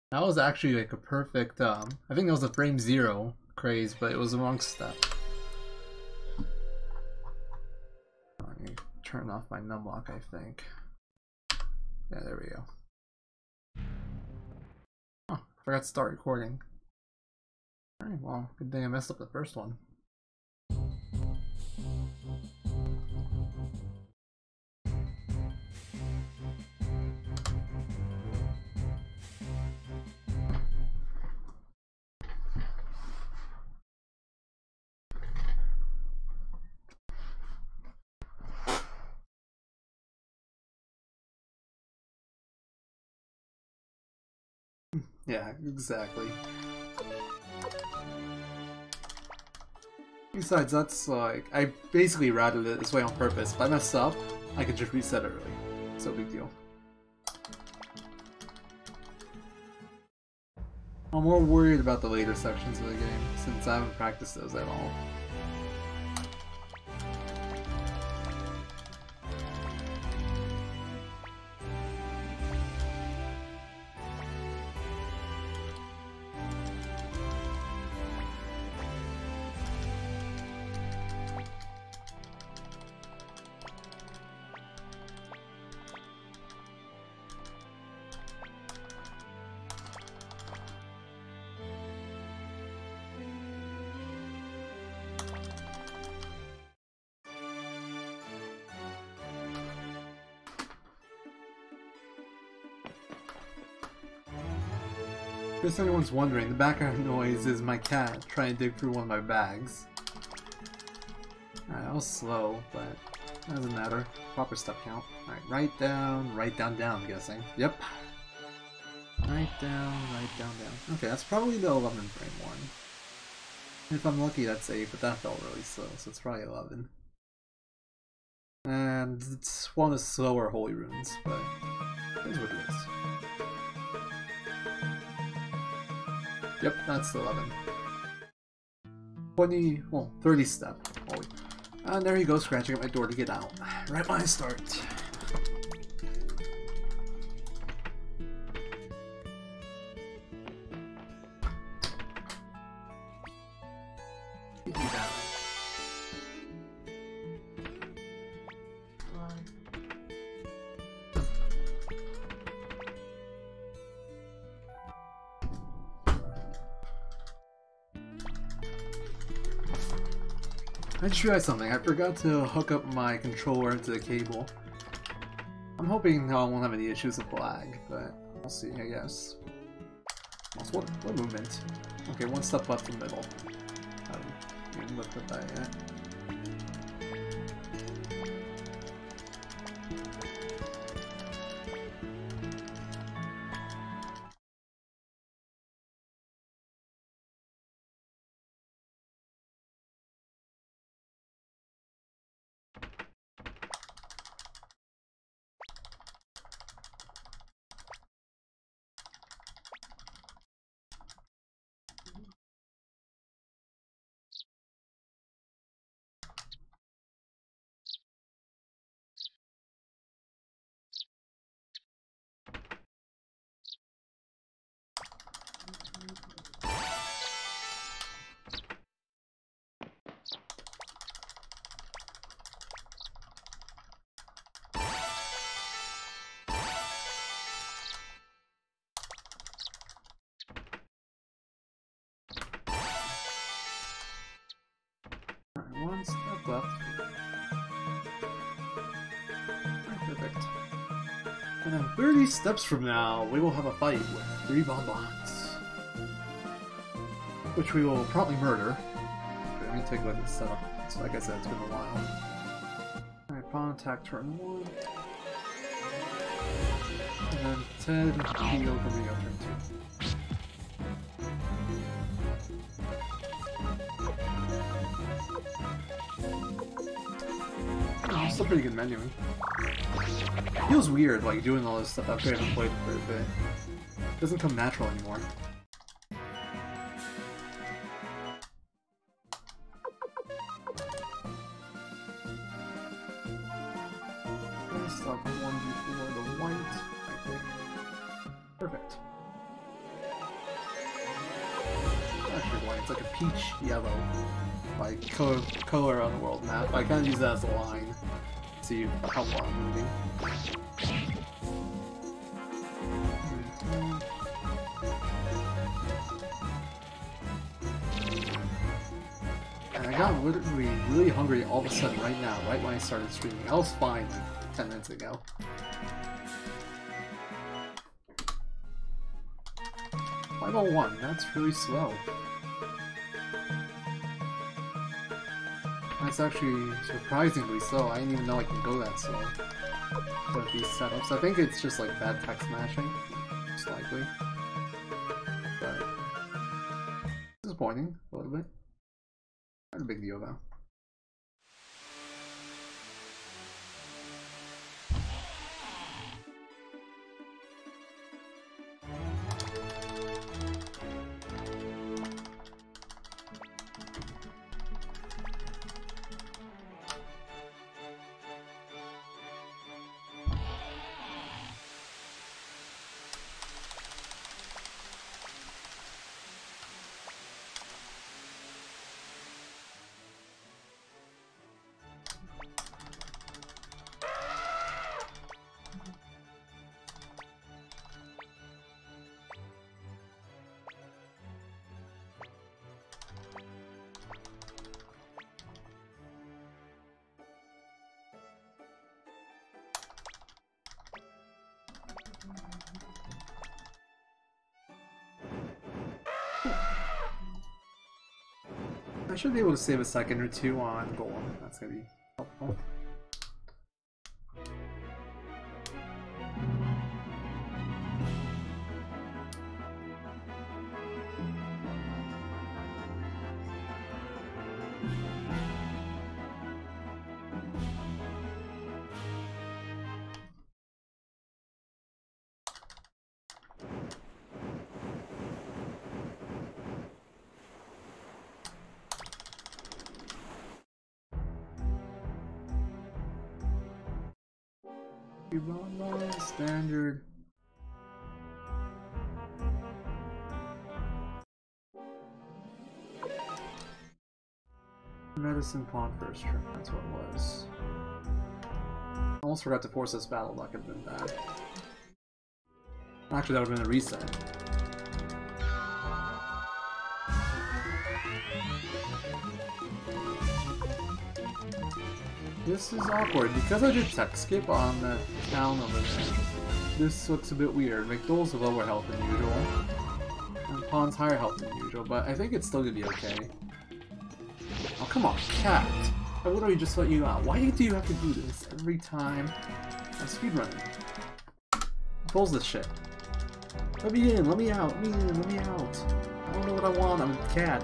That was actually like a perfect, I think it was a frame zero craze, but it was the wrong step. Let me turn off my numlock, I think. Yeah, there we go. Oh, forgot to start recording. Alright, well, good thing I messed up the first one. Yeah, exactly. Besides, that's like, I basically routed it this way on purpose. If I mess up, I can just reset it early. So big deal. I'm more worried about the later sections of the game, since I haven't practiced those at all. If anyone's wondering, the background noise is my cat trying to dig through one of my bags. Alright, I was slow, but it doesn't matter. Proper step count. Alright, right, down, down, I'm guessing. Yep. Right, down, down. Okay, that's probably the 11 frame one. If I'm lucky, that's 8, but that felt really slow, so it's probably 11. And it's one of the slower holy runes, but it is what it is. Yep, that's 11. 20, well, 30 step. Oh, and there you go, scratching at my door to get out. Right when I start. I just realized something. I forgot to hook up my controller into the cable. I'm hoping I won't have any issues with lag, but we'll see, I guess. Also, what movement? Okay, one step left in the middle. I haven't even looked at that yet. One step left. Perfect. And then 30 steps from now, we will have a fight with 3 bonbons. Which we will probably murder. Okay, let me take a look at the setup. So like I said, it's been a while. Alright, pawn attack turn 1. And then Ted, Rio, Rio turn 2. Still pretty good menuing. Feels weird, like, doing all this stuff after I haven't played for a bit. It doesn't come natural anymore. Stop one before the white, I think. Perfect. It's like a peach yellow, like color on the world map. I kind of use that as a line to see how far I'm moving. And I got literally really hungry all of a sudden right now, right when I started streaming. I was fine like 10 minutes ago. .501, that's really slow. That's actually surprisingly slow. I didn't even know I can go that slow with these setups. I think it's just like bad text matching, most likely. But disappointing a little bit. Not a big deal though. I should be able to save a second or two on Golem. That's gonna be helpful. Standard. Medicine pawn first turn, that's what it was. Almost forgot to force this battle, that could have been bad. Actually, that would have been a reset. This is awkward, because I did tech skip on the town over there. This looks a bit weird. McDowell's lower health than usual, and Pawn's higher health than usual, but I think it's still gonna be okay. Oh, come on, cat! I literally just let you out. Why do you have to do this every time I'm speedrunning? Who pulls this shit? Let me in, let me out, let me in, let me out. I don't know what I want, I'm a cat.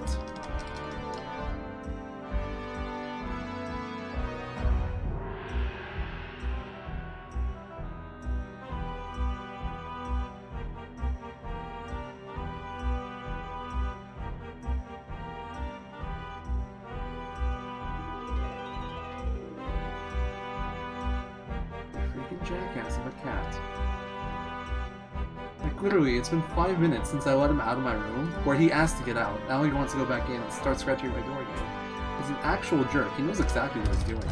Jackass of a cat. Like literally, it's been 5 minutes since I let him out of my room, where he asked to get out. Now he wants to go back in and start scratching my door again. He's an actual jerk. He knows exactly what he's doing.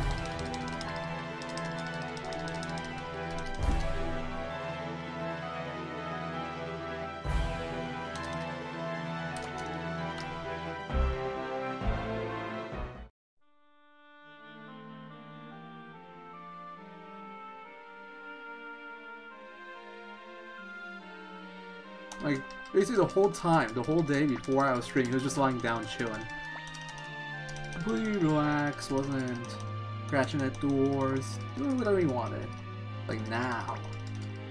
Like, basically the whole time, the whole day before I was streaming, he was just lying down chilling. Completely relaxed, wasn't scratching at doors, doing whatever he wanted. Like now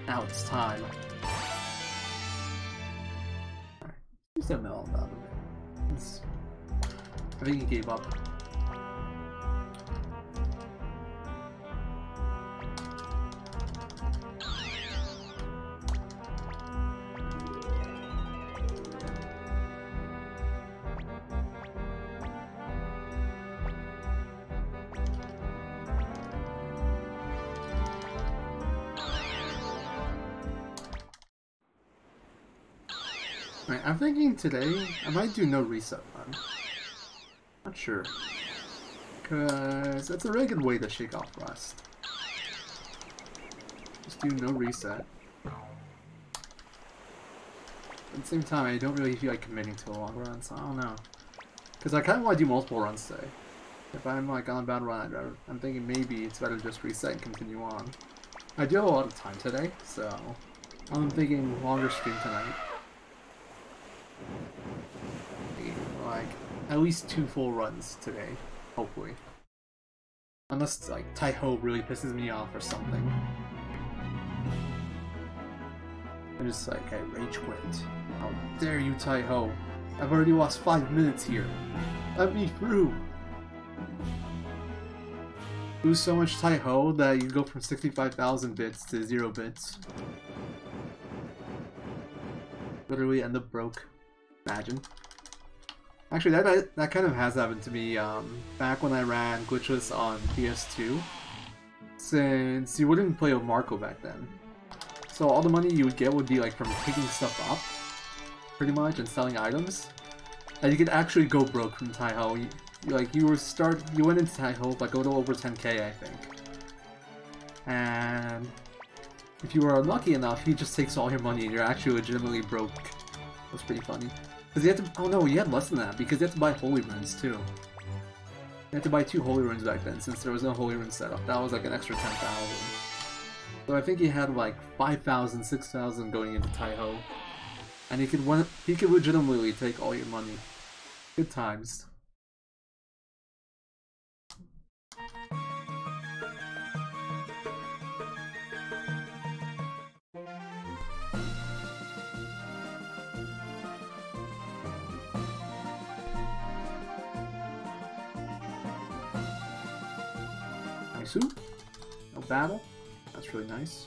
it's time. Alright, just a mill about it. I think he gave up. Right, I'm thinking today I might do no reset run. Not sure. Because that's a really good way to shake off rust. Just do no reset. At the same time, I don't really feel like committing to a long run, so I don't know. Because I kind of want to do multiple runs today. If I'm like on a bad run, I'm thinking maybe it's better to just reset and continue on. I do have a lot of time today, so I'm thinking longer stream tonight. Like at least 2 full runs today, hopefully. Unless like Tai-Ho really pisses me off or something. I'm just like, I rage quit. How dare you, Tai-Ho? I've already lost 5 minutes here. Let me through. Lose so much Tai-Ho that you go from 65,000 bits to 0 bits. Literally end up broke. Imagine. Actually, that kind of has happened to me back when I ran glitchless on PS2. Since you wouldn't play with Marco back then. So all the money you would get would be like from picking stuff up, pretty much, and selling items. And you could actually go broke from Tai-Ho. You went into Tai-Ho with like a little over 10k, I think. And if you were unlucky enough, he just takes all your money and you're actually legitimately broke. That's pretty funny. Because you had to, oh no, you had less than that, because you had to buy holy runes too. You had to buy 2 holy runes back then, since there was no holy rune setup. That was like an extra 10,000. So I think he had like 5,000, 6,000 going into Tai-Ho. And he could legitimately take all your money. Good times. Nice. No battle. That's really nice.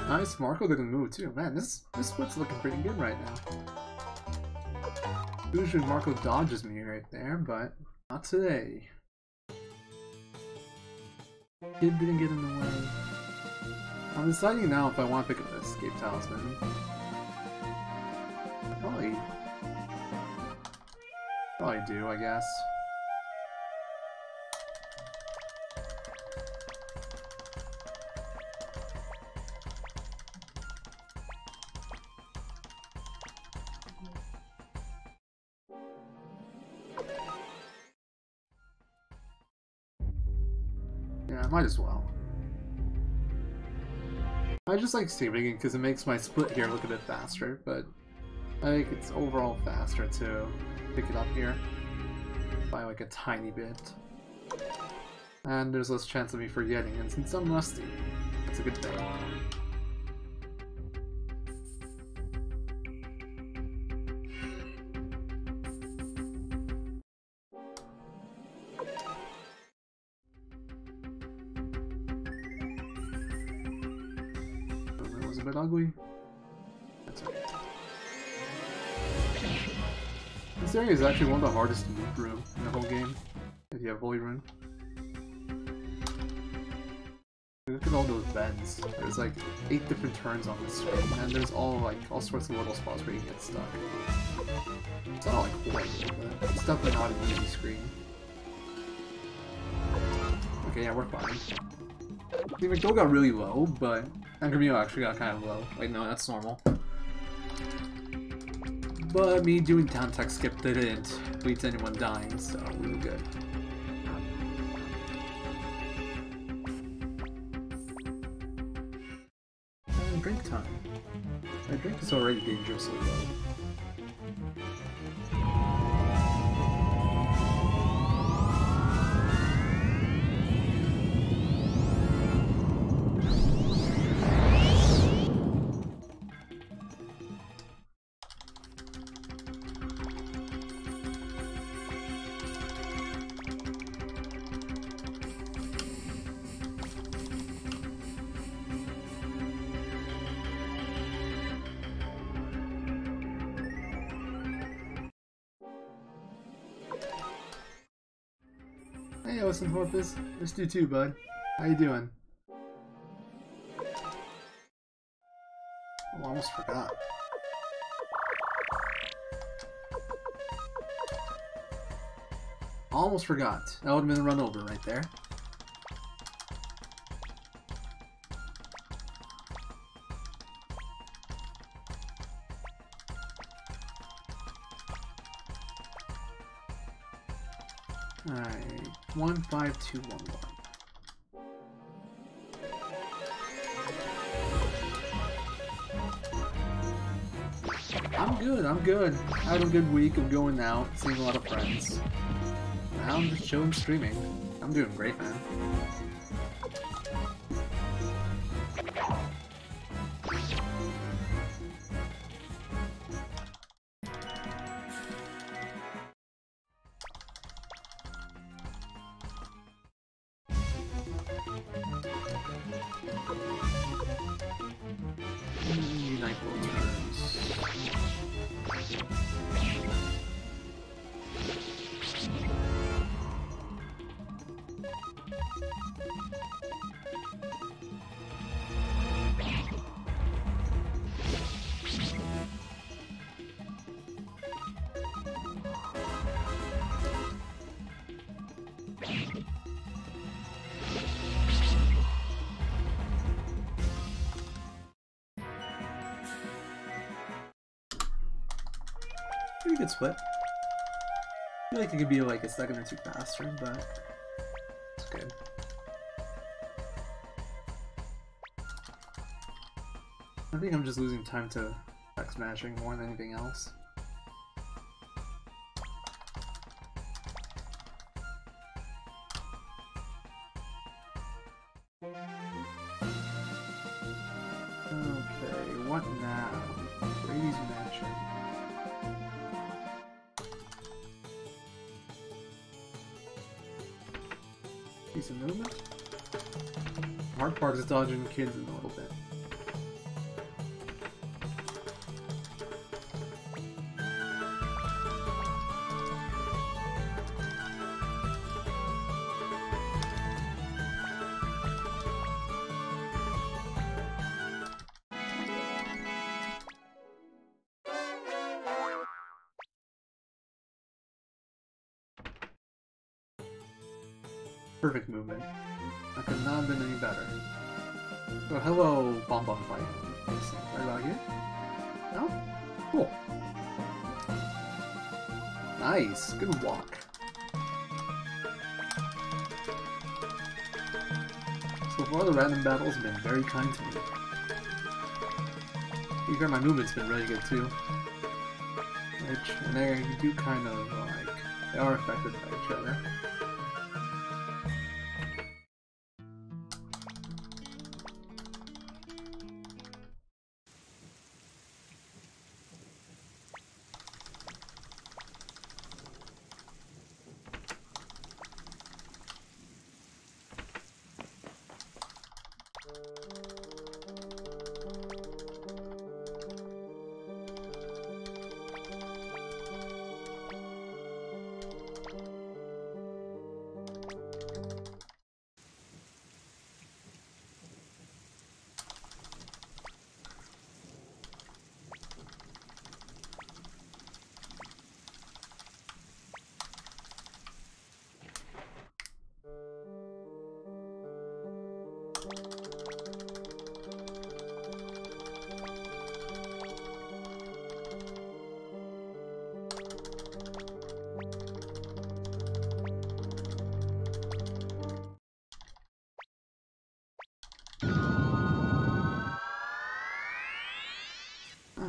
Nice, Marco didn't move too. Man, this split's looking pretty good right now. Usually Marco dodges me right there, but not today. Kid didn't get in the way. I'm deciding now if I want to pick up the Escape Talisman. Probably do, I guess. Yeah, might as well. I just like saving it because it makes my split here look a bit faster, but I think it's overall faster to pick it up here by like a tiny bit. And there's less chance of me forgetting, and since I'm rusty, that's a good thing. That was a bit ugly. That's okay. This area is actually one of the hardest to move through in the whole game, if you have Holy Rune. Look at all those bends. There's like 8 different turns on this screen, and there's all sorts of little spots where you get stuck. It's not like horrible, but it's definitely not an easy screen. Okay, yeah, we're fine. The McDo got really low, but Angramio actually got kind of low. Wait, no, that's normal. But me doing down tech skip didn't lead to anyone dying, so we were good. And drink time. My drink is already dangerously low. Hey, Ocean Horpus. Missed you too, bud. How you doing? Oh, I almost forgot. Almost forgot. That would have been a run over right there. Alright, 15211. I'm good, I'm good. I had a good week of going out, seeing a lot of friends. Now I'm just chilling streaming. I'm doing great, man. Unite world turns. Pretty good split. I feel like it could be like a second or two faster, but it's good. I think I'm just losing time to X smashing more than anything else. Okay, what now? Brady's Mansion. Decent movement. Hard part is dodging kids in a little bit. Perfect movement. That could not have been any better. So hello, Bomb Bomb Fight. Right about here? No? Cool. Nice. Good walk. So far the random battles have been very kind to me. You heard my movement's been really good too. Which, and they do kind of like, they are affected by each other.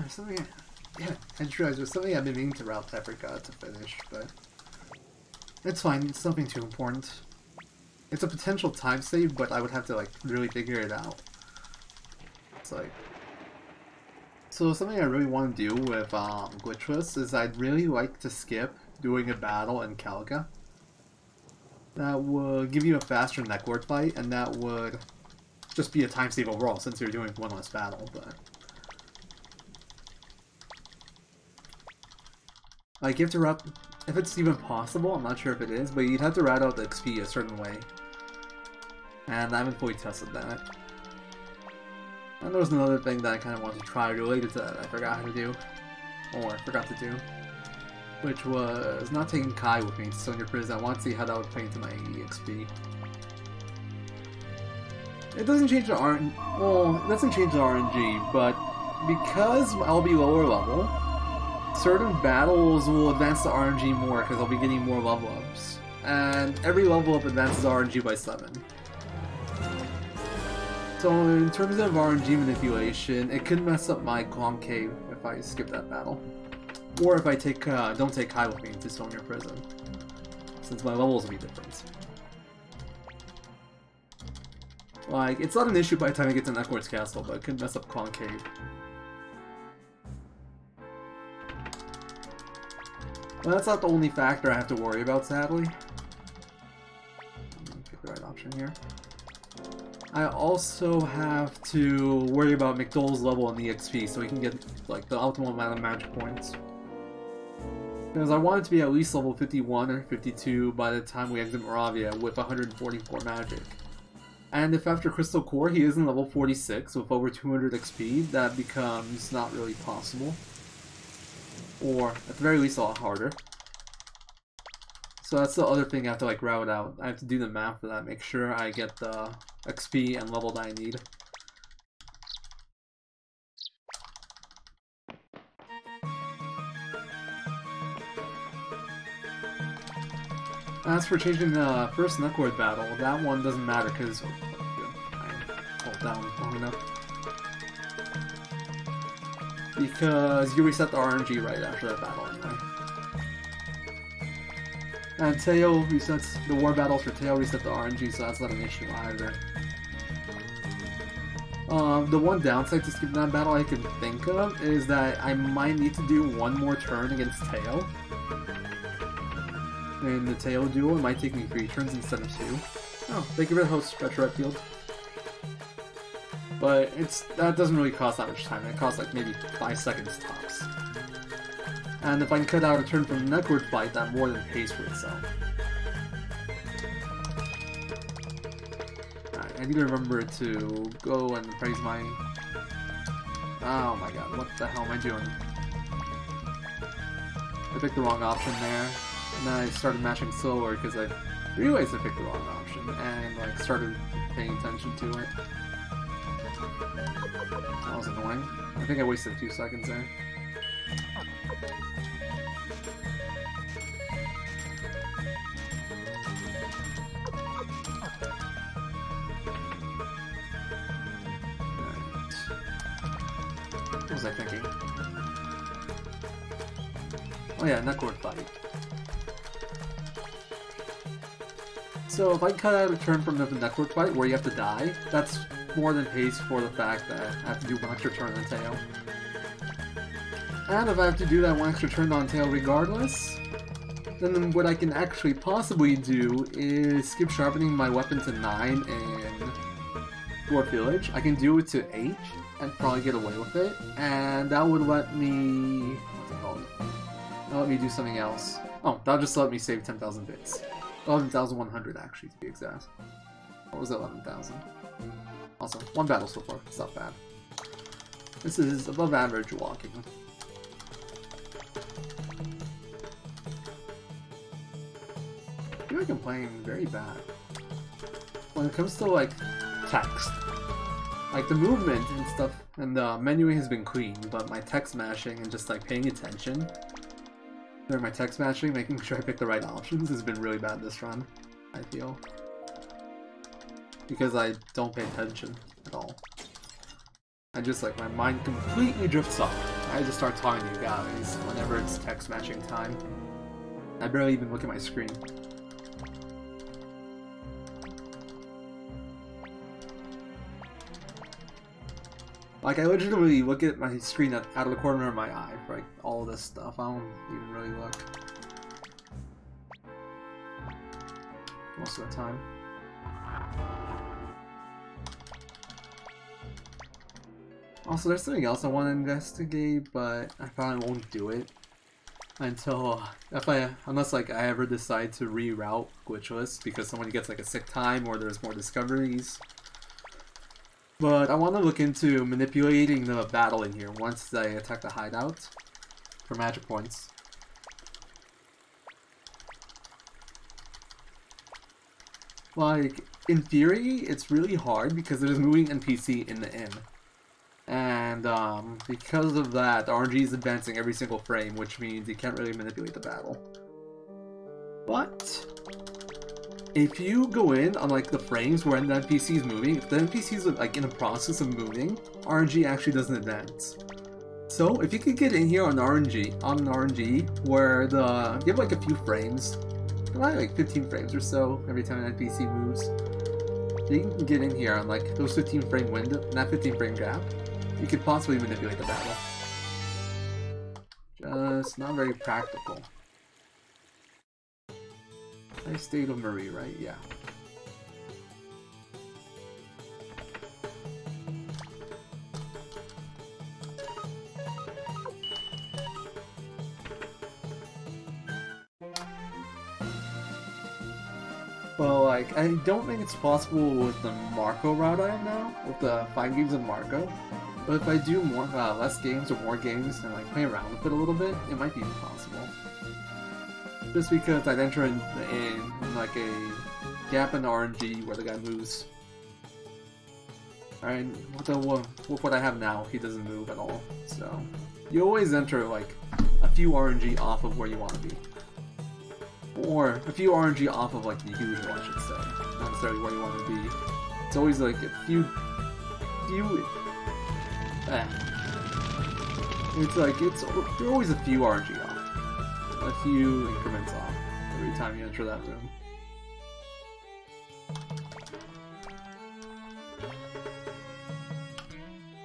Something, yeah, I just realized there's something I've been meaning to route that I forgot to finish, but it's fine, it's nothing too important. It's a potential time save, but I would have to like really figure it out. It's like, so something I really want to do with Glitchless is I'd really like to skip doing a battle in Calica. That would give you a faster Necklord fight, and that would just be a time save overall since you're doing one less battle, but like, you have to route If it's even possible, I'm not sure if it is, but you'd have to route out the XP a certain way. And I haven't fully tested that. And there was another thing that I kind of wanted to try related to that I forgot how to do. Or forgot to do. Which was not taking Kai with me to Sonia Prison. I wanted to see how that would play into my EXP. It doesn't change the RNG. Well, it doesn't change the RNG, but because I'll be lower level, certain battles will advance the RNG more because I'll be getting more level ups. And every level up advances RNG by 7. So in terms of RNG manipulation, it could mess up my concave if I skip that battle. Or if I don't take Kai with me into Sonia Prison, since my levels will be different. Like, it's not an issue by the time I get to Neckwart's Castle, but it could mess up Concave. Well, that's not the only factor I have to worry about, sadly. Pick the right option here. I also have to worry about McDowell's level in the EXP, so he can get, like, the optimal amount of magic points. Because I want it to be at least level 51 or 52 by the time we exit Moravia with 144 magic. And if after Crystal Core he isn't level 46 with over 200 XP, that becomes not really possible. Or, at the very least, a lot harder. So that's the other thing I have to like route out. I have to do the math for that, make sure I get the XP and level that I need. As for changing the first Neckward battle, that one doesn't matter because I hold down long enough. Because you reset the RNG right after that battle anyway. And Teo resets the war battles for Teo reset the RNG, so that's not an issue either. The one downside to skipping that battle I can think of is that I might need to do one more turn against Teo. In the Teo duel, it might take me 3 turns instead of 2. Oh, thank you for the host, Retro Redfield. But that doesn't really cost that much time. It costs like maybe 5 seconds tops. And if I can cut out a turn from the Neckward fight, that more than pays for itself. Alright, I need to remember to go and praise my... Oh my god, what the hell am I doing? I picked the wrong option there. And then I started mashing slower because I realized I picked the wrong option and like started paying attention to it. That was annoying. I think I wasted a few seconds there. What was I thinking? Oh yeah, Neckward fight. So if I cut out a turn from the Neckward fight where you have to die, that's more than pays for the fact that I have to do one extra turn on Teo. And if I have to do that one extra turn on Teo regardless, then what I can actually possibly do is skip sharpening my weapon to 9 in Dwarf Village. I can do it to 8 and probably get away with it, and that would let me... what's it called? That'll let me do something else. Oh, that'll just let me save 10,000 bits. 11,100 actually, to be exact. What was it, 11,000? Also, 1 battle so far, it's not bad. This is above average walking. I feel like I'm playing very bad. When it comes to, like, text. Like, the movement and stuff, and the menuing has been clean, but my text mashing and just, like, paying attention during my text matching, making sure I pick the right options has been really bad this run, I feel. Because I don't pay attention at all. I just, like, my mind completely drifts off. I just start talking to you guys whenever it's text matching time. I barely even look at my screen. Like, I literally look at my screen out of the corner of my eye for, like, all this stuff. I don't even really look. Most of the time. Also, there's something else I want to investigate, but I probably won't do it. until unless like I ever decide to reroute Glitchless because somebody gets like a sick time or there's more discoveries. But I want to look into manipulating the battle in here once I attack the hideout for magic points. Like, in theory, it's really hard because there's moving NPC in the inn. And because of that, the RNG is advancing every single frame, which means you can't really manipulate the battle. But if you go in on like the frames where the NPC is moving, if the NPC is like in the process of moving, RNG actually doesn't advance. So if you could get in here on RNG where you have like a few frames, probably like 15 frames or so every time an NPC moves, you can get in here on like those 15 frame window, that 15 frame gap. You could possibly manipulate the battle. Just not very practical. Nice State of Marie, right? Yeah. Well, like, I don't think it's possible with the Marco route I have now, with the 5 games of Marco. But if I do more, less games or more games and like play around with it a little bit, it might be possible. Just because I'd enter in like a gap in the RNG where the guy moves. Alright, with what I have now, he doesn't move at all. So, you always enter like a few RNG off of where you want to be. Or a few RNG off of like the usual, I should say. Not necessarily where you want to be. It's always like a few it's like, there are always a few RNG off. A few increments off every time you enter that room.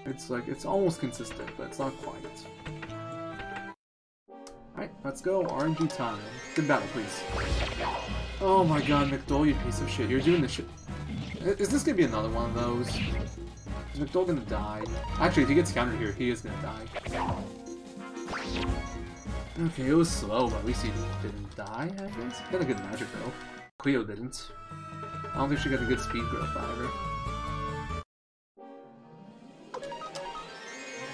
It's like, it's almost consistent, but it's not quite. Alright, let's go. RNG time. Good battle, please. Oh my god, McDole, you piece of shit. You're doing this shit. Is this gonna be another one of those? Is McDole gonna die? Actually, if he gets countered here, he is gonna die. Okay, it was slow, but at least he didn't die, I guess. He got a good magic though. Cleo didn't. I don't think she got a good speed growth either.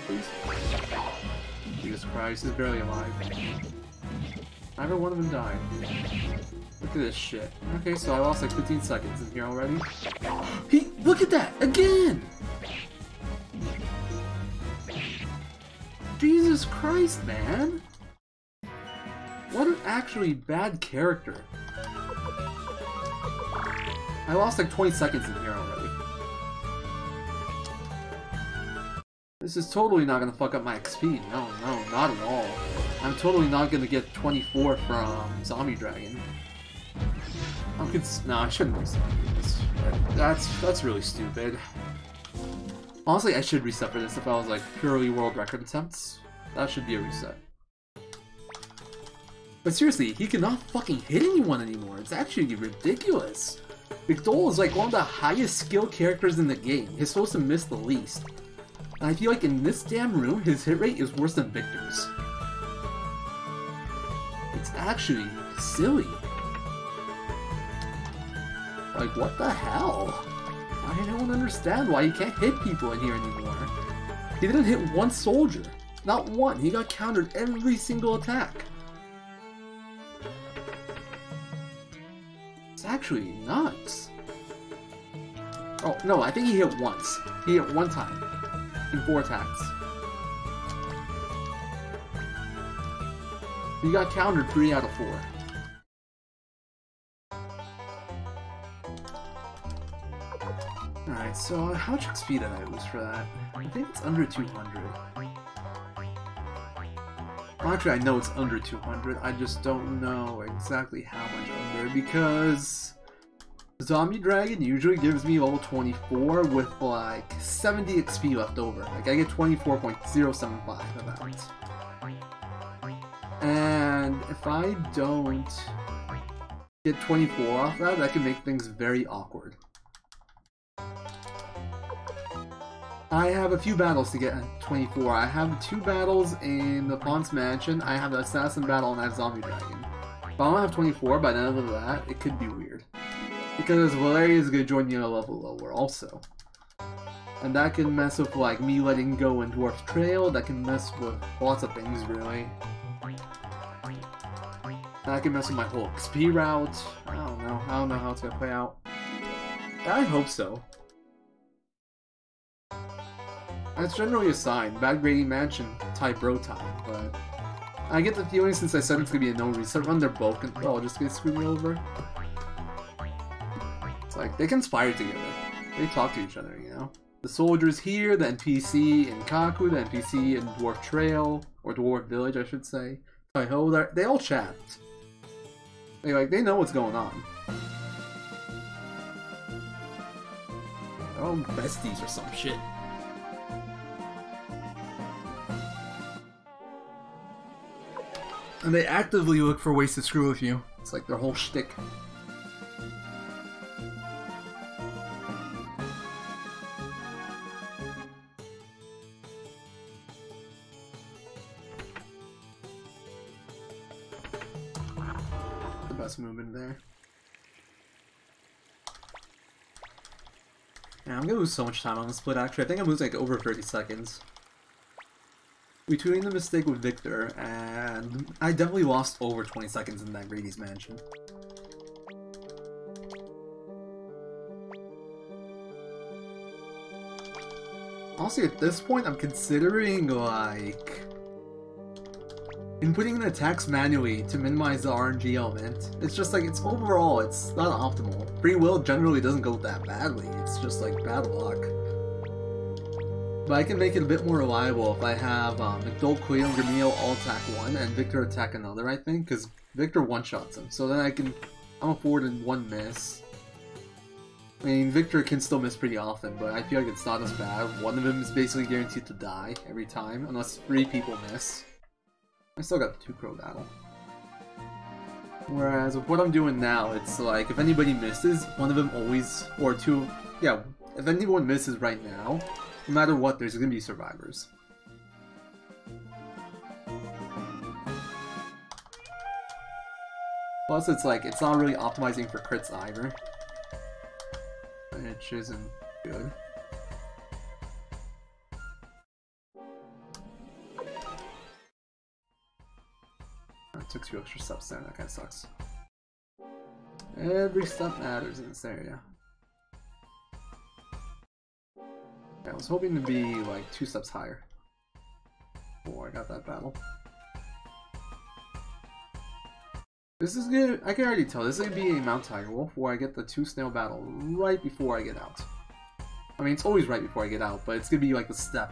Please. Jesus Christ, he's barely alive. Neither one of them died. Look at this shit. Okay, so I lost like 15 seconds in here already. Look at that! Again! Jesus Christ, man! What an actually bad character. I lost like 20 seconds in here already. This is totally not gonna fuck up my XP. No, not at all. I'm totally not gonna get 24 from Zombie Dragon. No, I shouldn't reset this. That's really stupid. Honestly, I should reset for this if I was like purely world record attempts. That should be a reset. But seriously, he cannot fucking hit anyone anymore. It's actually ridiculous. McDole is like one of the highest skill characters in the game. He's supposed to miss the least. And I feel like in this damn room, his hit rate is worse than Victor's. It's actually silly. Like, what the hell? I don't understand why he can't hit people in here anymore. He didn't hit one soldier. Not one. He got countered every single attack. It's actually nuts. Oh, no, I think he hit once. He hit one time. In 4 attacks. He got countered 3 out of 4. Alright, so how much XP did I lose for that? I think it's under 200. Well, actually, I know it's under 200. I just don't know exactly how much under, because Zombie Dragon usually gives me level 24 with like 70 XP left over. Like, I get 24.075 about. And if I don't get 24 off that can make things very awkward. I have a few battles to get 24. I have 2 battles in the Pawn's Mansion. I have the Assassin battle and I have Zombie Dragon. If I don't have 24 by the end of that, it could be weird. Because Valeria is going to join me a level lower also. And that can mess with like me letting go in Dwarf Trail. That can mess with lots of things really. That can mess with my whole XP route. I don't know how it's going to play out. I hope so. That's generally a sign. Bad Grading Mansion type bro time, but I get the feeling since I said it's gonna be a no reset run, they're both gonna just get screwed me over. It's like they conspire together. They talk to each other, you know? The soldiers here, the NPC in Kaku, the NPC in Dwarf Trail, or Dwarf Village I should say. Taiho, they all chat. They know what's going on. They're all besties or some shit. And they actively look for ways to screw with you. It's like their whole shtick. The best movement there. Yeah, I'm gonna lose so much time on the split actually. I think I'm losing like over 30 seconds. Between the mistake with Victor, and I definitely lost over 20 seconds in that Grady's Mansion. Honestly, at this point, I'm considering, like, inputting the attacks manually to minimize the RNG element. It's just like, overall, it's not optimal. Free will generally doesn't go that badly, it's just like bad luck. But I can make it a bit more reliable if I have McDole, Quail, and Gramio all attack one, and Victor attack another, I think, because Victor one-shots him. So then I'm afforded one miss. I mean, Victor can still miss pretty often, but I feel like it's not as bad. One of them is basically guaranteed to die every time, unless 3 people miss. I still got the 2-crow battle. Whereas with what I'm doing now, it's like, if anybody misses, one of them always, or 2, yeah, if anyone misses right now, no matter what, there's gonna be survivors. Plus, it's like, it's not really optimizing for crits either. Which isn't good. I took 2 extra steps there, that kinda sucks. Every step matters in this area. I was hoping to be like 2 steps higher before I got that battle. This is good. I can already tell this is gonna be a Mount Tiger Wolf where I get the 2 snail battle right before I get out. I mean, it's always right before I get out, but it's gonna be like the step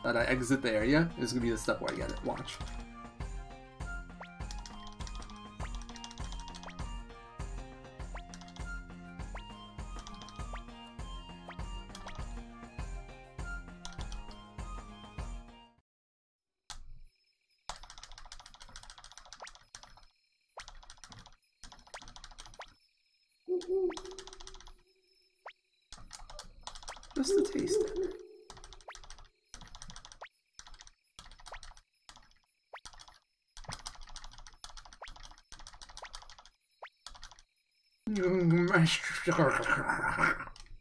that I exit the area. It's gonna be the step where I get it. Watch. Just a taste.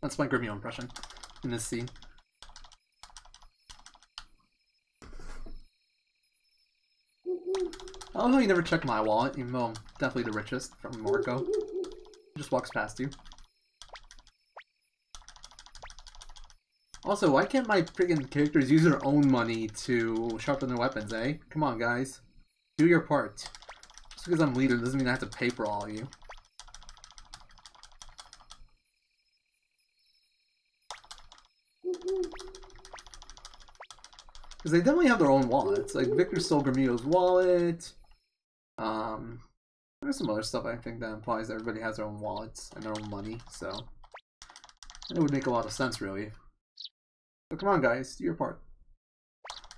That's my Grimio impression in this scene. I don't know, you never check my wallet, even though I'm definitely the richest from Marco. He just walks past you. Also, why can't my friggin' characters use their own money to sharpen their weapons, eh? Come on, guys. Do your part. Just because I'm leader doesn't mean I have to pay for all of you. Because they definitely have their own wallets. Like, Victor stole Gramio's wallet. There's some other stuff I think that implies that everybody has their own wallets and their own money, so it would make a lot of sense, really. So come on, guys, do your part.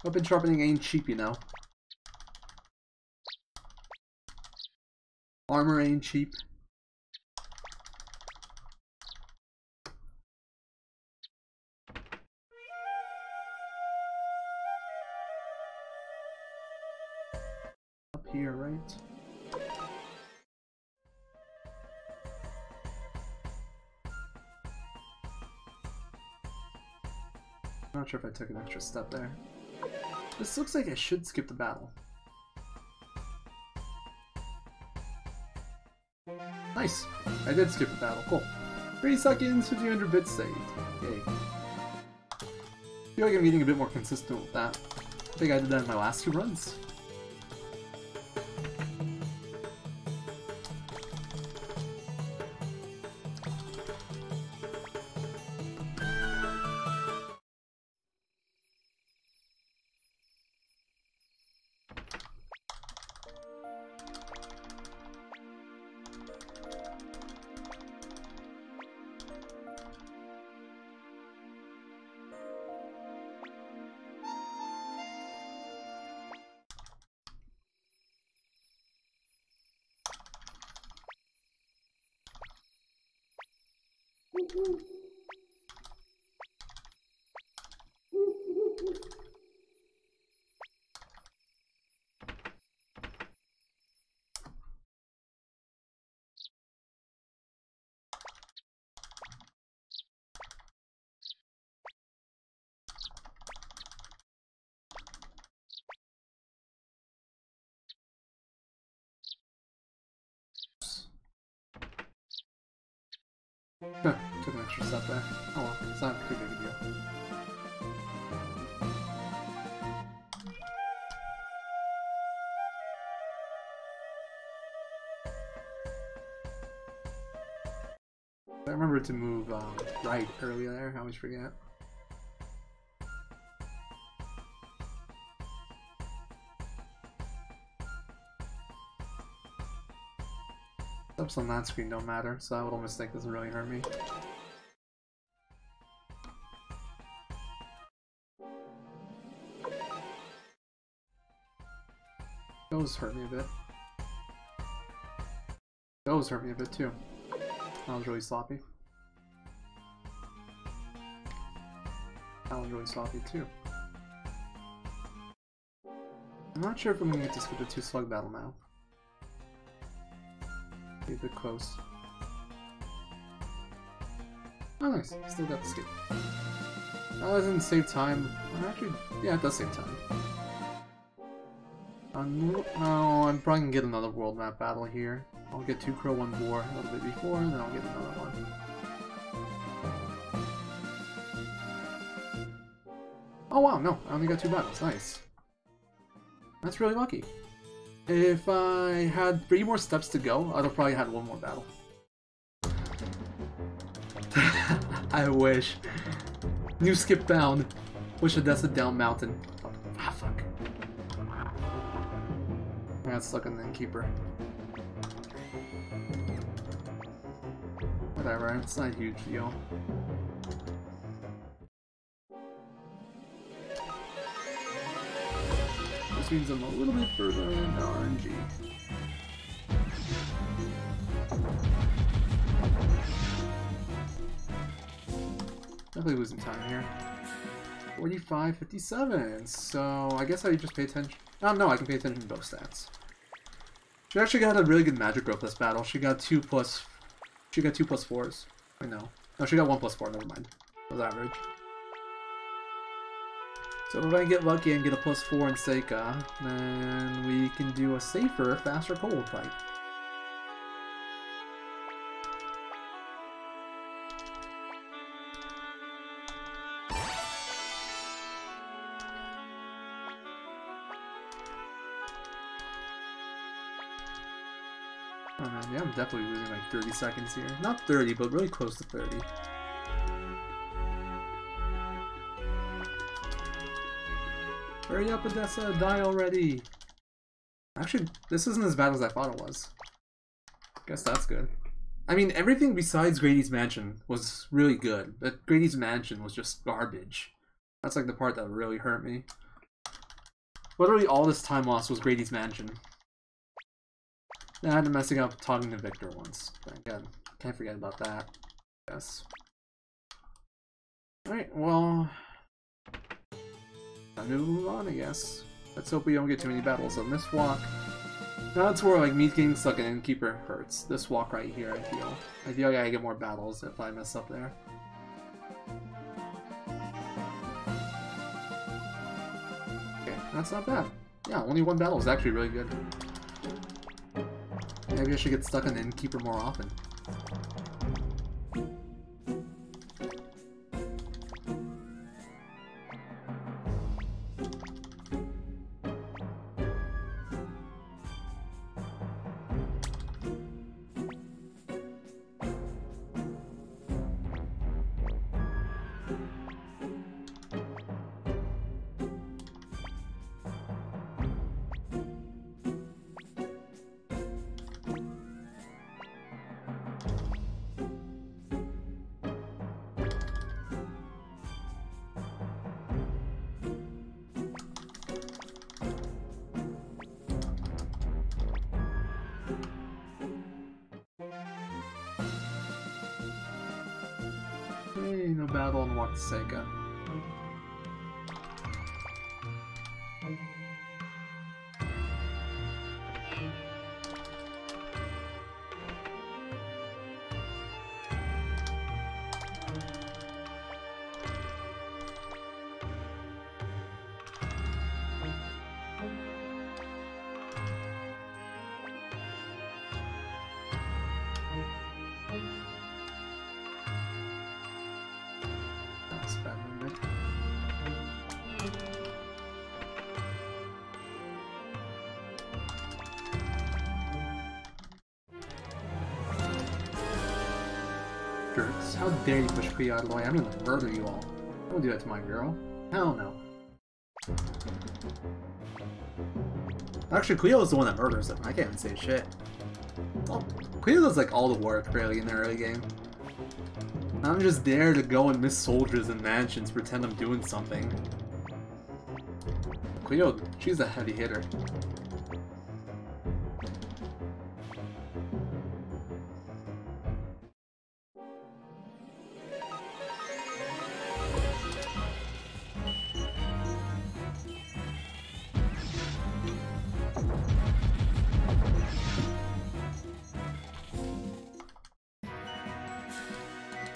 Weapon sharpening ain't cheap, you know. Armor ain't cheap. Right. I'm not sure if I took an extra step there. This looks like I should skip the battle. Nice! I did skip the battle. Cool. 3 seconds, 1500 bits saved. Yay. I feel like I'm getting a bit more consistent with that. I think I did that in my last 2 runs. Huh, took an extra step there. Oh well, it's not too big a deal. I remember to move right earlier there, I always forget. Steps on that screen don't matter, so that little mistake doesn't really hurt me. Those hurt me a bit. Those hurt me a bit too. That was really sloppy. That was really sloppy too. I'm not sure if I'm gonna get to skip the 2 slug battle now. Be a bit close. Oh nice, still got the skip. That doesn't save time. Actually, yeah, it does save time. No, I'm probably gonna get another world map battle here. I'll get 2 Crow, 1 Boar a little bit before, and then I'll get another one. Oh wow, no, I only got 2 battles, nice. That's really lucky. If I had 3 more steps to go, I'd have probably had 1 more battle. I wish. New skip down. Wish Odessa down mountain. Ah, fuck. I got stuck in the Innkeeper. Whatever, it's not a huge deal. This means I'm a little bit further in RNG. Definitely losing time here. 45:57. So I guess I just pay attention. Oh no, I can pay attention to both stats. She actually got a really good magic growth this battle. She got 2 plus. She got 2 plus 4s. I know. No, she got 1 plus 4. Never mind. That was average. So if I get lucky and get a plus 4 in Seika, then we can do a safer, faster cold fight. Oh man, yeah, I'm definitely losing like 30 seconds here. Not 30, but really close to 30. Hurry up, Odessa, die already! Actually, this isn't as bad as I thought it was. Guess that's good. I mean, everything besides Grady's Mansion was really good, but Grady's Mansion was just garbage. That's like the part that really hurt me. Literally all this time lost was Grady's Mansion. I had to messing up talking to Victor once. But again, can't forget about that. Yes. Alright, well... time to move on, I guess. Let's hope we don't get too many battles on this walk. That's where like me getting stuck in Innkeeper hurts. This walk right here, I feel like I get more battles if I mess up there. Okay, that's not bad. Yeah, only one battle is actually really good. Maybe I should get stuck in Innkeeper more often. Hey, no battle on Walk to Sega. How dare you push Cleo out of the way? I'm gonna murder you all. Don't do that to my girl. Hell no. Actually, Cleo is the one that murders him. I can't even say shit. Oh, Cleo does like all the work, really, in the early game. I'm just there to go and miss soldiers and mansions, pretend I'm doing something. Cleo, she's a heavy hitter.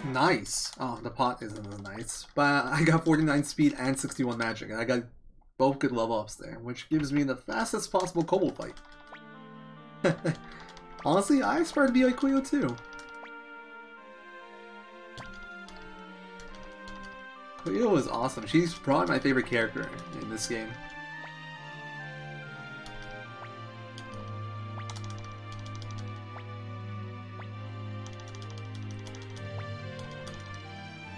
Nice. Oh, the pot isn't as nice. But I got 49 speed and 61 magic, and I got both good level ups there, which gives me the fastest possible kobold fight. Honestly, I aspire to be like Cleo too. Cleo is awesome. She's probably my favorite character in this game.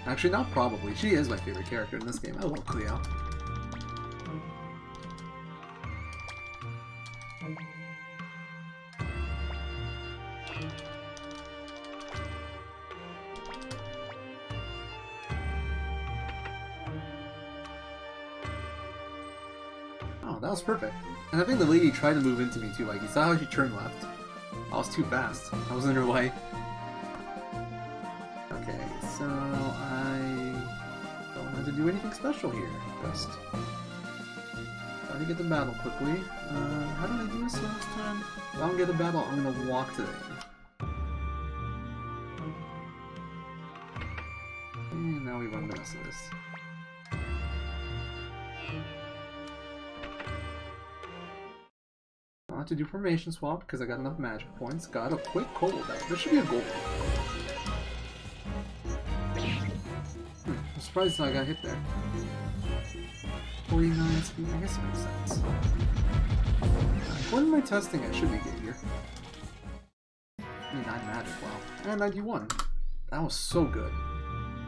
Actually, not probably. She is my favorite character in this game. I love Cleo. Oh, that was perfect. And I think the lady tried to move into me too. Like, you saw how she turned left? I was too fast. I was in her way. Okay, so I don't have to do anything special here. Just try to get the battle quickly. How did I do this last time? If I don't get the battle, I'm gonna walk today. And now we run the rest of this. I have to do formation swap because I got enough magic points. Got a quick kobold out. This should be a gold. I'm surprised I got hit there. 49 speed, I guess it makes sense. What am I testing? I should be good here. 29 magic, wow. And 91. That was so good.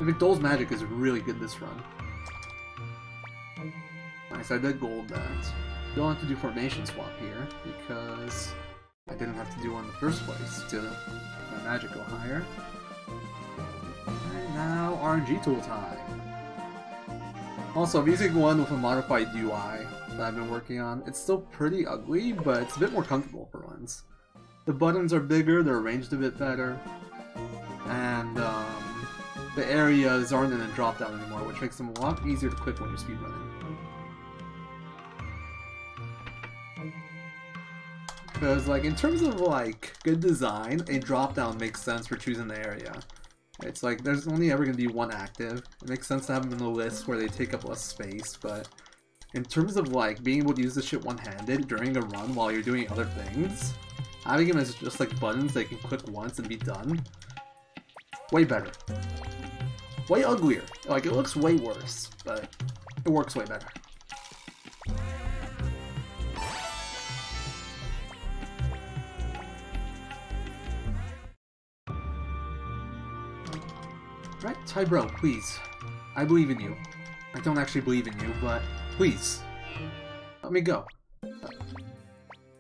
Victol's magic is really good this run. Nice, I did gold that. Don't have to do formation swap here because I didn't have to do one in the first place to make my magic go higher. And now RNG tool time. Also, I'm using one with a modified UI that I've been working on. It's still pretty ugly, but it's a bit more comfortable for once. The buttons are bigger, they're arranged a bit better, and the areas aren't in a drop down anymore, which makes them a lot easier to click when you're speedrunning. Because, like, in terms of, like, good design, a drop-down makes sense for choosing the area. It's like, there's only ever going to be one active. It makes sense to have them in the list where they take up less space, but in terms of, like, being able to use this shit one-handed during a run while you're doing other things, having them as just, like, buttons that you can click once and be done, way better. Way uglier. Like, it looks way worse, but it works way better. Right, Ty bro, please. I believe in you. I don't actually believe in you, but please. Let me go.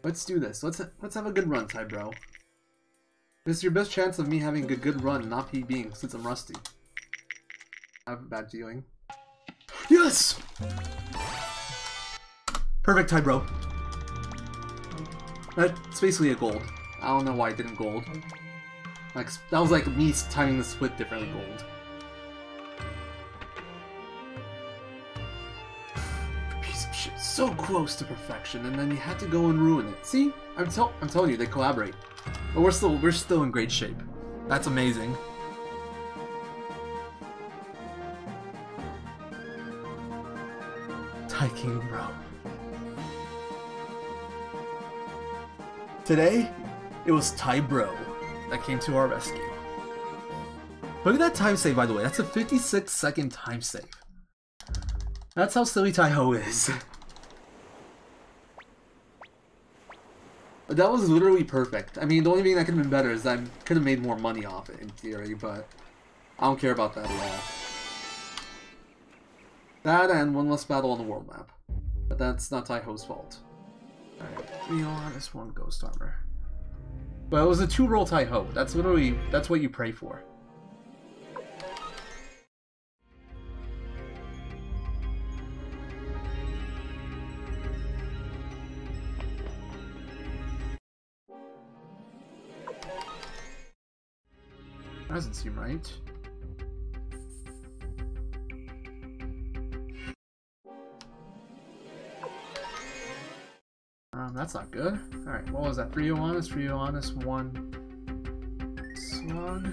Let's do this. Let's have a good run, Ty bro. This is your best chance of me having a good run, not PBing since I'm rusty. I have a bad feeling. Yes! Perfect, Ty bro. That's basically a gold. I don't know why I didn't gold. Like, that was like me timing the split differently gold. Piece of shit. So close to perfection, and then you had to go and ruin it. See? I'm telling you, they collaborate. But we're still in great shape. That's amazing. Ty King, bro. Today, it was Ty bro that came to our rescue. Look at that time save, by the way. That's a 56-second time save. That's how silly Taiho is. That was literally perfect. I mean, the only thing that could have been better is I could have made more money off it, in theory, but I don't care about that at all. That and one less battle on the world map. But that's not Taiho's fault. Alright, 3 Honest, 1 Ghost Armor. But it was a 2-roll Taiho. That's literally, that's what you pray for. That doesn't seem right. That's not good. Alright, what was that? 3 Honest, 3 Honest, 1 Slug.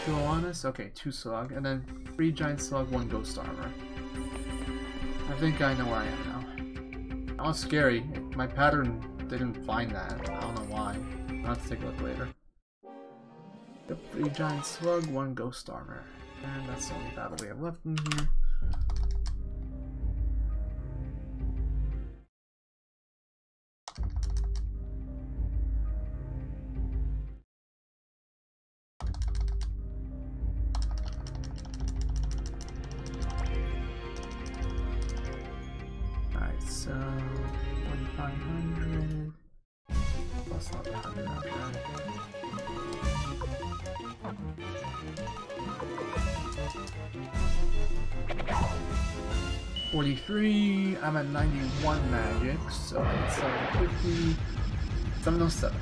2 Honest, okay, 2 Slug, and then 3 Giant Slug, 1 Ghost Armor. I think I know where I am now. That was scary. My pattern didn't find that. I don't know why. I'll have to take a look later. Yep, 3 Giant Slug, 1 Ghost Armor. And that's the only battle we have left in here. Alright, so 4,500 plus 1,100, okay. 43, I'm at 91 magic, so it's 750, 707.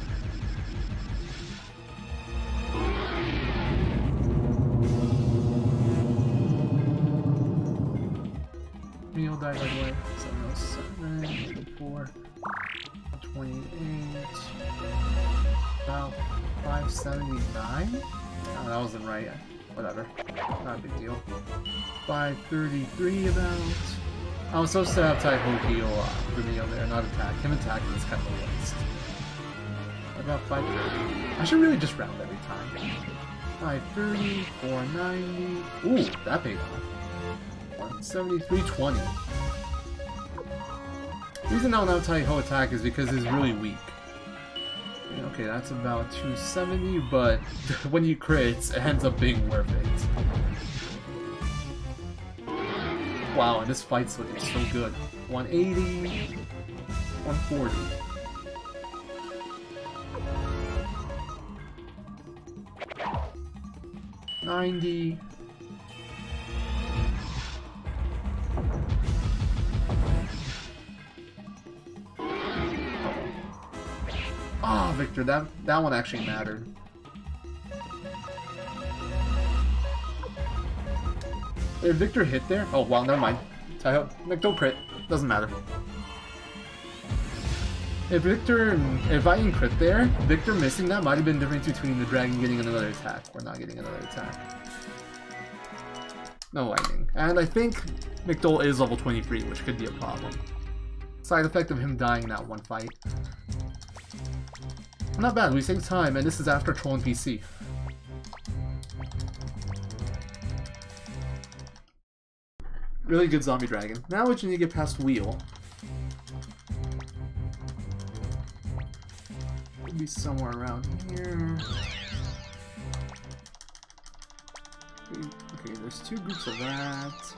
Meal die, by the way. 707, 24, 28, about 579? Oh, that wasn't right. Whatever. Not a big deal. 533 about. I was supposed to have Taiho heal for me over there, not attack. Him attacking is kind of a waste. About 530. I should really just round every time. 530, 490. Ooh, that paid off. 170, 320. The reason I don't have Taiho attack is because it's really weak. Okay, that's about 270, but when you crits, it ends up being worth it. Wow, and this fight's looking so good. 180, 140. $90. Oh, Victor, that one actually mattered. Did Victor hit there? Oh, wow, never mind. Taiho, don't crit. Doesn't matter. If I didn't crit there, Victor missing that might have been the difference between the dragon getting another attack or not getting another attack. No lightning. And I think McDole is level 23, which could be a problem. Side effect of him dying in that one fight. Not bad, we saved time, and this is after trolling PC. Really good zombie dragon. Now we just need to get past Wheel. Could be somewhere around here. Okay, there's 2 groups of that.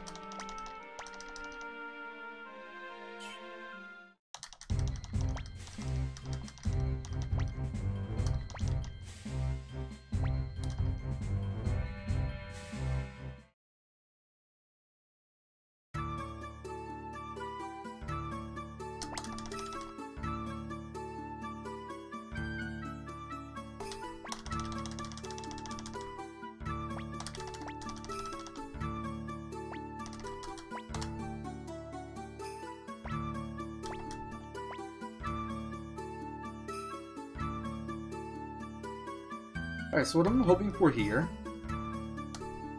Alright, so what I'm hoping for here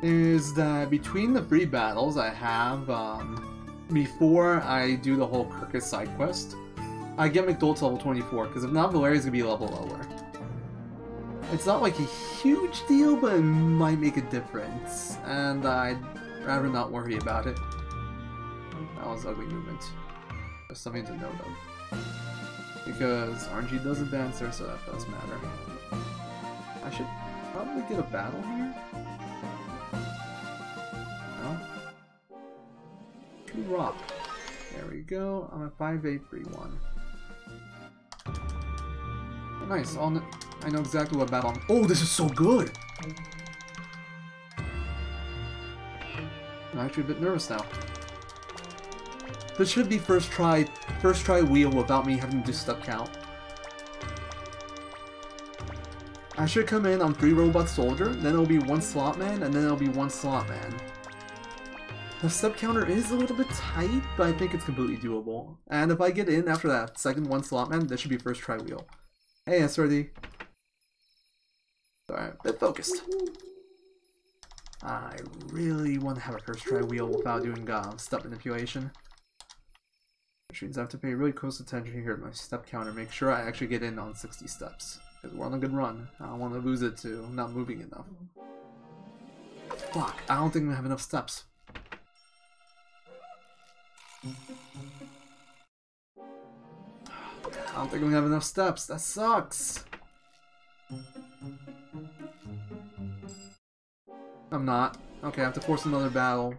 is that between the 3 battles I have, before I do the whole Kirkus side quest, I get McDole to level 24, because if not, Valeria's going to be a level lower. It's not like a huge deal, but it might make a difference, and I'd rather not worry about it. That was ugly movement. There's something to note of. Because RNG does advance there, so that does matter. I should probably get a battle here. No? 2 rock. There we go. I'm at 5831. Nice. I know exactly what battle I'm... Oh, this is so good! I'm actually a bit nervous now. This should be first try wheel without me having to do step count. I should come in on 3 robot soldier, then it'll be 1 slot man, and then it'll be 1 slot man. The step counter is a little bit tight, but I think it's completely doable. And if I get in after that second 1 slot man, this should be first try wheel. Hey, SRD. Alright, bit focused. I really want to have a first try wheel without doing step manipulation. Which means I have to pay really close attention here to my step counter, make sure I actually get in on 60 steps. Because we're on a good run. I don't want to lose it to not moving enough. Fuck, I don't think I have enough steps. I don't think we have enough steps. That sucks. I'm not. Okay, I have to force another battle.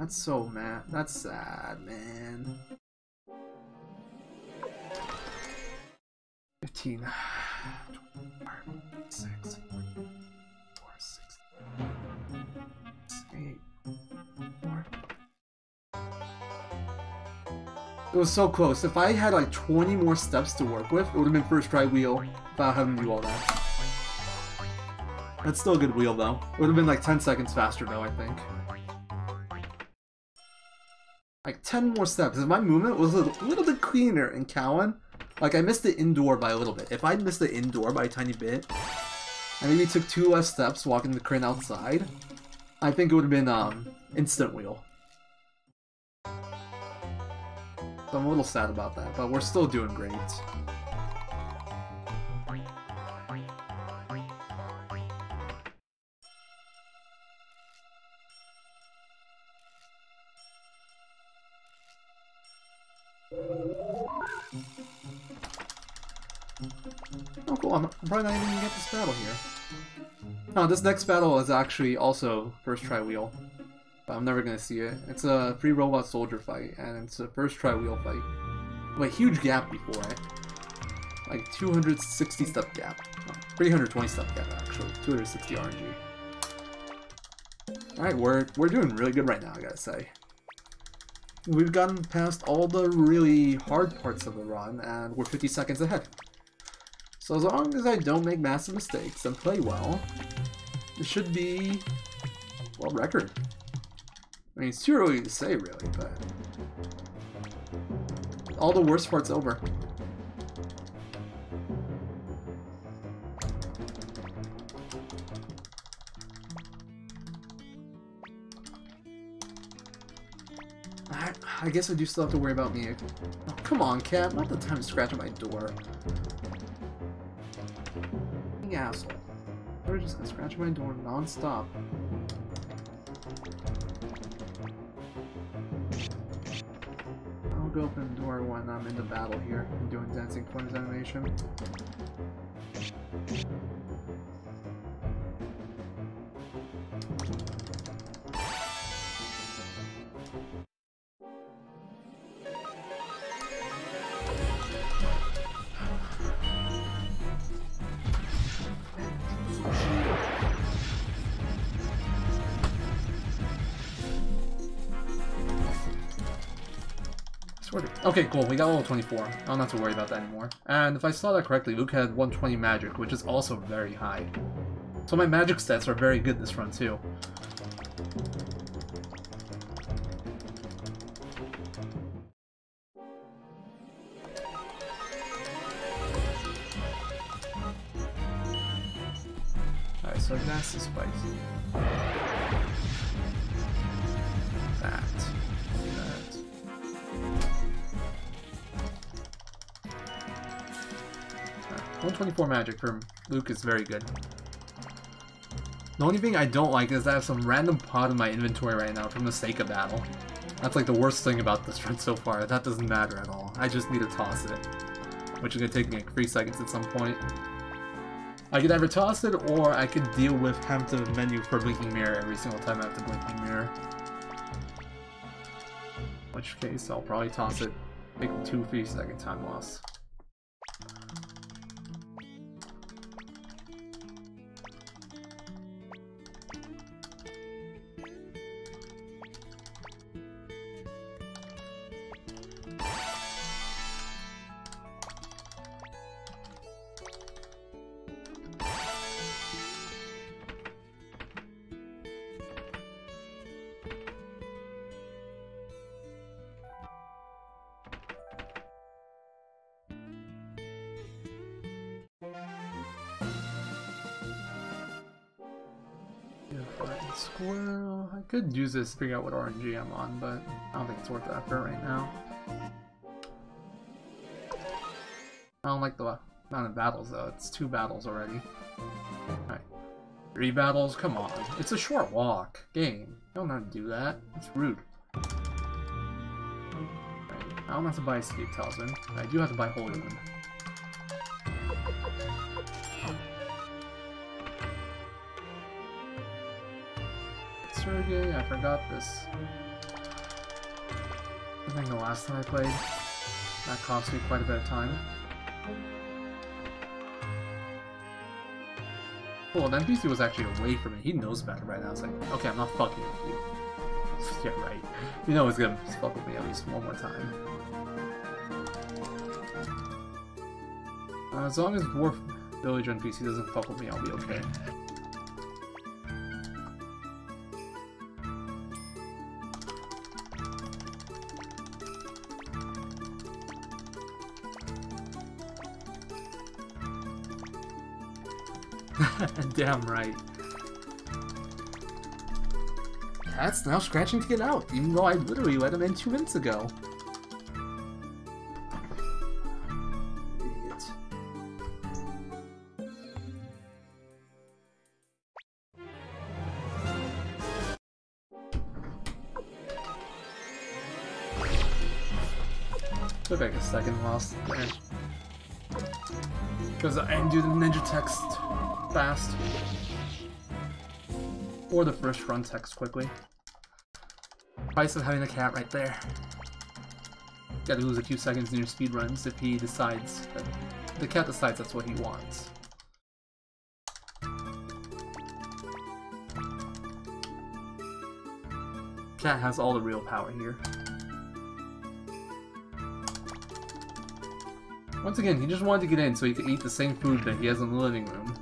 That's so mad. That's sad, man. 15. 6, 4, 6, 8, 4. It was so close. If I had like 20 more steps to work with, it would have been first try wheel without having to do all that. That's still a good wheel though. It would have been like 10 seconds faster though, I think. Like 10 more steps. If my movement was a little bit cleaner in Cowan, like I missed the indoor by a little bit. If I'd missed the indoor by a tiny bit, I maybe took 2 less steps walking the crane outside, I think it would have been instant wheel. So I'm a little sad about that, but we're still doing great. Oh cool, I'm probably not even gonna get this battle here. Oh, this next battle is actually also first try wheel. But I'm never gonna see it. It's a free robot soldier fight, and it's a first try wheel fight. With a huge gap before it. Like 260 step gap. Oh, 320 step gap actually. 260 RNG. Alright, we're doing really good right now, I gotta say. We've gotten past all the really hard parts of the run, and we're 50 seconds ahead. So as long as I don't make massive mistakes and play well, it should be, well, record. I mean, it's too early to say, really, but all the worst part's over. I guess I do still have to worry about me. Oh, come on, cat. Not the time to scratch at my door. You asshole. You're just gonna scratch at my door non-stop. I'll go open the door when I'm in the battle here. I'm doing Dancing Twins animation. Okay, cool. We got level 24. I don't have to worry about that anymore. And if I saw that correctly, Luke had 120 magic, which is also very high. So my magic stats are very good this run, too. Alright, so that's the spicy. That. 124 magic from Luke is very good. The only thing I don't like is that I have some random pod in my inventory right now from the Seika battle. That's like the worst thing about this run so far. That doesn't matter at all. I just need to toss it. Which is going to take me like 3 seconds at some point. I could either toss it or I could deal with having to menu for Blinking Mirror every single time I have to Blinking Mirror. In which case I'll probably toss it. Make 2-3 second time loss. Squirrel. I could use this to figure out what RNG I'm on, but I don't think it's worth the effort right now. I don't like the amount of battles though. It's 2 battles already. Alright. 3 battles? Come on. It's a short walk. Game. You don't know how to do that. It's rude. Right. I don't have to buy Escape Talisman. I do have to buy Holy One. Sergey, I forgot this. I think the last time I played, that cost me quite a bit of time. Cool, the NPC was actually away from me. He knows better right now. It's like, okay, I'm not fucking with you. Yeah, right. You know he's gonna fuck with me at least one more time. As long as Dwarf Village NPC doesn't fuck with me, I'll be okay. Damn right. Cat's now scratching to get out, even though I literally let him in 2 minutes ago. Idiot. Took like a second loss there. Because I didn't do the ninja text fast. Or the first run text quickly. Price of having the cat right there. Gotta lose a few seconds in your speed runs if he decides that the cat decides that's what he wants. Cat has all the real power here. Once again, he just wanted to get in so he could eat the same food that he has in the living room.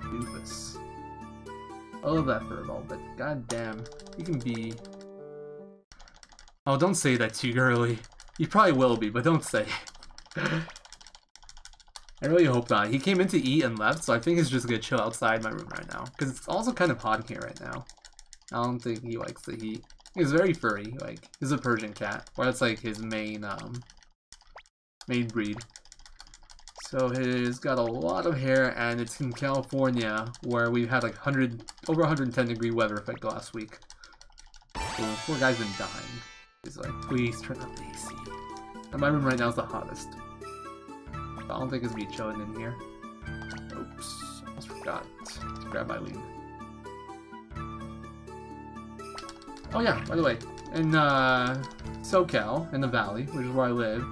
Doofus. I love that Furball, but goddamn, he can be Oh, don't say that too early. You probably will be, but don't say. I really hope not. He came in to eat and left, so I think he's just gonna chill outside my room right now. Because it's also kind of hot in here right now. I don't think he likes the heat. He's very furry, like, he's a Persian cat. Or that's like his main breed. So he's got a lot of hair, and it's in California, where we had like over 110-degree weather like last week. So the poor guy's been dying. He's like, please turn on the AC. And my room right now is the hottest. I don't think it's gonna be chilling in here. Oops, almost forgot to grab my weed. Oh yeah, by the way, in SoCal, in the valley, which is where I live,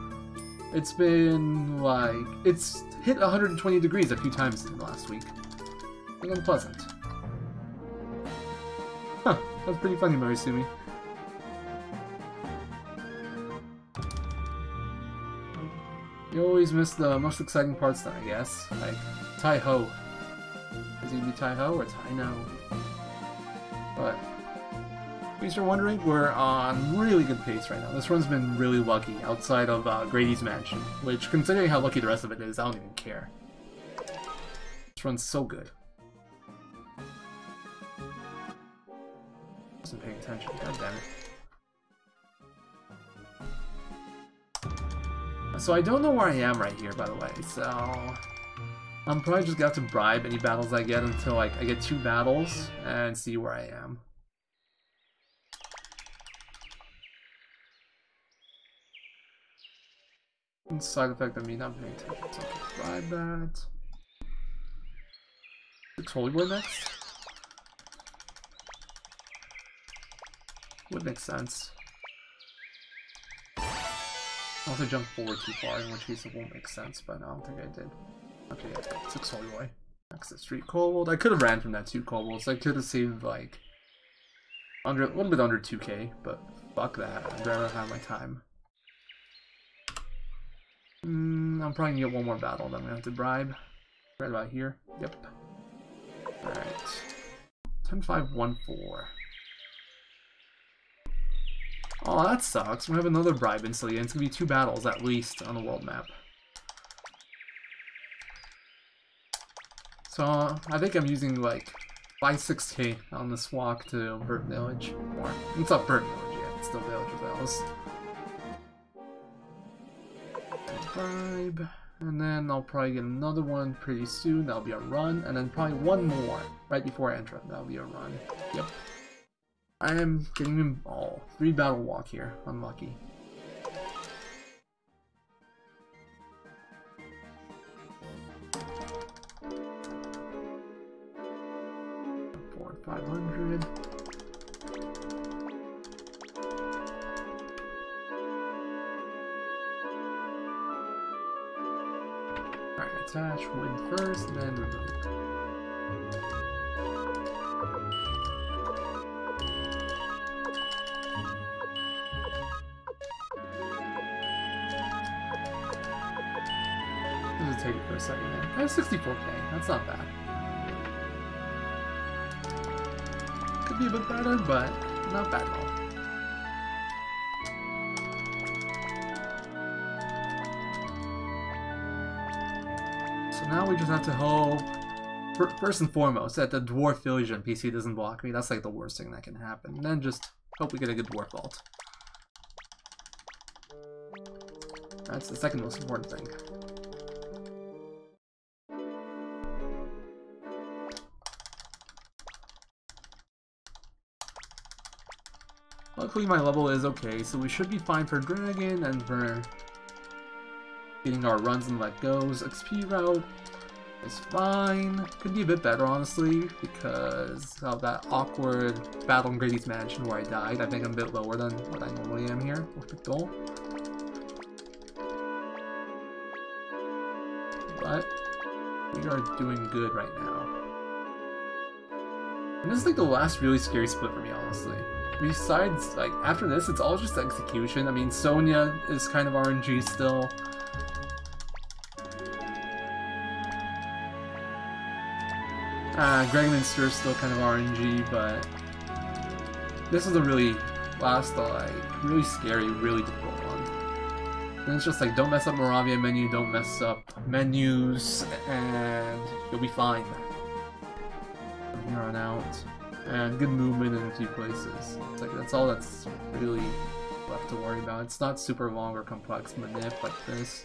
it's been like, it's hit 120 degrees a few times in the last week. I think unpleasant. Huh, that's pretty funny, Marisumi. You always miss the most exciting parts then, I guess. Like, Tai-Ho. Is it gonna be Tai-Ho or Tai-No? But, in case you're wondering, we're on really good pace right now. This run's been really lucky, outside of Grady's Mansion. Which, considering how lucky the rest of it is, I don't even care. This run's so good. Wasn't paying attention, god damn it. So I don't know where I am right here, by the way, so I'm probably just gonna have to bribe any battles I get until like I get 2 battles and see where I am. And side effect of me not paying attention, so I'll bribe that. 6 Holy War next? Would make sense. I also jumped forward too far, in which case it won't make sense, but I don't think I did. Okay, yeah, 6 Holy Boy. Exit Street Kobold. I could have ran from that 2 Kobolds. I could have saved like a little bit under 2k, but fuck that. I'd rather have my time. I'm probably gonna get one more battle that I'm gonna have to bribe. Right about here. Yep. Alright. 10-5-1-4. Oh, that sucks. We have another bribe instantly, and it's gonna be 2 battles at least on the world map. So, I think I'm using like 5-6k on this walk to Bird Village. Or, it's not Bird Village yet, it's still Village of Bells. Bribe, and then I'll probably get another one pretty soon. That'll be a run, and then probably one more right before I enter. That'll be a run. Yep. I am getting them all. 3 battle walk here. Unlucky. For 500. Alright, attach, win first, and then remove. Take it for a second then. I have 64k, that's not bad. Could be a bit better, but not bad at all. So now we just have to hope, first and foremost, that the Dwarf Village NPC doesn't block me. That's like the worst thing that can happen. And then just hope we get a good Dwarf Vault. That's the second most important thing. Luckily my level is okay, so we should be fine for Dragon and for getting our runs and let goes. XP route is fine. Could be a bit better honestly, because of that awkward battle in Grady's Mansion where I died. I think I'm a bit lower than what I normally am here with the goal. But we are doing good right now. And this is like the last really scary split for me, honestly. Besides, like, after this, it's all just execution. I mean, Sonya is kind of RNG still. Gregminster is still kind of RNG, but this is a really last like really scary, really difficult one. Then it's just like, don't mess up Moravia menu, don't mess up menus, and you'll be fine from here on out. And good movement in a few places. It's like, that's all that's really left to worry about. It's not super long or complex manip like this.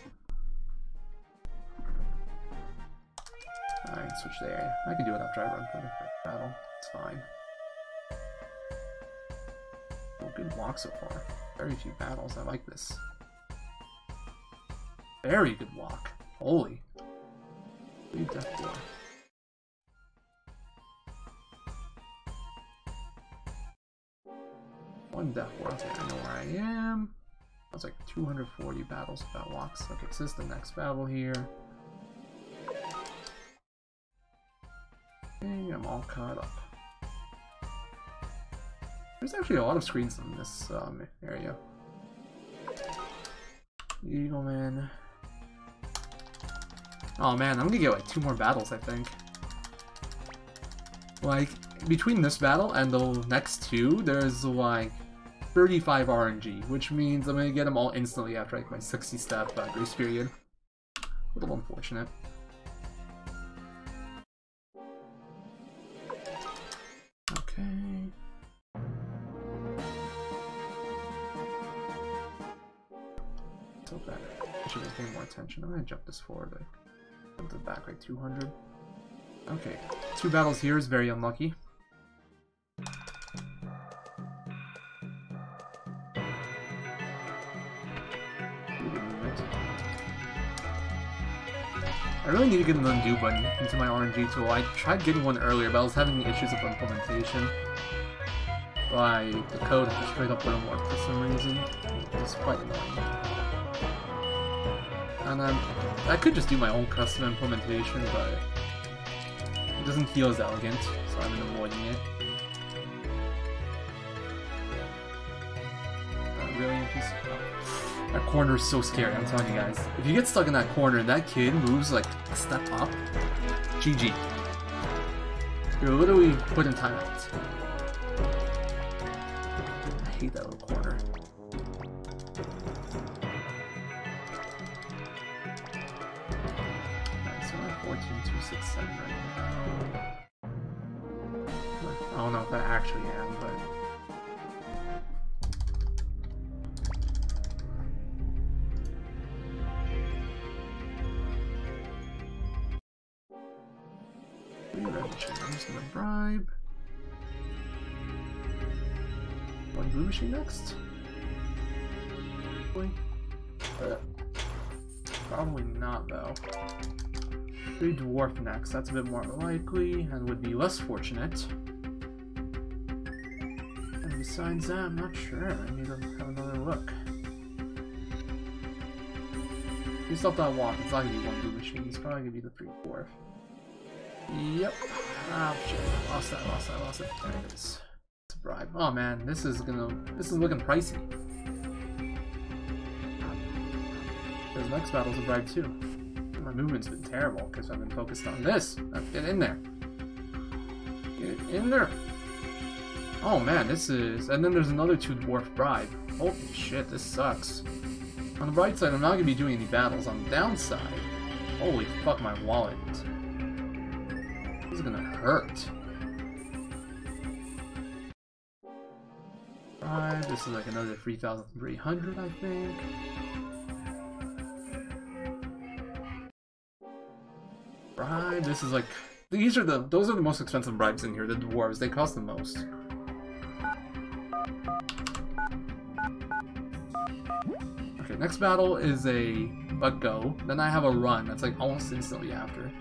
Alright, switch there. I can do it after I run for the first battle. It's fine. Oh, good walk so far. Very few battles. I like this. Very good walk. Holy. Leave Death Door. One Death Door. Okay, I know where I am. That's like 240 battles without walks. Okay, so this is the next battle here. Okay, I'm all caught up. There's actually a lot of screens in this area. Eagleman. Oh man, I'm gonna get like 2 more battles, I think. Like, between this battle and the next 2, there's like 35 RNG, which means I'm gonna get them all instantly after like my 60-step grace period. A little unfortunate. Okay. So bad. I should be paying more attention. I'm gonna jump this forward, like, jump it back like 200. Okay, 2 battles here is very unlucky. I really need to get an undo button into my RNG tool. I tried getting one earlier, but I was having issues with implementation. Like, the code just straight up wouldn't work for some reason. It's quite annoying. And I could just do my own custom implementation, but it doesn't feel as elegant, so I've been avoiding it. Really? That corner is so scary, I'm telling you guys. If you get stuck in that corner and that kid moves like a step up, GG. You're literally put in timeout. I hate that little corner. Alright, so I'm at 14,267 right now. I don't know if I actually am, but... I'm just gonna bribe. One blue machine next? Probably not though. 3 dwarf next, that's a bit more likely and would be less fortunate. And besides that, I'm not sure. I need to have another look. If you stop that walk, it's not gonna be 1 blue machine, it's probably gonna be the 3 dwarf. Yep. Oh shit, lost it. There it is. It's a bribe. Oh man, this is looking pricey. Because next battle's a bribe too. My movement's been terrible because I've been focused on this. Get in there. Get in there. Oh man, this is... And then there's another 2 dwarf bribe. Holy shit, this sucks. On the bright side, I'm not gonna be doing any battles. On the downside, holy fuck my wallet. This is gonna hurt. Right, this is like another 3,300, I think. Bribe, this is like... those are the most expensive bribes in here, the dwarves, they cost the most. Okay, next battle is a let go, then I have a run, that's like almost instantly after.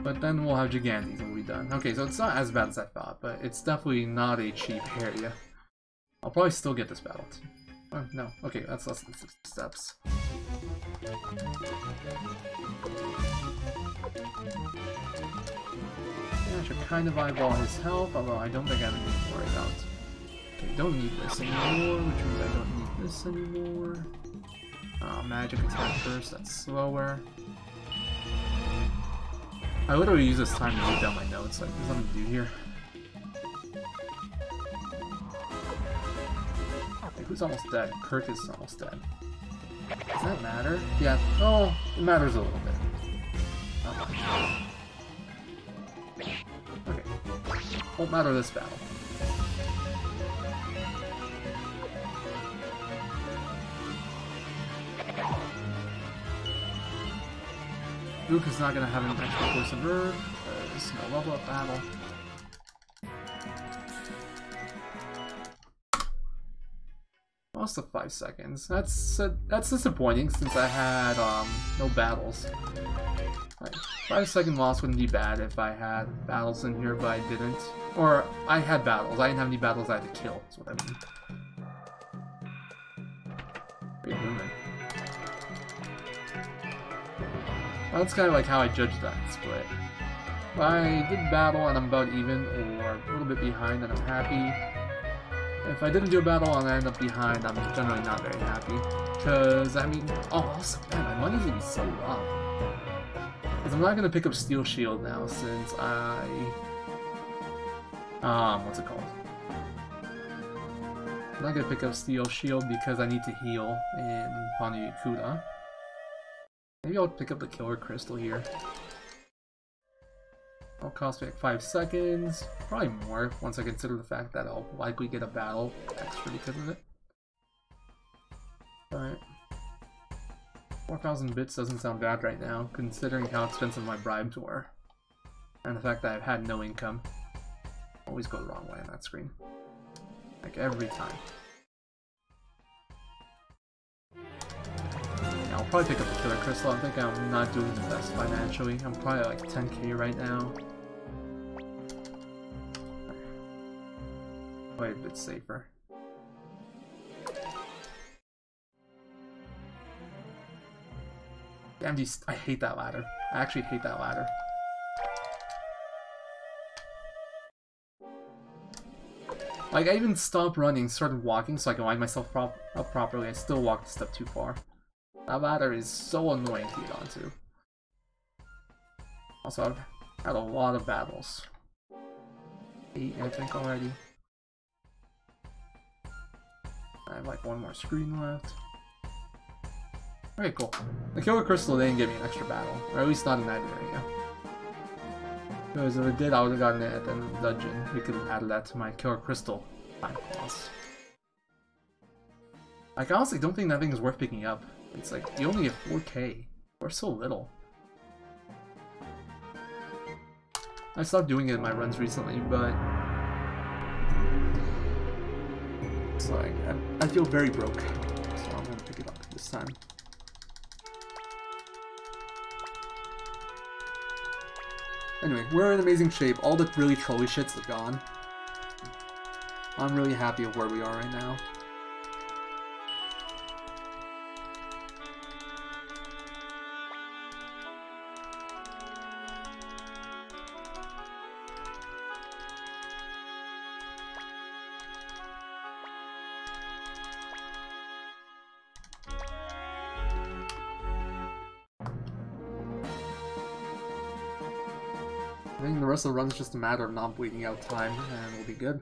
But then we'll have Gigantes and we'll be done. Okay, so it's not as bad as I thought, but it's definitely not a cheap area. I'll probably still get this battle too. Oh, no. Okay, that's less than 60 steps. Yeah, I should kind of eyeball his health, although I don't think I have anything to worry about. Okay, don't need this anymore, which means I don't need this anymore. Magic attack first, that's slower. I literally use this time to read down my notes, like there's nothing to do here. who's almost dead? Kirk is almost dead. Does that matter? Yeah. Oh, it matters a little bit. Not much. Okay. Won't matter this battle. Luke is not gonna have an extra poison verb. There's no level up battle. Lost to 5 seconds. That's disappointing since I had no battles. Like, 5-second loss wouldn't be bad if I had battles in here, but I didn't. Or I had battles. I didn't have any battles I had to kill. That's what I mean. Great movement. That's kind of like how I judge that split. If I did battle and I'm about even, or a little bit behind, then I'm happy. If I didn't do a battle and I end up behind, I'm generally not very happy. Because, I mean, oh, also, man, my money's gonna be so rough. Because I'm not gonna pick up Steel Shield now since I... what's it called? I'm not gonna pick up Steel Shield because I need to heal in Ponyo-Yakuda. Maybe I'll pick up the Killer Crystal here. It'll cost me like 5 seconds. Probably more once I consider the fact that I'll likely get a battle extra because of it. Alright. 4,000 bits doesn't sound bad right now, considering how expensive my bribes were. And the fact that I've had no income. Always go the wrong way on that screen. Like every time. I'll probably pick up the Killer Crystal. I think I'm not doing the best financially. I'm probably like 10k right now. Probably a bit safer. Damn, I hate that ladder. I actually hate that ladder. Like, I even stopped running, started walking so I can line myself up properly. I still walked a step too far. That ladder is so annoying to get onto. Also, I've had a lot of battles. 8, I think, already. I have like one more screen left. Okay, cool. The Killer Crystal didn't give me an extra battle, or at least not in that area. Because if it did, I would have gotten it at the end of the dungeon. We could have added that to my Killer Crystal time cost. Like, I honestly don't think that thing is worth picking up. It's like, you only get 4k. Or so little. I stopped doing it in my runs recently, but... it's like, I feel very broke. So I'm gonna pick it up this time. Anyway, we're in amazing shape. All the really trolly shits are gone. I'm really happy with where we are right now. I think the rest of the run's just a matter of not bleeding out time, and we'll be good.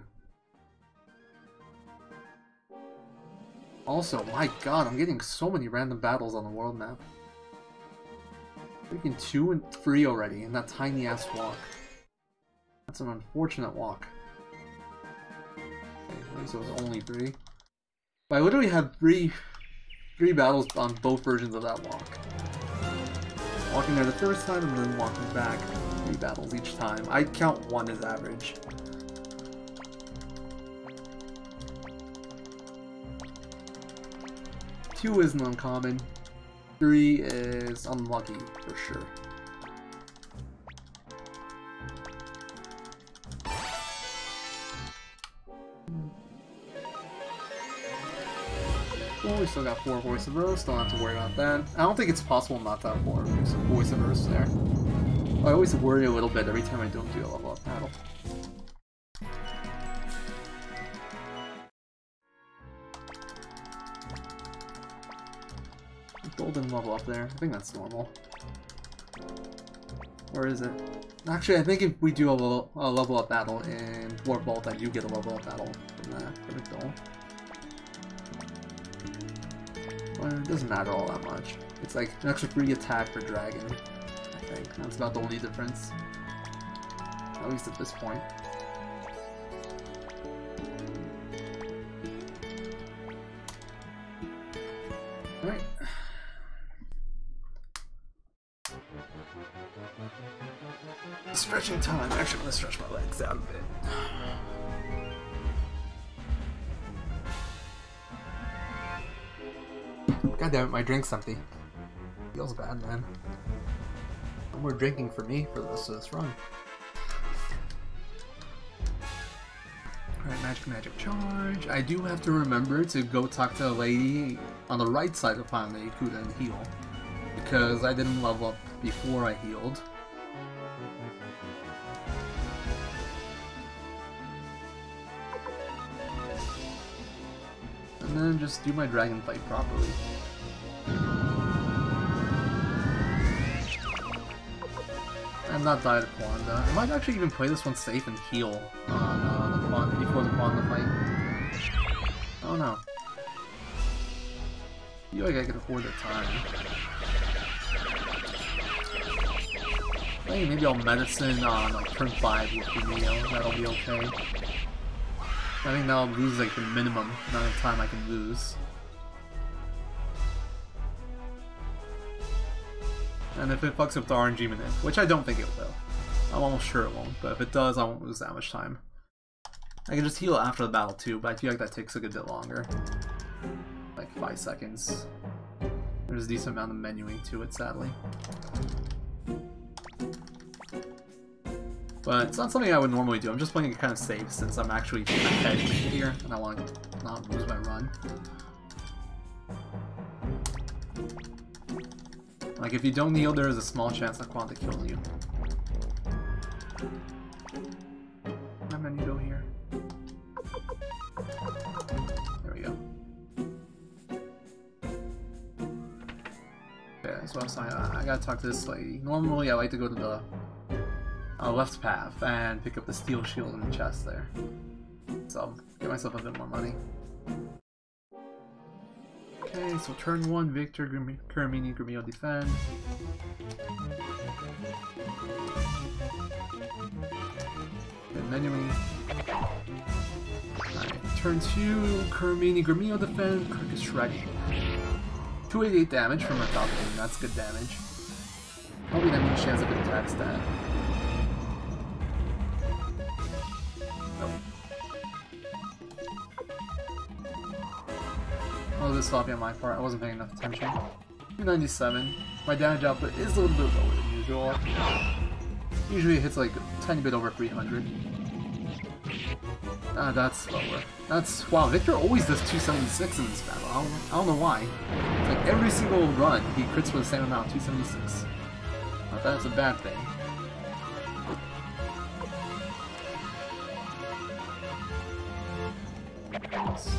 Also, my god, I'm getting so many random battles on the world map. Freaking 2 and 3 already, in that tiny-ass walk. That's an unfortunate walk. Okay, at least it was only 3. But I literally had three battles on both versions of that walk. Walking there the first time, and then walking back. 3 battles each time. I count 1 as average. Two isn't uncommon. 3 is unlucky for sure. Well, we still got 4 voiceovers, don't have to worry about that. I don't think it's possible not to have 4 voiceovers there. I always worry a little bit every time I don't do a level up battle. Golden level up there. I think that's normal. Or is it? Actually, I think if we do a level up battle in Warp Vault, I do get a level up battle from that. Pretty cool. Well, it doesn't matter all that much. It's like an extra free attack for Dragon, I think. That's about the only difference. At least at this point. Alright. Stretching time. Actually, I'm gonna stretch my legs out a bit. God damn it, my drink's empty. Feels bad, man. No more drinking for me for the rest of this run. Alright, magic charge. I do have to remember to go talk to a lady on the right side of Final Yakuza and heal. Because I didn't level up before I healed. And then just do my dragon fight properly. I'm not died at Kwanda. I might actually even play this one safe and heal on the Kwanda before the Kwanda fight. I don't know. I feel like I can afford the time. Hey, maybe I'll medicine on like turn 5 with Rumio. That'll be okay. I think that'll lose like the minimum amount of time I can lose. And if it fucks up the RNG minute, which I don't think it will. I'm almost sure it won't, but if it does, I won't lose that much time. I can just heal after the battle too, but I feel like that takes a good bit longer. Like 5 seconds. There's a decent amount of menuing to it, sadly. But it's not something I would normally do. I'm just playing it kind of safe since I'm actually ahead here and I want to not lose my run. Like, if you don't heal, there is a small chance that Kwanda kills you. How many go here? There we go. Yeah, so I gotta talk to this lady. Normally, I like to go to the left path and pick up the steel shield in the chest there. So, get myself a bit more money. Okay, so turn 1, Victor, Kuramini, Grumio defend. And menuing. Alright, turn 2, Kuramini, Grumio defend, Kirkus Shreddy. 288 damage from her top team, that's good damage. Hopefully that means she has a good attack stat. A little bit sloppy on my part, I wasn't paying enough attention. 297. My damage output is a little bit lower than usual. Usually it hits like a tiny bit over 300. That's lower. That's... wow, Victor always does 276 in this battle. I don't know why. Like every single run, he crits for the same amount, 276. Not that it's a bad thing.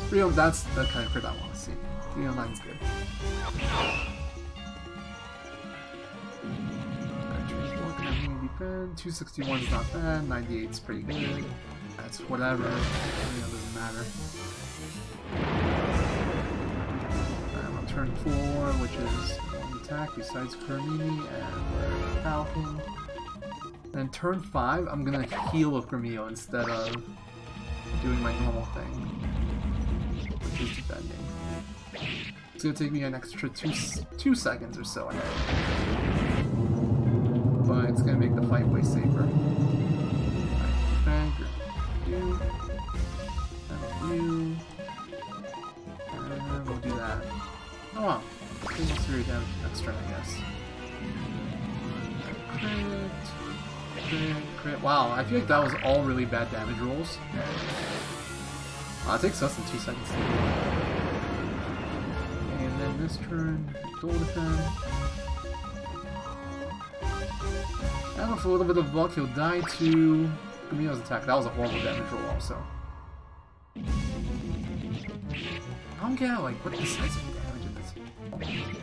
Real, that's the kind of crit I want to see. 309's good. 261 is not bad, 98 is pretty good. That's whatever, it doesn't matter. I'm on turn 4, which is one attack besides Kuramini and Falcon. Then turn 5, I'm gonna heal with Grumio instead of doing my normal thing, which is defending. It's gonna take me an extra two seconds or so, but it's gonna make the fight way safer. Defend, you, and we'll do that. Oh wow, it's very damage extra, I guess. Crit. Wow, I feel like that was all really bad damage rolls. It takes less than 2 seconds to do. And then this turn, dual defend. And with a little bit of luck, he'll die to Grumio's attack. That was a horrible damage roll also. I don't get like what the size of damage in this.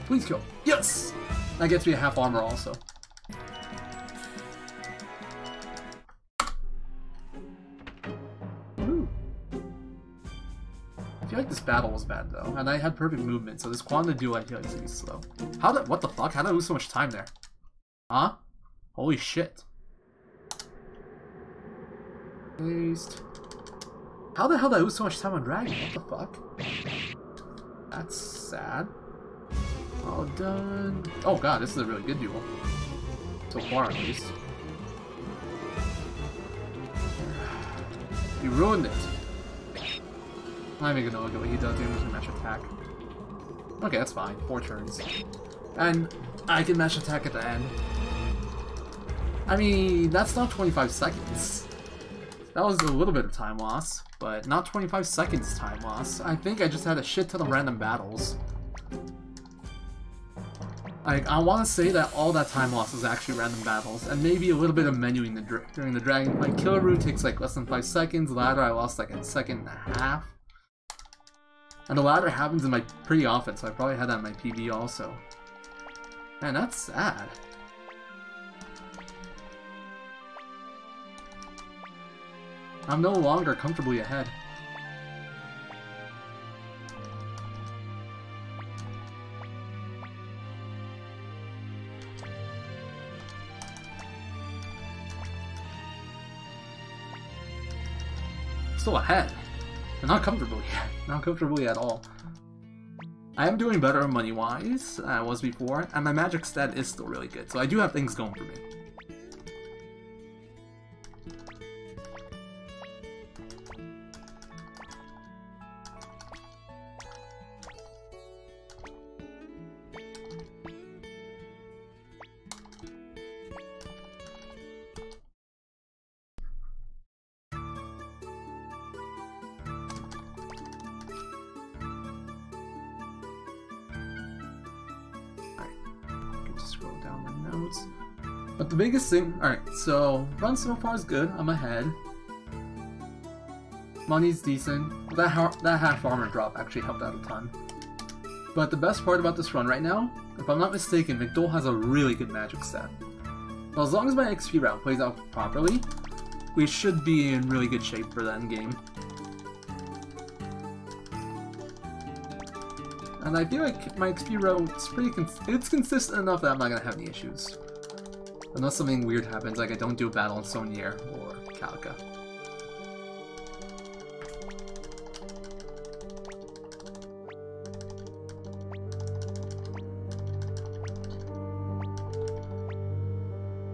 Please kill. Yes! That gets me a half armor also. I feel like this battle was bad though, and I had perfect movement, so this Quandra duel I feel like is gonna be slow. What the fuck? How did I lose so much time there? Huh? Holy shit. Paste. How the hell did I lose so much time on Dragon? What the fuck? That's sad. All done. Oh god, this is a really good duel. So far, at least. You ruined it. I'm not even gonna look at what he does. He doesn't match attack. Okay, that's fine. 4 turns. And I can match attack at the end. I mean, that's not 25 seconds. That was a little bit of time loss, but not 25 seconds time loss. I think I just had a shit ton of random battles. Like, I want to say that all that time loss is actually random battles, and maybe a little bit of menuing during the dragon fight. Killer Rune takes like less than 5 seconds, ladder I lost like a second and a half. And the ladder happens in my pretty often, so I probably had that in my PB also. Man, that's sad. I'm no longer comfortably ahead. Still ahead. But not comfortably. Not comfortably at all. I am doing better money-wise than I was before, and my magic stat is still really good, so I do have things going for me. But the biggest thing, alright, so run so far is good, I'm ahead. Money's decent. That half armor drop actually helped out a ton. But the best part about this run right now, if I'm not mistaken, McDole has a really good magic stat. So as long as my XP route plays out properly, we should be in really good shape for the end game. And I feel like my XP route's pretty it's consistent enough that I'm not gonna have any issues. Unless something weird happens, like I don't do a battle in Sonier or Calica.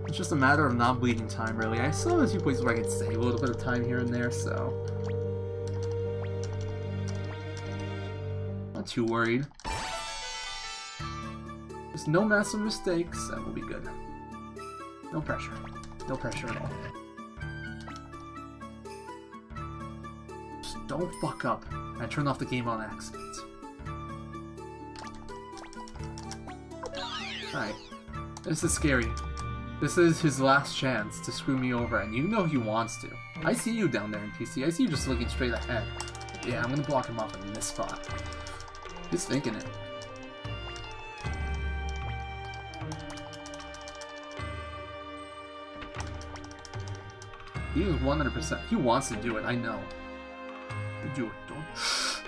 It's just a matter of not bleeding time, really. I still have a few places where I can save a little bit of time here and there, so... not too worried. There's no massive mistakes, and we'll be good. No pressure. No pressure at all. Just don't fuck up. I turned off the game on accident. Alright. This is scary. This is his last chance to screw me over, and you know he wants to. I see you down there in PC. I see you just looking straight ahead. Yeah, I'm gonna block him off in this spot. He's thinking it. He is 100%. He wants to do it, I know. You do it, don't.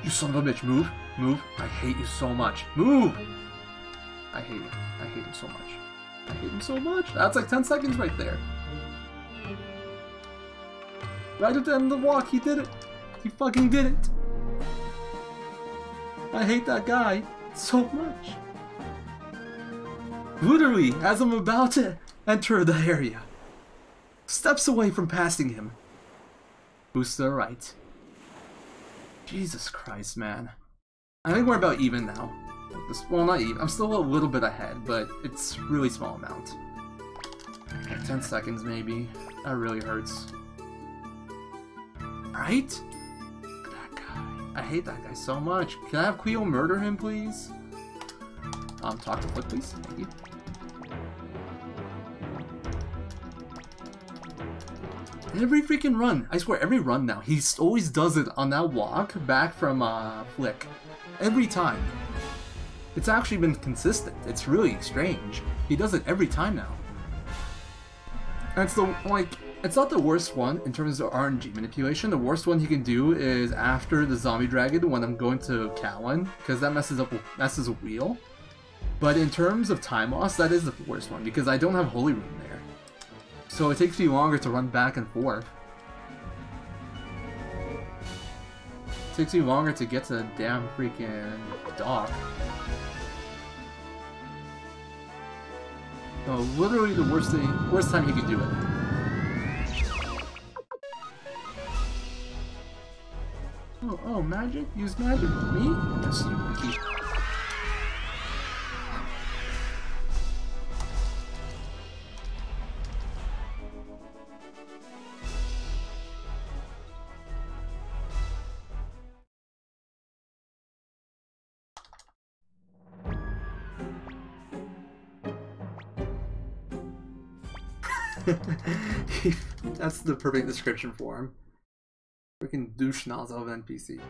You son of a bitch, move. Move. I hate you so much. Move! I hate him. I hate him so much. I hate him so much. That's like 10 seconds right there. Right at the end of the walk, he did it. He fucking did it. I hate that guy so much. Literally, as I'm about to enter the area. Steps away from passing him. Who's to the right? Jesus Christ, man. I think we're about even now. Well, not even. I'm still a little bit ahead, but it's a really small amount. Like 10 seconds, maybe. That really hurts. Right? Look at that guy. I hate that guy so much. Can I have Quio murder him, please? Talk to Flick, please. Thank you. Every freaking run, I swear, every run now, he always does it on that walk back from Flick. Every time. It's actually been consistent. It's really strange. He does it every time now. And it's the, like, It's not the worst one in terms of RNG manipulation. The worst one he can do is after the zombie dragon when I'm going to Cowan, because that messes a wheel. But in terms of time loss, that is the worst one, because I don't have Holy Rune there. So it takes me longer to run back and forth. It takes me longer to get to the damn freaking dock. So literally the worst time he could do it. Oh, magic? Use magic with me? Yes, you monkey. That's the perfect description for him. Freaking douche nozzle of an NPC.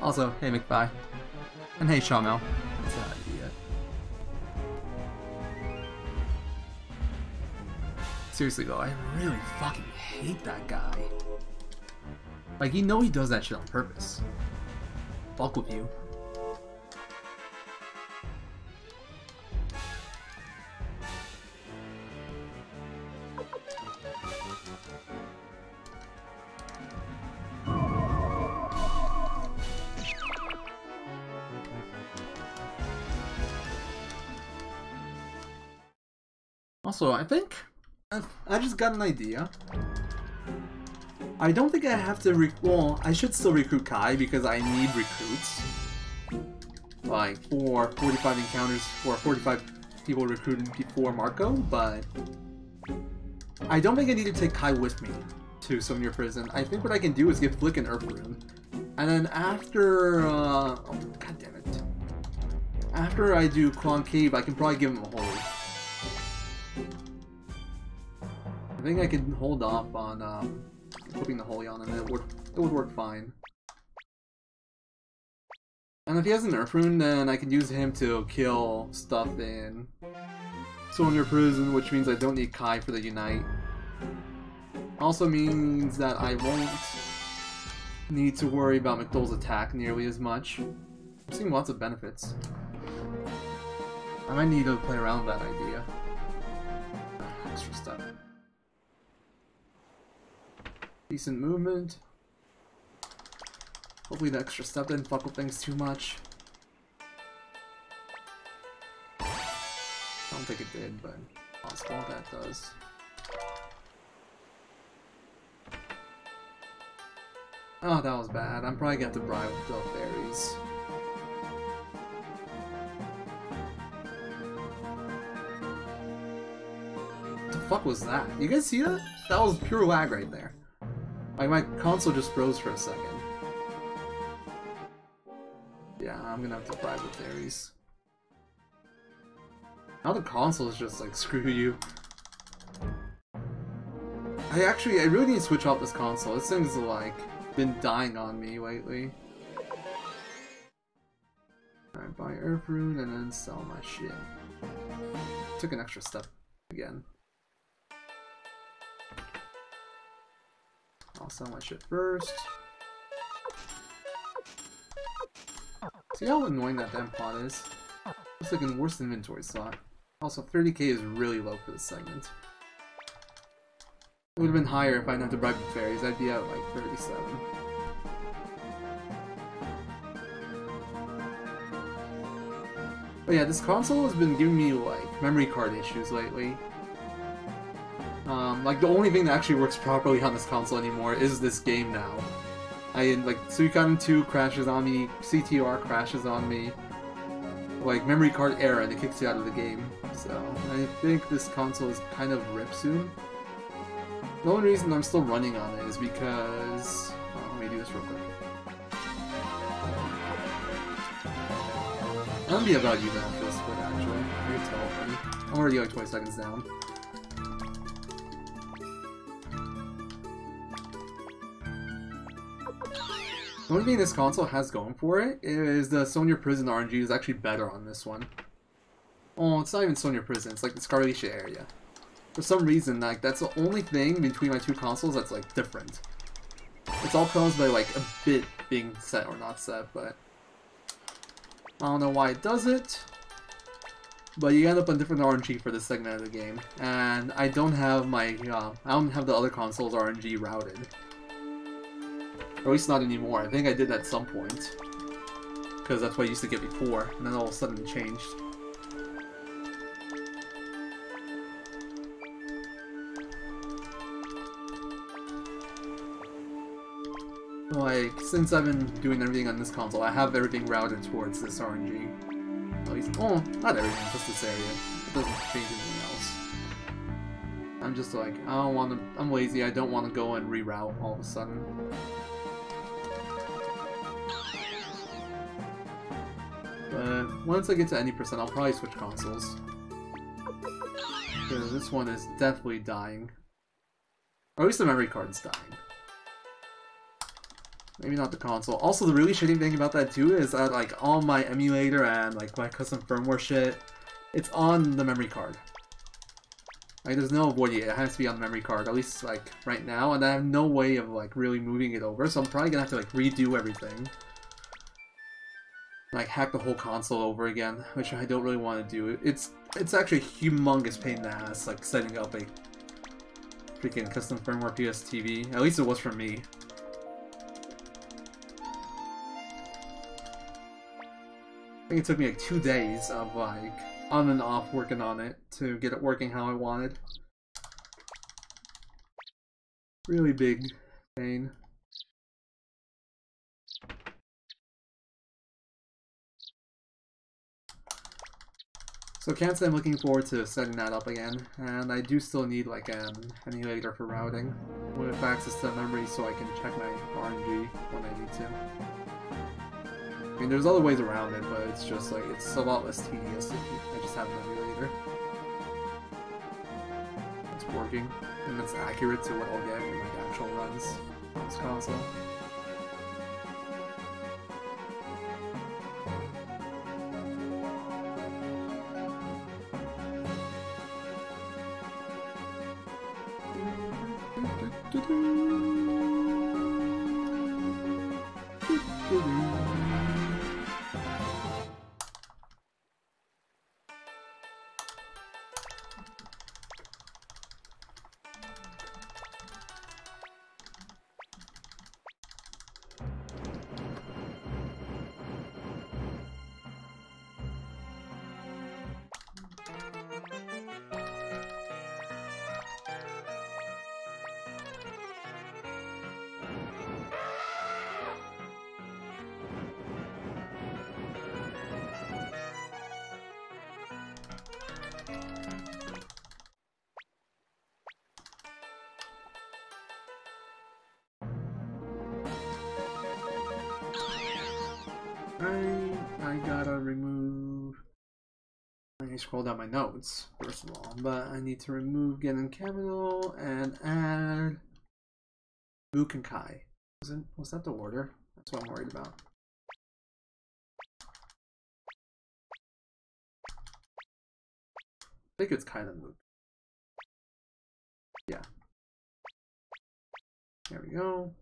Also, hey McFly. And hey Shamel. That's an idea. Seriously though, I really fucking hate that guy. Like, you know he does that shit on purpose. Fuck with you. Also, I think I just got an idea. I don't think I have to well, I should still recruit Kai because I need recruits. Like, for 45 encounters, for 45 people recruited before Marco, but I don't think I need to take Kai with me to Sonia Prison. I think what I can do is give Flick an Earth Rune. And then after, oh, god damn it. After I do Klon Cave, I can probably give him a Holy. I think I can hold off on equipping the Holy on him, and it would work fine. And if he has an Earth Rune, then I can use him to kill stuff in Sonia Prison, which means I don't need Kai for the Unite. Also means that I won't need to worry about McDull's attack nearly as much. I'm seeing lots of benefits. I might need to play around with that idea. Extra stuff. Decent movement. Hopefully the extra step didn't fuck with things too much. I don't think it did, but possible that does. Oh, that was bad. I'm probably gonna have to bribe the fairies. What the fuck was that? You guys see that? That was pure lag right there. Like, my console just froze for a second. Yeah, I'm gonna have to bribe the fairies. Now the console is just like, screw you. I really need to switch off this console. This thing's like, been dying on me lately. Alright, buy Earth Rune and then sell my shit. Took an extra step again. I'll sell my shit first. See how annoying that damn pot is? Looks like a worse inventory slot. Also, 30k is really low for this segment. It would have been higher if I didn't have to bribe the fairies. I'd be at like 37. But yeah, this console has been giving me like memory card issues lately. Like the only thing that actually works properly on this console anymore is this game now. Like Suikoden 2 crashes on me, CTR crashes on me, like memory card error, and it kicks you out of the game. So I think this console is kind of ripped soon. The only reason I'm still running on it is because... oh, let me do this real quick. That'll be about you now for this split, actually. I can tell already. I'm already like 20 seconds down. The only thing this console has going for it is the Sonia Prison RNG is actually better on this one. Oh, it's not even Sonia Prison, it's like the Scarletia area. For some reason, like, that's the only thing between my two consoles that's, like, different. It's all caused by, like, a bit being set or not set, but I don't know why it does it. But you end up on different RNG for this segment of the game, and I don't have my, I don't have the other consoles RNG routed. Or at least not anymore. I think I did at some point. Because that's what I used to get before, and then all of a sudden it changed. Like, since I've been doing everything on this console, I have everything routed towards this RNG. At least, oh, not everything, just this area. It doesn't change anything else. I'm just like, I don't want to, I'm lazy, I don't want to go and reroute all of a sudden. But once I get to any percent, I'll probably switch consoles. Because this one is definitely dying. Or at least the memory card's dying. Maybe not the console. Also, the really shitty thing about that too is that like all my emulator and like my custom firmware shit, it's on the memory card. Like there's no avoiding it. It has to be on the memory card, at least like right now, and I have no way of like really moving it over, so I'm probably gonna have to like redo everything. Like hack the whole console over again, which I don't really want to do. It's actually a humongous pain in the ass, like setting up a freaking custom firmware PS TV. At least it was for me. I think it took me like 2 days of like on and off working on it to get it working how I wanted. Really big pain. So I can't say I'm looking forward to setting that up again, and I do still need like an emulator for routing with access to memory so I can check my RNG when I need to. I mean, there's other ways around it, but it's just like, it's a lot less tedious if I just have an emulator. It's working, and it's accurate to what I'll get in like actual runs on this console. I gotta remove... I need to scroll down my notes, first of all, but I need to remove Genin Capital and add Luke and Kai. Was that the order? That's what I'm worried about. I think it's Kai and Luke. Yeah. There we go.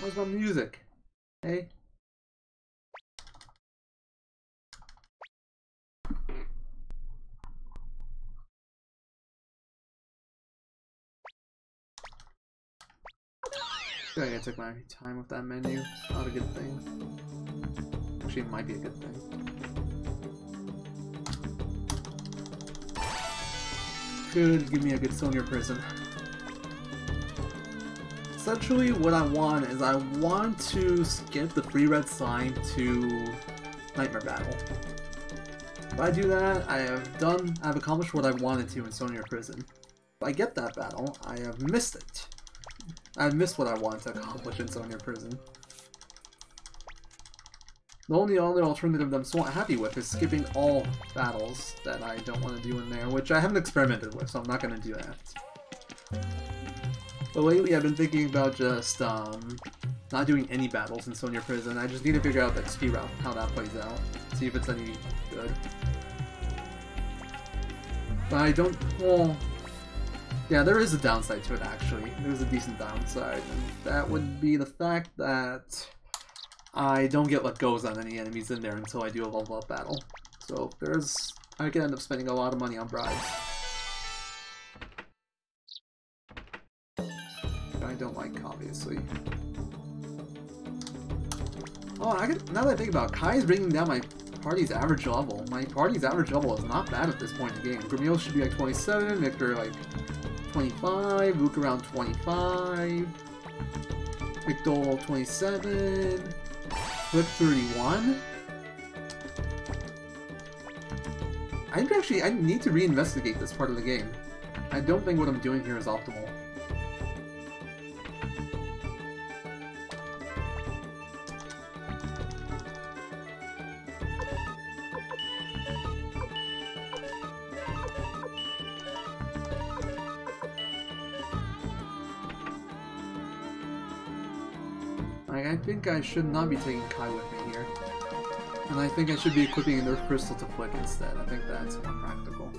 Where's my music? Hey? I think I took my time with that menu. Not a good thing. Actually, it might be a good thing. Could give me a good Sonia Prison. Essentially, what I want is I want to skip the free red sign to Nightmare Battle. If I do that, I've accomplished what I wanted to in Sonia Prison. If I get that battle, I have missed it. I've missed what I wanted to accomplish in Sonia Prison. The only other alternative that I'm somewhat happy with is skipping all battles that I don't want to do in there, which I haven't experimented with, so I'm not going to do that. But lately I've been thinking about just not doing any battles in Sonia Prison. I just need to figure out the XP route, how that plays out. See if it's any good. But I don't... well... yeah, there is a downside to it actually. There's a decent downside. And that would be the fact that I don't get let goes on any enemies in there until I do a level up battle. So there's... I could end up spending a lot of money on bribes. I don't like, obviously. Oh, now that I think about it, Kai is bringing down my party's average level. My party's average level is not bad at this point in the game. Grumio should be like 27, Victor like 25, Luke around 25, Victor 27, Flip 31. I need to reinvestigate this part of the game. I don't think what I'm doing here is optimal. I think I should not be taking Kai with me here. And I think I should be equipping an Earth Crystal to Flick instead. I think that's more practical.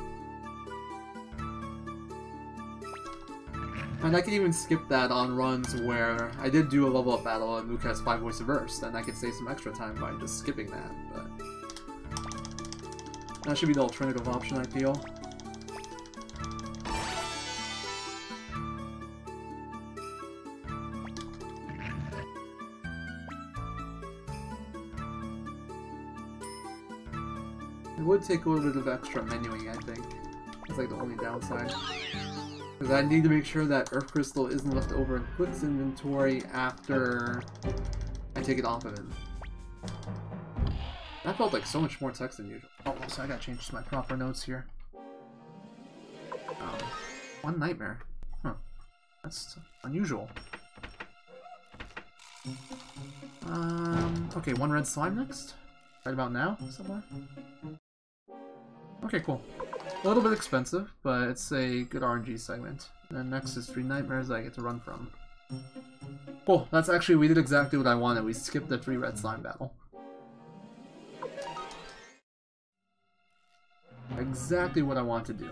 And I can even skip that on runs where I did do a level up battle and Luke has 5 voice reverse, and I could save some extra time by just skipping that, but... that should be the alternative option, I feel. It would take a little bit of extra menuing, I think. It's like the only downside. Because I need to make sure that Earth Crystal isn't left over in Flick's inventory after I take it off of him. That felt like so much more text than usual. Oh, so I gotta change my proper notes here. One nightmare. Huh. That's unusual. Okay, one red slime next? Right about now, somewhere? Okay, cool. A little bit expensive, but it's a good RNG segment. And then next is 3 nightmares I get to run from. Cool, that's actually, we did exactly what I wanted. We skipped the 3 red slime battle. Exactly what I want to do.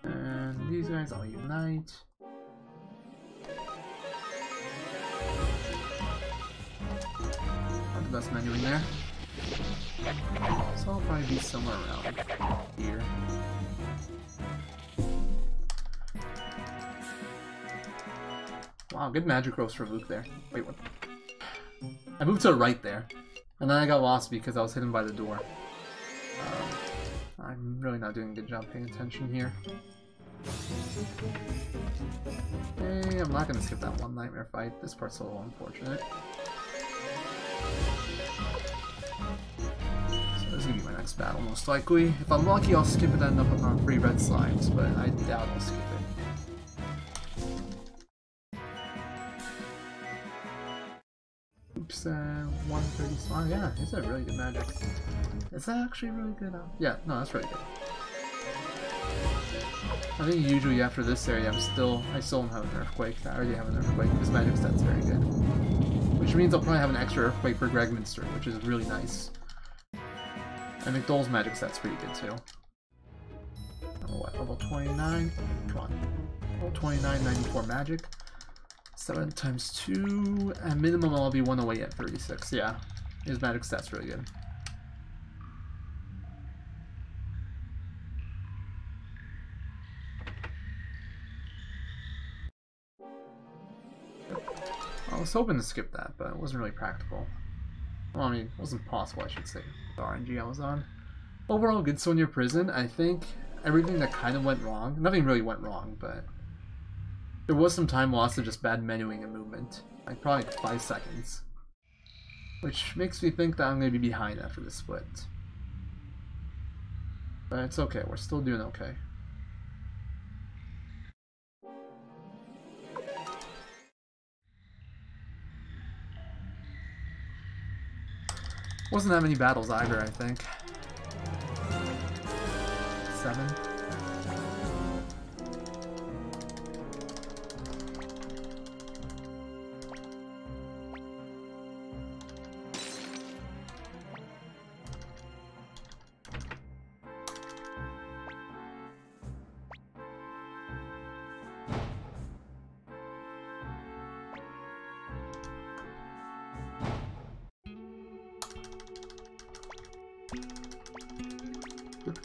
And these guys all unite. Not the best menu in there. So I'll probably be somewhere around here. Wow, good magic roast for Luke there. Wait, what? I moved to the right there. And then I got lost because I was hidden by the door. I'm really not doing a good job paying attention here. Hey, I'm not going to skip that one nightmare fight. This part's a little unfortunate. This is gonna be my next battle, most likely. If I'm lucky, I'll skip it and end up on 3 red slimes, but I doubt I'll skip it. Oops, 130 slime. Yeah, is that really good magic? Is that actually really good? Yeah, no, that's really good. I think usually after this area, I still don't have an Earthquake. I already have an Earthquake. This magic stat's very good. Which means I'll probably have an extra Earthquake for Gregminster, which is really nice. And McDowell's magic set's pretty good too. Oh, what, level 29? Come on. Level 29, 94 magic. 7 times 2, and minimum I'll be 108 at 36. Yeah, his magic stat's really good. I was hoping to skip that, but it wasn't really practical. Well, I mean, it wasn't possible, I should say, the RNG I was on. Overall, good Sonia Prison. I think everything that kind of went wrong, nothing really went wrong, but there was some time lost to just bad menuing and movement. Like, probably 5 seconds. Which makes me think that I'm going to be behind after this split. But it's okay, we're still doing okay. Wasn't that many battles either, I think. 7.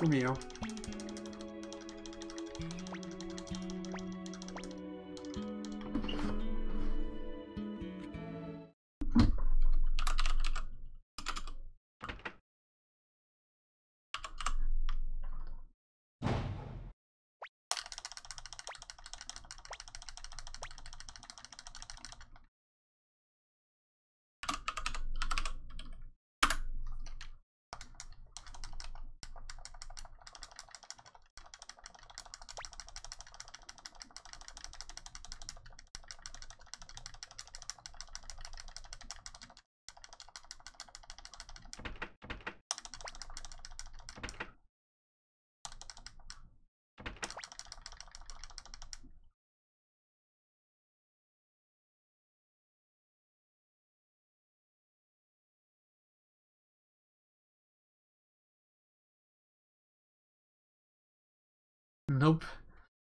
Grameo. Nope.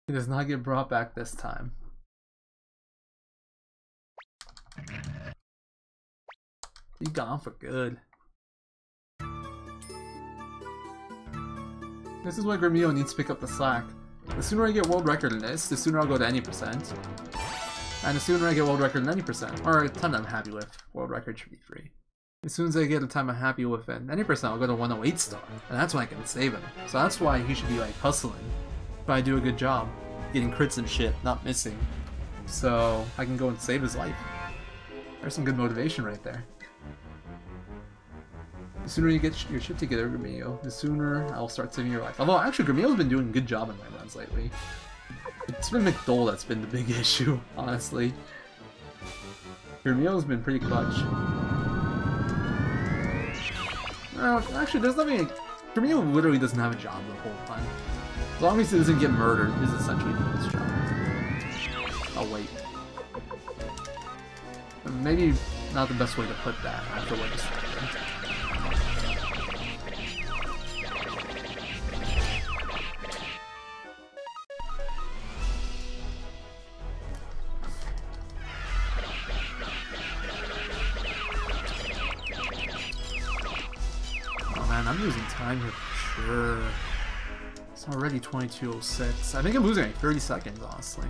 He does not get brought back this time. He's gone for good. This is why Grameo needs to pick up the slack. The sooner I get world record in this, the sooner I'll go to any percent. And the sooner I get world record in any percent, or a ton I'm happy with, world record should be free. As soon as I get a time I'm happy with in any percent, I'll go to 108 star. And that's when I can save him. So that's why he should be like hustling. If I do a good job, getting crits and shit, not missing. So I can go and save his life. There's some good motivation right there. The sooner you get your shit together, Grameo, the sooner I'll start saving your life. Although, actually, Grameo's been doing a good job in my runs lately. It's been McDole that's been the big issue, honestly. Grameo's been pretty clutch. Actually, there's nothing... Grameo literally doesn't have a job the whole time. As long as he doesn't get murdered, he's essentially doing his job. Oh, wait. Maybe not the best way to put that after what just happened. Oh man, I'm losing time here for sure. It's already 22:06. I think I'm losing like 30 seconds, honestly.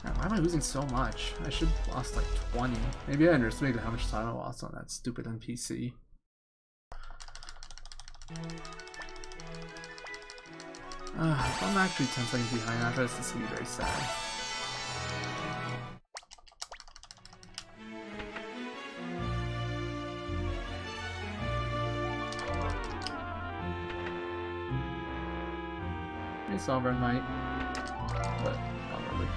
Man, why am I losing so much? I should have lost like 20. Maybe I underestimated how much time I lost on that stupid NPC. If I'm actually 10 seconds behind after this, this will be very sad. Hey, Sovereign Knight. But not really.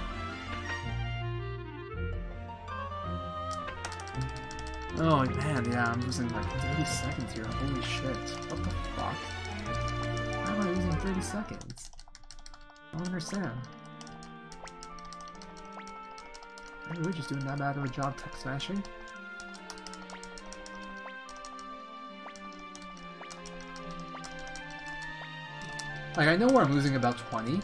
Oh man, yeah, I'm losing like 30 seconds here. Holy shit. What the fuck? Why am I losing 30 seconds? I don't understand. Are we just doing that bad of a job tech smashing? Like, I know where I'm losing about 20.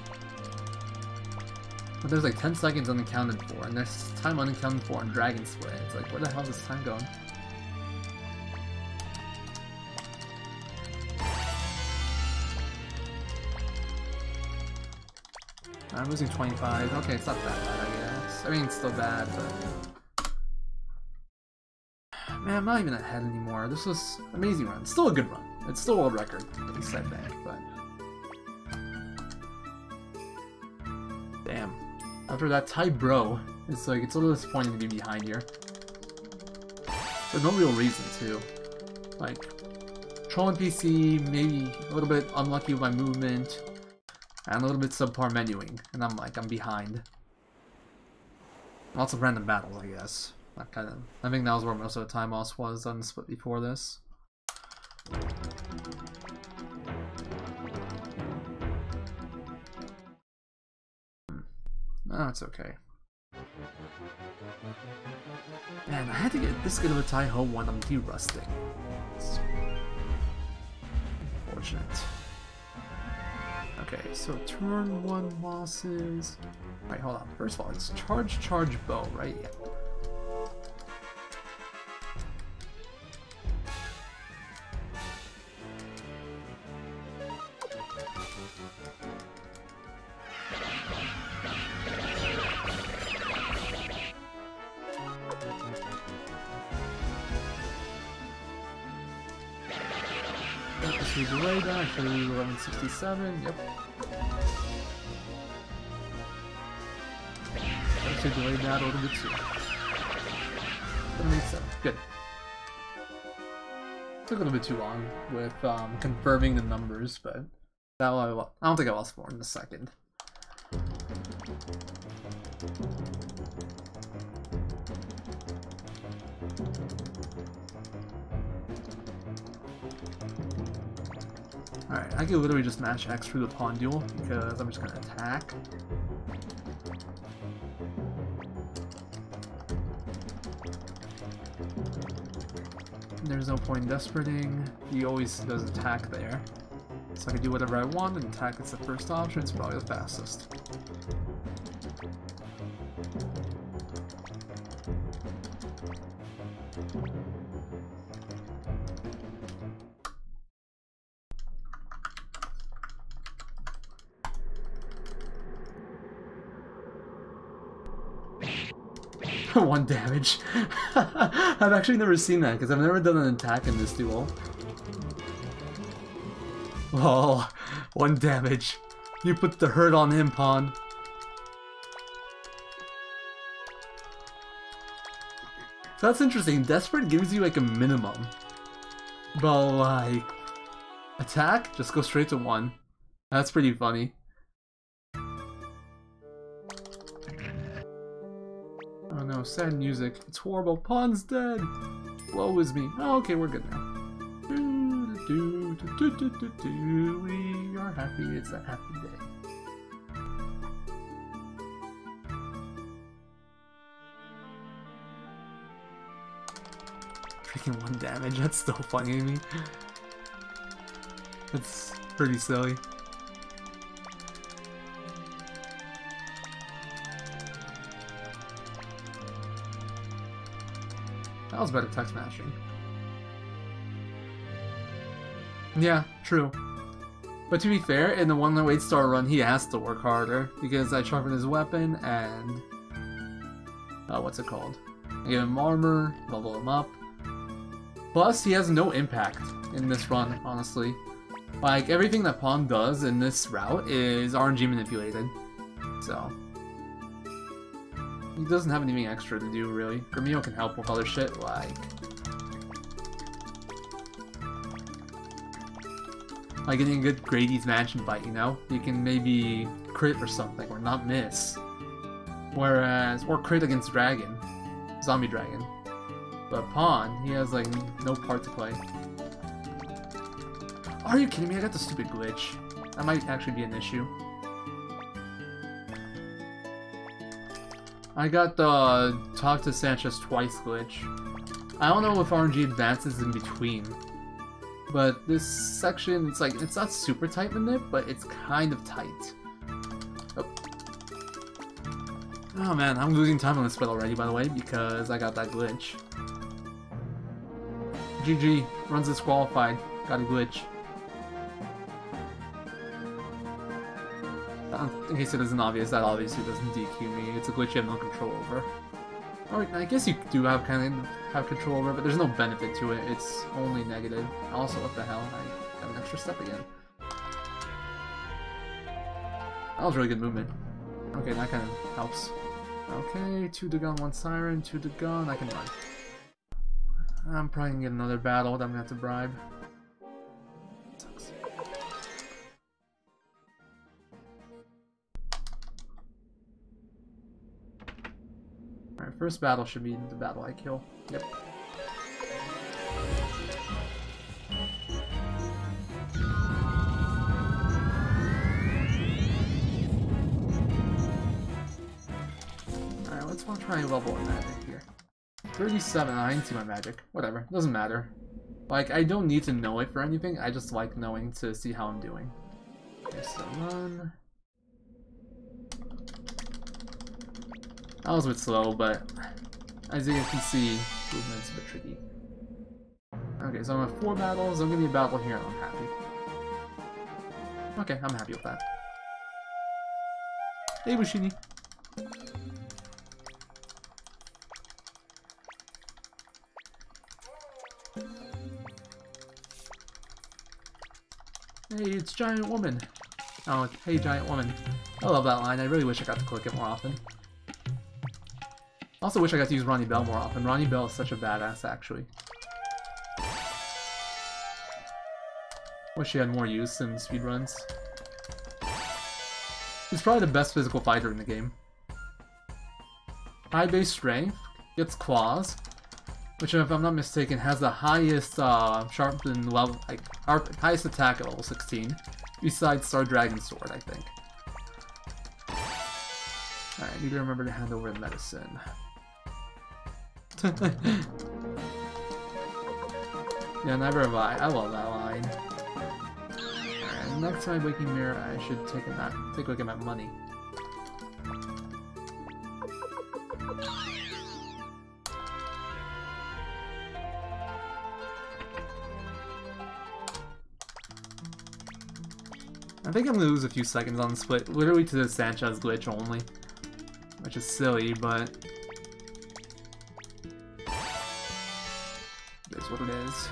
But there's like 10 seconds unaccounted for, and there's time unaccounted for in Dragon Split. It's like, where the hell is this time going? I'm losing 25. Okay, it's not that bad, I guess. I mean, it's still bad, but... Man, I'm not even ahead anymore. This was an amazing run. It's still a good run. It's still a world record, at least I think, but... Damn. After that tie bro, it's like, it's a little disappointing to be behind here. For no real reason, too. Like, troll NPC, maybe a little bit unlucky with my movement, and a little bit subpar menuing, and I'm like, I'm behind. Lots of random battles, I guess. That kind of, I think that was where most of the time loss was on the split before this. Oh, it's okay. Man, I had to get this good of a tie home when I'm derusting. It's unfortunate. Okay, so turn 1 losses. Alright, hold on. First of all, it's charge bow, right? Yeah. actually delay that. I should have used 1167. Yep. Actually delayed that a little bit too. That makes sense. Good. Took a little bit too long with confirming the numbers, but that I don't think I lost more in a second. Alright, I can literally just match X through the pawn duel because I'm just gonna attack. There's no point in desperating. He always does attack there. So I can do whatever I want, and attack is the first option. It's probably the fastest. One damage. I've actually never seen that because I've never done an attack in this duel. Oh, 1 damage. You put the hurt on him, pawn. So that's interesting. Desperate gives you like a minimum. But like attack, just go straight to 1. That's pretty funny. Oh no, sad music. It's horrible. Pawn's dead. Woe is me. Oh, okay, we're good now. We are happy. It's a happy day. Freaking 1 damage. That's still funny to me. That's pretty silly. That was better text matching. Yeah, true. But to be fair, in the 108 star run, he has to work harder because I sharpened his weapon and what's it called? I gave him armor, level him up. Plus, he has no impact in this run, honestly. Like, everything that Pawn does in this route is RNG manipulated. So he doesn't have anything extra to do, really. Gremio can help with other shit, like getting a good Grady's Mansion fight, you know? You can maybe crit or something, or not miss. Whereas, or crit against Dragon. Zombie Dragon. But Pawn, he has, like, no part to play. Are you kidding me? I got the stupid glitch. That might actually be an issue. I got the talk to Sanchez twice glitch. I don't know if RNG advances in between. But this section, it's like, it's not super tight manip, but it's kind of tight. Oh man, I'm losing time on this spell already, by the way, because I got that glitch. GG, runs disqualified, got a glitch. In case it isn't obvious, that obviously doesn't DQ me. It's a glitch you have no control over. Alright, I guess you do have control over it, but there's no benefit to it. It's only negative. Also, what the hell? I got an extra step again. That was really good movement. Okay, that kind of helps. Okay, 2 Dagon, 1 Siren, 2 Dagon, I can run. I'm probably gonna get another battle that I'm gonna have to bribe. Sucks. Alright, first battle should be the battle I kill. Yep. Alright, let's try level up magic here. 37, I didn't see my magic. Whatever, doesn't matter. Like, I don't need to know it for anything, I just like knowing to see how I'm doing. Okay, so run. That was a bit slow, but as you can see, movement's a bit tricky. Okay, so I'm at 4 battles, I'm gonna be a battle here and I'm happy. Okay, I'm happy with that. Hey, Bushini. Hey, it's Giant Woman. Oh, hey, Giant Woman. I love that line. I really wish I got to click it more often. Also wish I got to use Ronnie Bell more often. Ronnie Bell is such a badass, actually. Wish she had more use in speedruns. He's probably the best physical fighter in the game. High base strength, gets claws, which if I'm not mistaken has the highest sharpened level, like highest attack at level 16, besides Star Dragon Sword, I think. Alright, I need to remember to hand over the medicine. Yeah, never have I. I love that line. Alright, next time Waking Mirror, I should take a look at my money. I think I'm gonna lose a few seconds on the split, literally to the Sanchez glitch only. Which is silly, but it's what it is.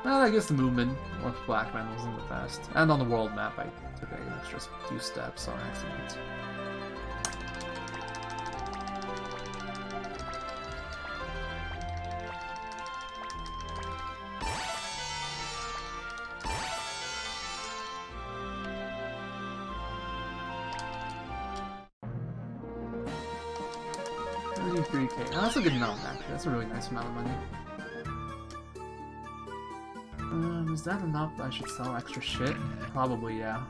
Well, I guess the movement with Blackman wasn't the best. And on the world map, I took an extra few steps on accident. $33K. Oh, that's a good amount, actually. That's a really nice amount of money. Is that enough that I should sell extra shit? Probably, yeah.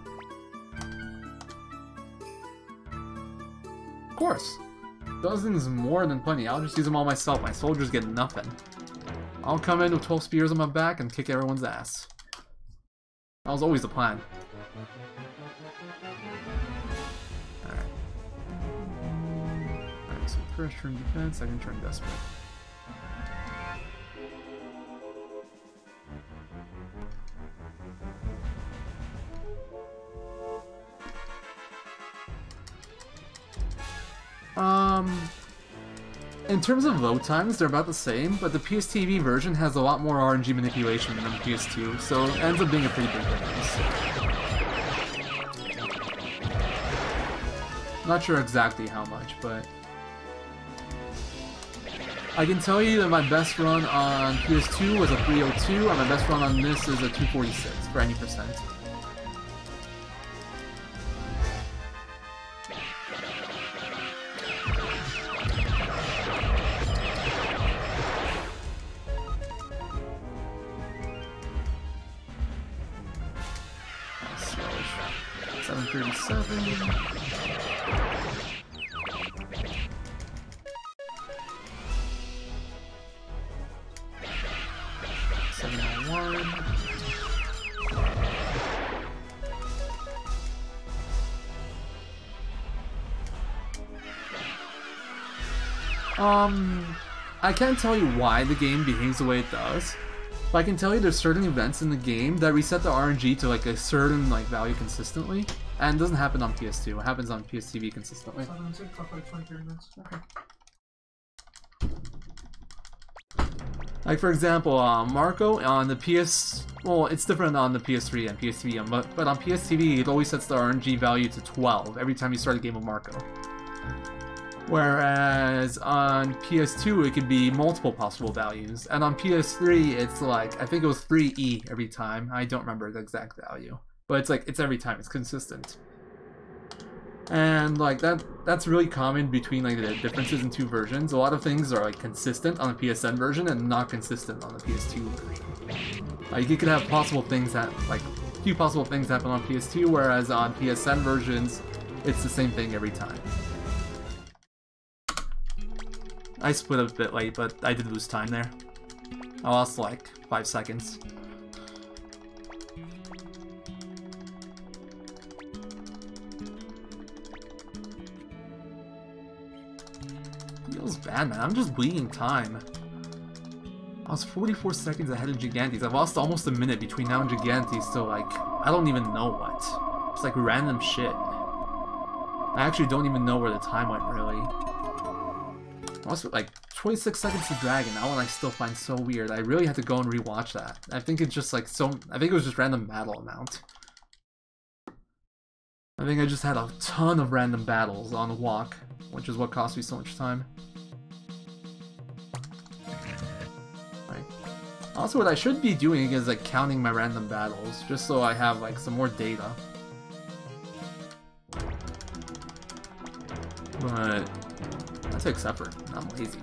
Of course! Dozens more than plenty. I'll just use them all myself. My soldiers get nothing. I'll come in with 12 spears on my back and kick everyone's ass. That was always the plan. Alright. Alright, so first turn defense, second turn desperate. In terms of load times, they're about the same, but the PSTV version has a lot more RNG manipulation than the PS2, so it ends up being a pretty big difference. Not sure exactly how much, but I can tell you that my best run on PS2 was a 302, and my best run on this is a 246 for any percent. I can't tell you why the game behaves the way it does, but I can tell you there's certain events in the game that reset the RNG to like a certain like value consistently, and it doesn't happen on PS2. It happens on PSTV consistently. Like for example, Marco on the PS, well, it's different on the PS3 and PSTV, but on PSTV it always sets the RNG value to 12 every time you start a game with Marco. Whereas on PS2 it could be multiple possible values, and on PS3 it's like, I think it was 3E every time. I don't remember the exact value, but it's like, it's every time, it's consistent. And like that's really common between like the differences in two versions. A lot of things are like consistent on the PSN version and not consistent on the PS2 version. Like you could have possible things that, like a few possible things happen on PS2, whereas on PSN versions it's the same thing every time. I split a bit late, but I did lose time there. I lost like 5 seconds. Feels bad, man. I'm just bleeding time. I was 44 seconds ahead of Gigantes. I've lost almost a minute between now and Gigantes, so like, I don't even know what. It's like random shit. I actually don't even know where the time went, really. I lost like 26 seconds to dragon. That one I still find so weird. I really had to go and rewatch that. I think it's just like so. I think it was just random battle amount. I think I just had a ton of random battles on the walk, which is what cost me so much time. Right. Also, what I should be doing is like counting my random battles, just so I have like some more data. But that takes effort. I'm lazy.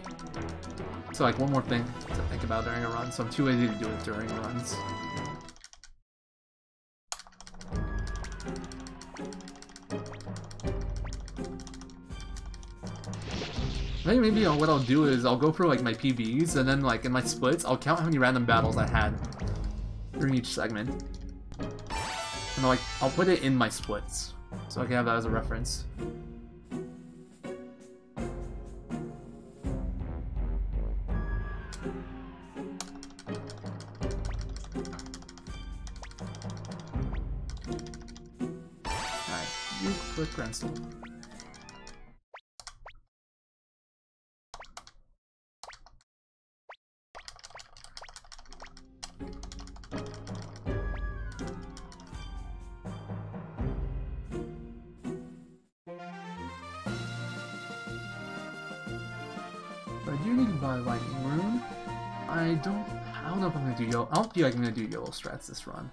So like one more thing to think about during a run, so I'm too lazy to do it during runs. I think maybe what I'll do is I'll go through like my PBs, and then like in my splits, I'll count how many random battles I had during each segment. And like I'll put it in my splits, so I can have that as a reference. Alright, you click Grensel. I do need to buy Lightning Rune. I don't know if I'm gonna do Yellow. I don't feel like I'm gonna do Yellow Strats this run.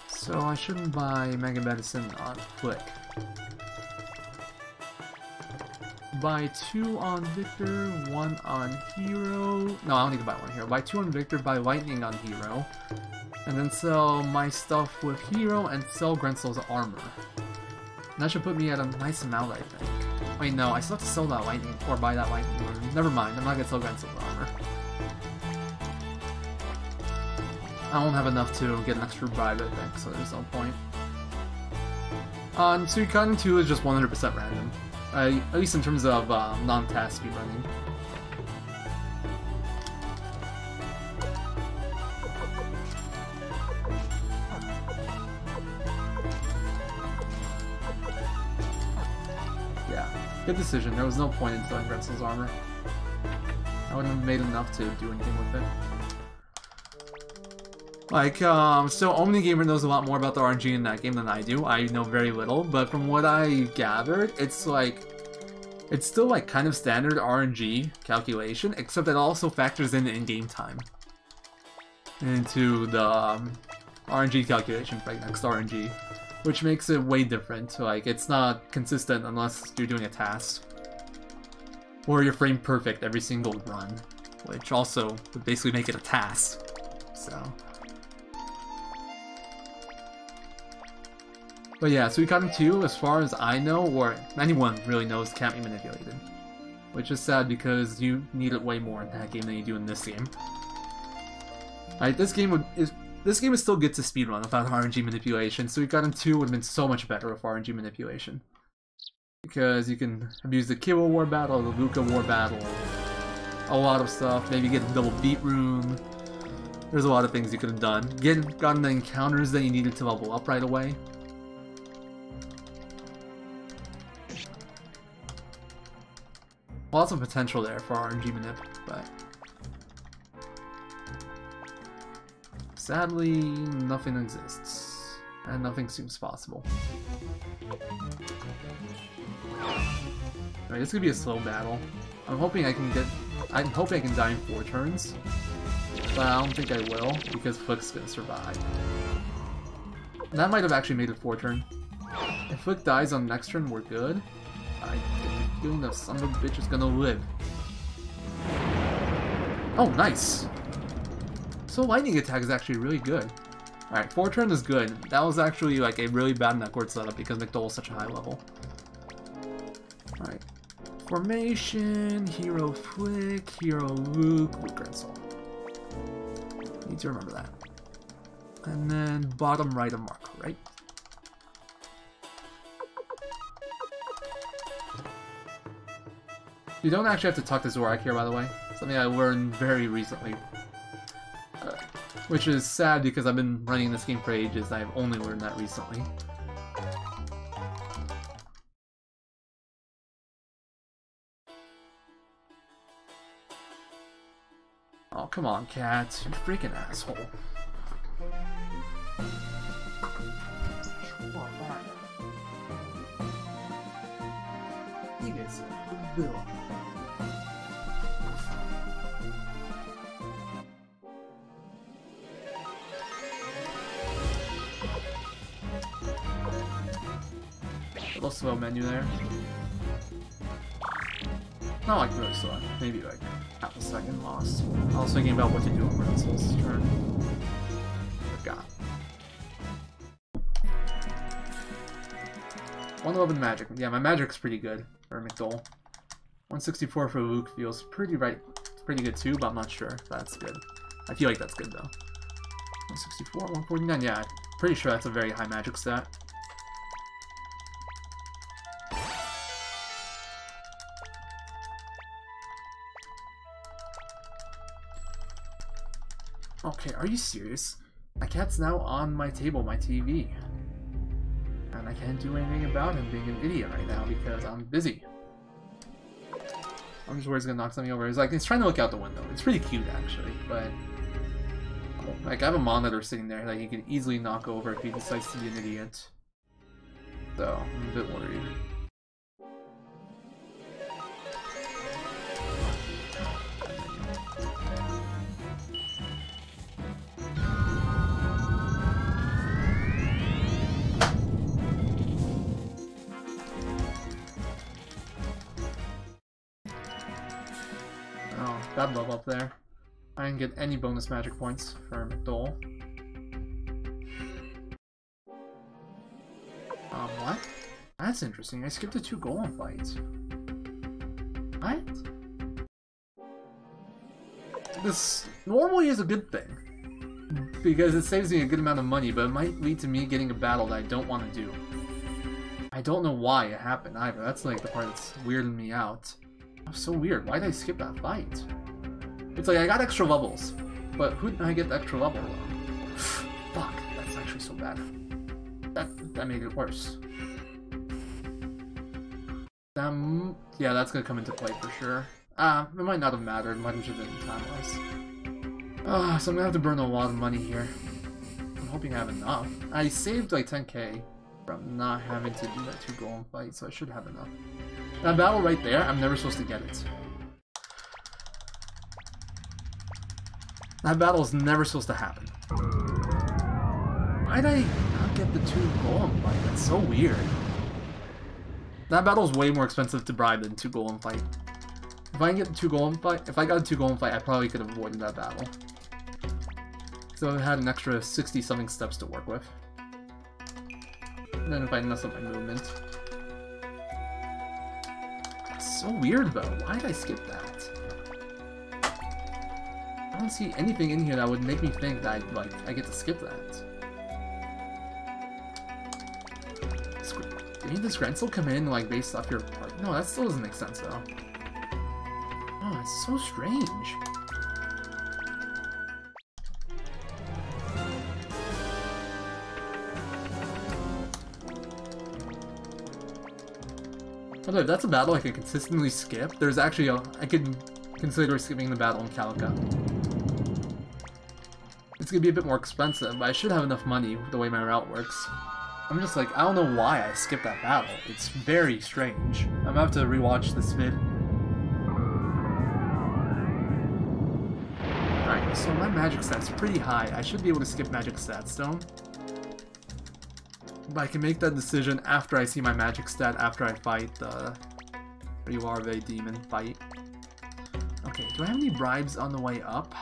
So I shouldn't buy Mega Medicine on Flick. Buy 2 on Victor, 1 on Hero. No, I don't need to buy 1 Hero. Buy 2 on Victor, buy Lightning on Hero. And then sell my stuff with Hero and sell Grensel's armor. And that should put me at a nice amount, I think. Wait, no, I still have to sell that lightning or buy that lightning rune. Never mind, I'm not gonna sell Grensel's armor. I won't have enough to get an extra bribe, I think, so there's no point. Suikoden 2 is just 100% random. At least in terms of non-task speedrunning. Good decision. There was no point in selling Grensel's armor. I wouldn't have made enough to do anything with it. Like, so OmniGamer knows a lot more about the RNG in that game than I do. I know very little, but from what I gathered, it's like... It's still like kind of standard RNG calculation, except it also factors in-game time into the RNG calculation for like, next RNG. Which makes it way different. Like, it's not consistent unless you're doing a task. Or you're frame perfect every single run. Which also would basically make it a task. So. But yeah, Suikoden 2, as far as I know, or anyone really knows, can't be manipulated. Which is sad because you need it way more in that game than you do in this game. Alright, this game is still good to speedrun without RNG manipulation. Suikoden 2 would have been so much better with RNG manipulation. Because you can abuse the Kiwa War Battle, the Luca War Battle, a lot of stuff. Maybe get the double beat rune. There's a lot of things you could have done. Gotten the encounters that you needed to level up right away. Lots of potential there for RNG manip, but sadly, nothing exists, and nothing seems possible. Alright, this could be a slow battle. I'm hoping I can die in 4 turns, but I don't think I will, because Flick's gonna survive. And that might have actually made it 4 turn. If Flick dies on the next turn, we're good. I get the feeling that son of a bitch is gonna live. Oh, nice! So lightning attack is actually really good. Alright, 4 turn is good. That was actually like a really bad network setup because McDowell is such a high level. Alright. Formation, Hero Flick, Hero Luke, Grensel. Need to remember that. And then bottom right of Mark, right? You don't actually have to talk to Zorak here, by the way. Something I learned very recently. Which is sad because I've been running this game for ages, I've only learned that recently. Oh, come on, cat. You freaking asshole. A little slow menu there. Not like really slow. Maybe like half a second lost. I was thinking about what to do on Renzel's turn. Forgot. 111 magic. Yeah, my magic's pretty good for McDole. 164 for Luke feels pretty good too, but I'm not sure if that's good. I feel like that's good though. 164, 149, yeah, I'm pretty sure that's a very high magic stat. Okay, are you serious? My cat's now on my table, my TV. And I can't do anything about him being an idiot right now because I'm busy. I'm just worried he's gonna knock something over. He's trying to look out the window. It's pretty cute actually, but like I have a monitor sitting there that he could easily knock over if he decides to be an idiot. So I'm a bit worried. Bad love up there. I didn't get any bonus magic points for McDole. What? That's interesting. I skipped the 2 golem fights. What? This normally is a good thing. Because it saves me a good amount of money, but it might lead to me getting a battle that I don't want to do. I don't know why it happened either. That's like the part that's weirding me out. That's so weird. Why did I skip that fight? It's like I got extra levels, but who did I get the extra level on? Fuck, that's actually so bad. That made it worse. Yeah, that's gonna come into play for sure. It might not have mattered. It might have just been timeless. So I'm gonna have to burn a lot of money here. I'm hoping I have enough. I saved like 10k from not having to do that 2 golem fight, so I should have enough. That battle right there, I'm never supposed to get it. That battle is never supposed to happen. Why'd I not get the 2 golem fight? That's so weird. That battle is way more expensive to bribe than 2 golem fight. If I can get the 2 golem fight, if I got a 2 golem fight, I probably could have avoided that battle. So I had an extra 60 something steps to work with. And then if I mess up my movement. It's so weird though. Why did I skip that? I don't see anything in here that would make me think that I get to skip that. Did this Renzel come in like based off your part? No, that still doesn't make sense though. Oh, it's so strange. Although if that's a battle I can consistently skip, there's actually I could consider skipping the battle in Calico. It's gonna be a bit more expensive, but I should have enough money with the way my route works. I'm just like, I don't know why I skipped that battle. It's very strange. I'm gonna have to rewatch this vid. Alright, so my magic stat's pretty high. I should be able to skip magic stat stone. But I can make that decision after I see my magic stat, after I fight the Riwarve demon fight. Okay, do I have any bribes on the way up?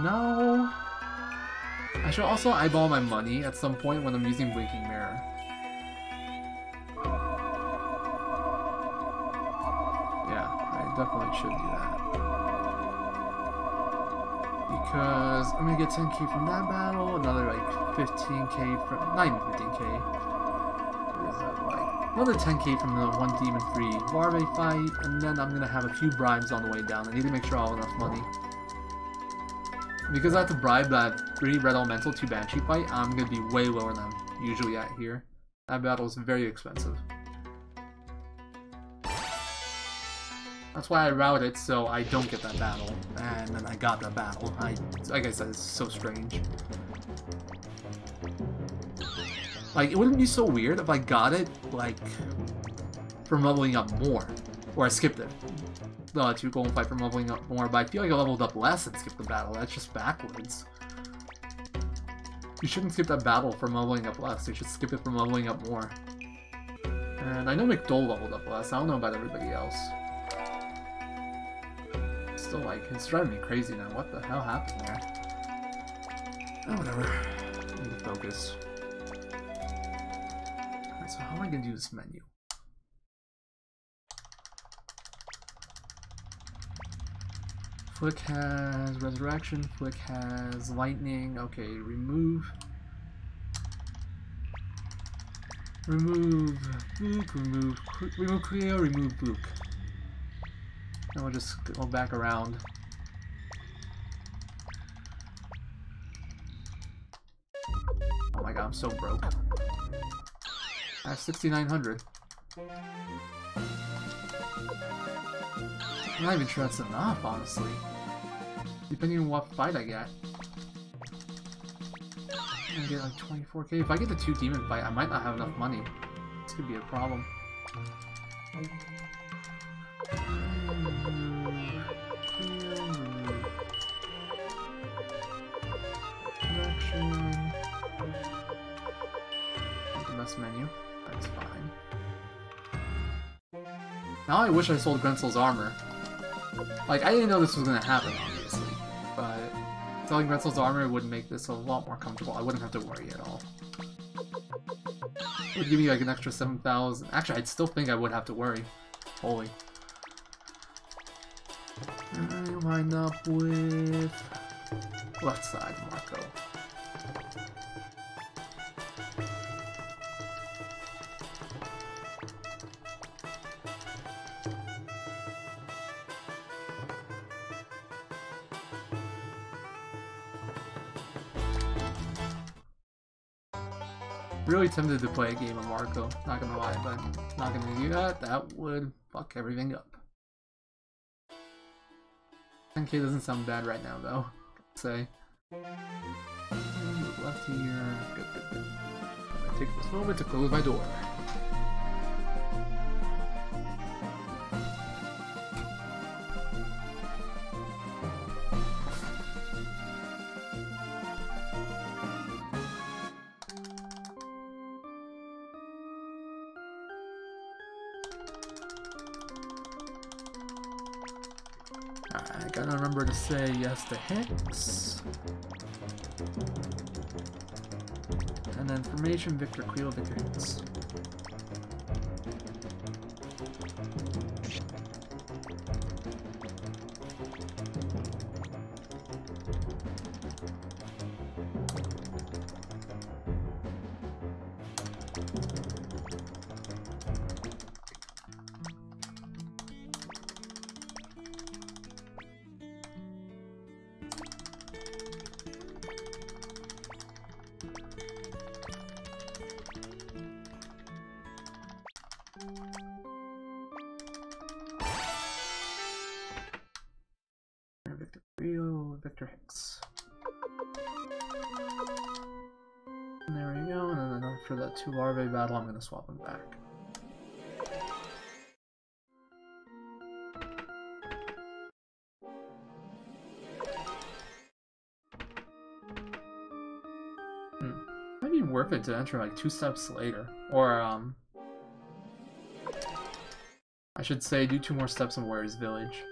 No. I should also eyeball my money at some point when I'm using Blinking Mirror. Yeah, I definitely should do that. Because I'm gonna get 10k from that battle, another like 15k from, not even 15k. What is that like? Another 10k from the 1 Demon 3 Larvae fight, and then I'm gonna have a few bribes on the way down. I need to make sure I have enough money. Because I have to bribe that 3 Red Elemental 2 Banshee fight, I'm gonna be way lower than I'm usually at here. That battle is very expensive. That's why I route it so I don't get that battle. And then I got that battle. Like I said, it's so strange. Like, it wouldn't be so weird if I got it, like, from leveling up more. Or I skipped it. To go and fight from leveling up more, but I feel like I leveled up less and skipped the battle. That's just backwards. You shouldn't skip that battle from leveling up less. You should skip it from leveling up more. And I know McDole leveled up less. I don't know about everybody else. Still, like, it's driving me crazy now. What the hell happened there? Oh, whatever. I need to focus. Alright, so how am I gonna do this menu? Flick has Resurrection, Flick has Lightning. Okay, remove Book, remove Cleo, remove Book. And we'll just go back around. Oh my god, I'm so broke. I have 6,900. I'm not even sure that's enough, honestly. Depending on what fight I get. I'm gonna get like 24k. If I get the 2 demon fight, I might not have enough money. This could be a problem. The best menu. That's fine. Now I wish I sold Grensel's armor. Like, I didn't know this was gonna happen, obviously, but selling Grensel's armor would make this a lot more comfortable. I wouldn't have to worry at all. It would give me like an extra 7,000. Actually, I'd still think I would have to worry. Holy. I line up with left side, Marco. Really tempted to play a game of Marco, not gonna lie, but not gonna do that. That would fuck everything up. 10k doesn't sound bad right now, though. I'd say. Move left here. Good, good, good. I'm gonna take this moment to close my door. I gotta remember to say yes to Hicks. And then formation, Victor Cleo, Victor Hicks. Victor Cleo, Victor Hicks. And there we go, and then after that 2 larvae battle, I'm gonna swap them back. Might be worth it to enter like 2 steps later, or I should say do 2 more steps in Warrior's Village.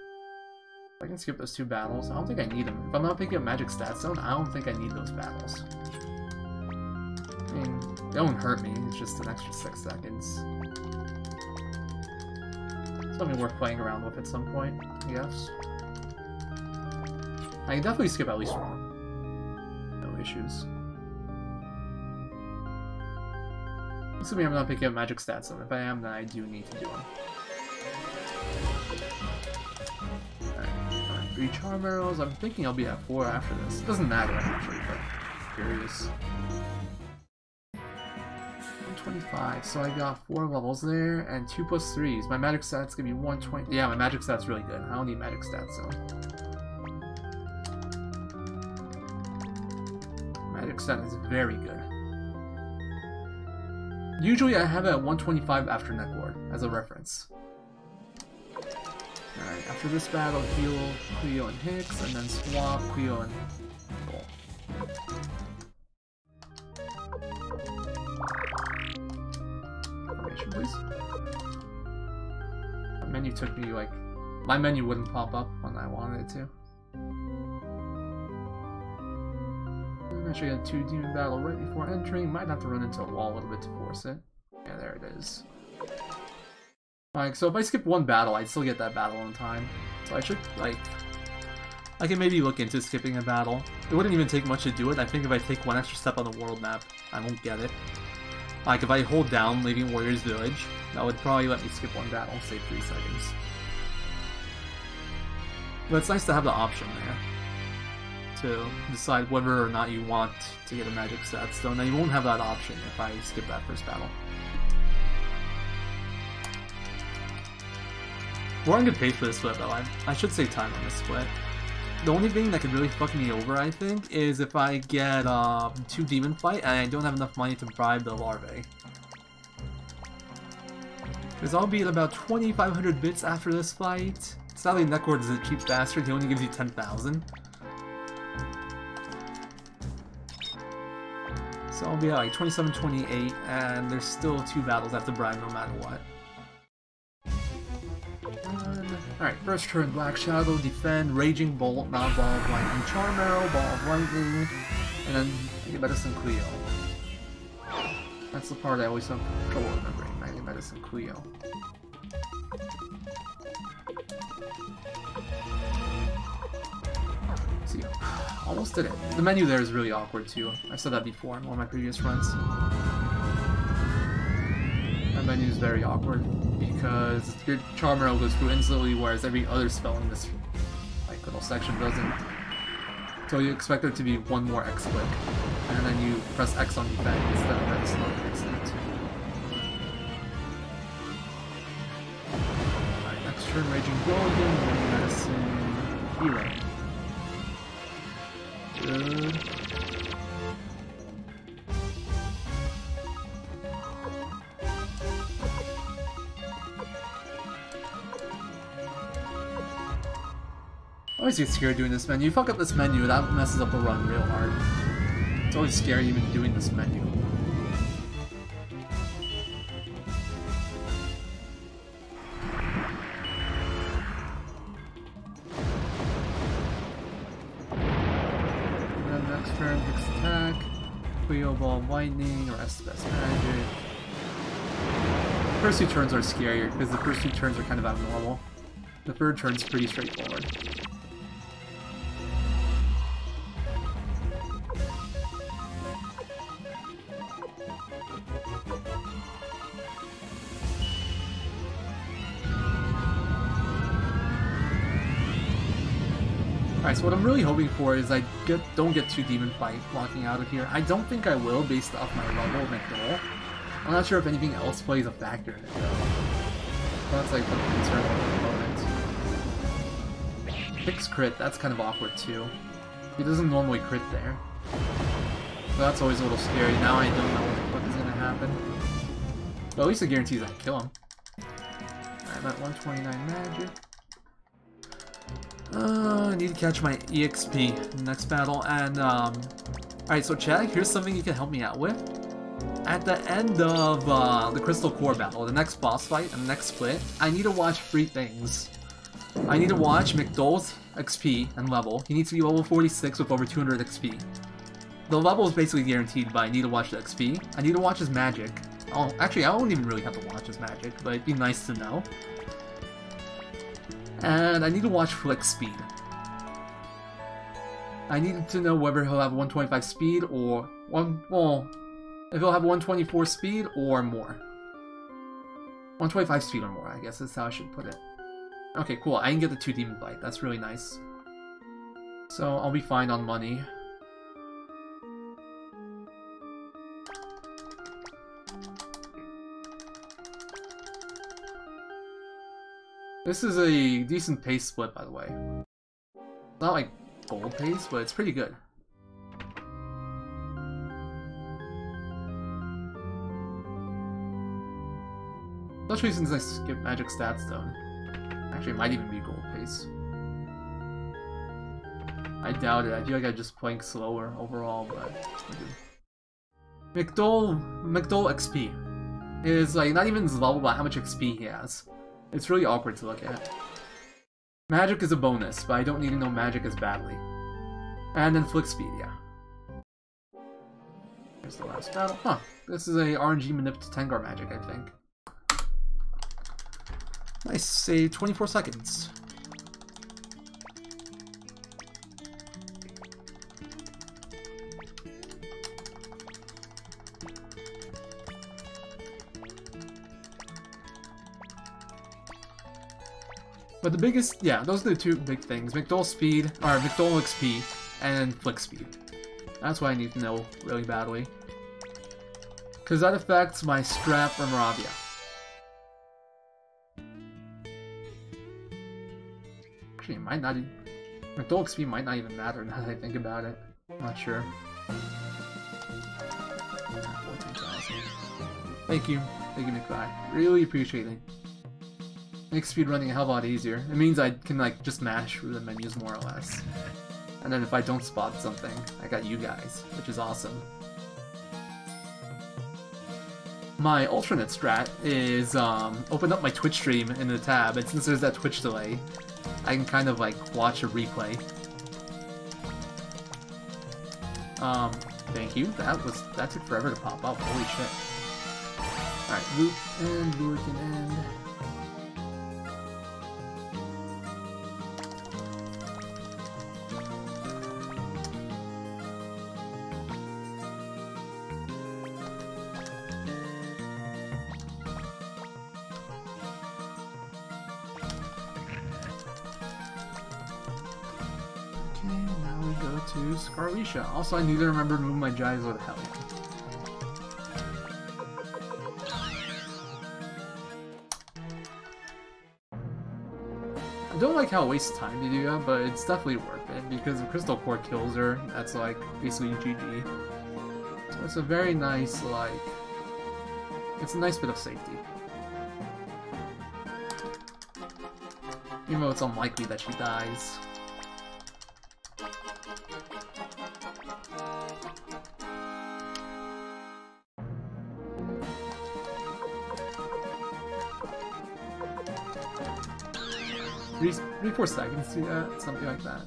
If I can skip those 2 battles, I don't think I need them. If I'm not picking up Magic Stat Stone, I don't think I need those battles. I mean, they don't hurt me, it's just an extra 6 seconds. It's something worth playing around with at some point, I guess. I can definitely skip at least 1. No issues. Assuming I'm not picking up Magic Stat Stone. If I am, then I do need to do them. 3 Charm Arrows. I'm thinking I'll be at 4 after this. It doesn't matter actually, but I'm curious. 125. So I got 4 levels there and 2 plus 3s. My magic stat's gonna be 120. Yeah, my magic stat's really good. I don't need magic stats, so. Magic stat is very good. Usually I have it at 125 after Neckward as a reference. Alright, after this battle, heal Cleo and Hicks, and then swap Cleo and Bull. Information, please. The menu took me like... My menu wouldn't pop up when I wanted it to. I should get a 2 demon battle right before entering. Might have to run into a wall a little bit to force it. Yeah, there it is. Like, so if I skip 1 battle, I'd still get that battle on time. So I should, like... I can maybe look into skipping a battle. It wouldn't even take much to do it. I think if I take 1 extra step on the world map, I won't get it. Like, if I hold down Leaving Warrior's Village, that would probably let me skip 1 battle, save 3 seconds. But it's nice to have the option there. To decide whether or not you want to get a magic stat stone. Now you won't have that option if I skip that first battle. We're on good pace for this split though. I should save time on this split. The only thing that could really fuck me over, I think, is if I get 2 demon fight and I don't have enough money to bribe the larvae. Because I'll be at about 2,500 bits after this fight. Sadly, Neckward is a cheap bastard. He only gives you 10,000. So I'll be at like 27, 28, and there's still 2 battles I have to bribe no matter what. Alright, first turn, Black Shadow, defend, Raging Bolt, not Ball of Lightning, Charm Arrow, Ball of Lightning, and then Magnet Medicine Cleo. That's the part I always have trouble remembering, Magnet Medicine Cleo. See, almost did it. The menu there is really awkward too. I've said that before in one of my previous runs. That menu is very awkward because your Charm Arrow goes through instantly, whereas every other spell in this like little section doesn't. So you expect there to be 1 more X click, and then you press X on defend instead of Medicine on accident. Alright, next turn, Raging Golden, Medicine Hero. Good. I always get scared doing this menu. You fuck up this menu, that messes up a run real hard. It's always scary even doing this menu. And then next turn, Hicks attack, Cleo Ball of Lightning, or Estes Magic. The first 2 turns are scarier because the first 2 turns are kind of abnormal. The third turn's pretty straightforward. Alright, so what I'm really hoping for is I don't get 2 Demon Fight walking out of here. I don't think I will based off my level of McDowell. I'm not sure if anything else plays a factor in it though. That's like the concern with the opponent. Hicks crit, that's kind of awkward too. He doesn't normally crit there. So that's always a little scary. Now I don't know what the fuck is gonna happen. But at least it guarantees I kill him. Alright, I'm at 129 magic. I need to catch my EXP in the next battle, and alright, so Chad, here's something you can help me out with. At the end of the Crystal Core battle, the next boss fight, and the next split, I need to watch 3 things. I need to watch McDowell's XP and level. He needs to be level 46 with over 200 XP. The level is basically guaranteed, but I need to watch the XP. I need to watch his magic. Oh, actually, I don't even really have to watch his magic, but it'd be nice to know. And I need to watch Flick speed. I need to know whether he'll have 125 speed or if he'll have 124 speed or more. 125 speed or more, I guess that's how I should put it. Okay, cool. I can get the 2 Demon Bite. That's really nice. So I'll be fine on money. This is a decent pace split, by the way. Not like gold pace, but it's pretty good. Especially since I skipped Magic Stat Stone. Actually, it might even be gold pace. I doubt it. I feel like I'm just playing slower overall, but McDole XP is like not even his level, but how much XP he has. It's really awkward to look at. Magic is a bonus, but I don't need to know magic as badly. And then Flick Speed, yeah. Here's the last battle. Huh. This is a RNG Manip to Tengar magic, I think. Nice, say 24 seconds. But the biggest, yeah, those are the two big things. McDole Speed, or McDole XP, and Flick Speed. That's what I need to know really badly. Because that affects my strat for Moravia. Actually, it might not even... McDole XP might not even matter now that I think about it. I'm not sure. 14,000. Thank you. Thank you, McFly. Really appreciate it. Makes speedrunning a hell of a lot easier. It means I can like just mash through the menus more or less. And then if I don't spot something, I got you guys, which is awesome. My alternate strat is open up my Twitch stream in the tab, and since there's that Twitch delay, I can kind of like watch a replay. Thank you. That took forever to pop up. Holy shit. Alright, loop and lure can end. Scarlecia. Also, I need to remember to move my Gyzo to Hellion. I don't like how it wastes time to do that, but it's definitely worth it because if Crystal Core kills her, that's like basically GG. So it's a very nice, like, it's a nice bit of safety. Even though it's unlikely that she dies. Three, 4 seconds to that, something like that.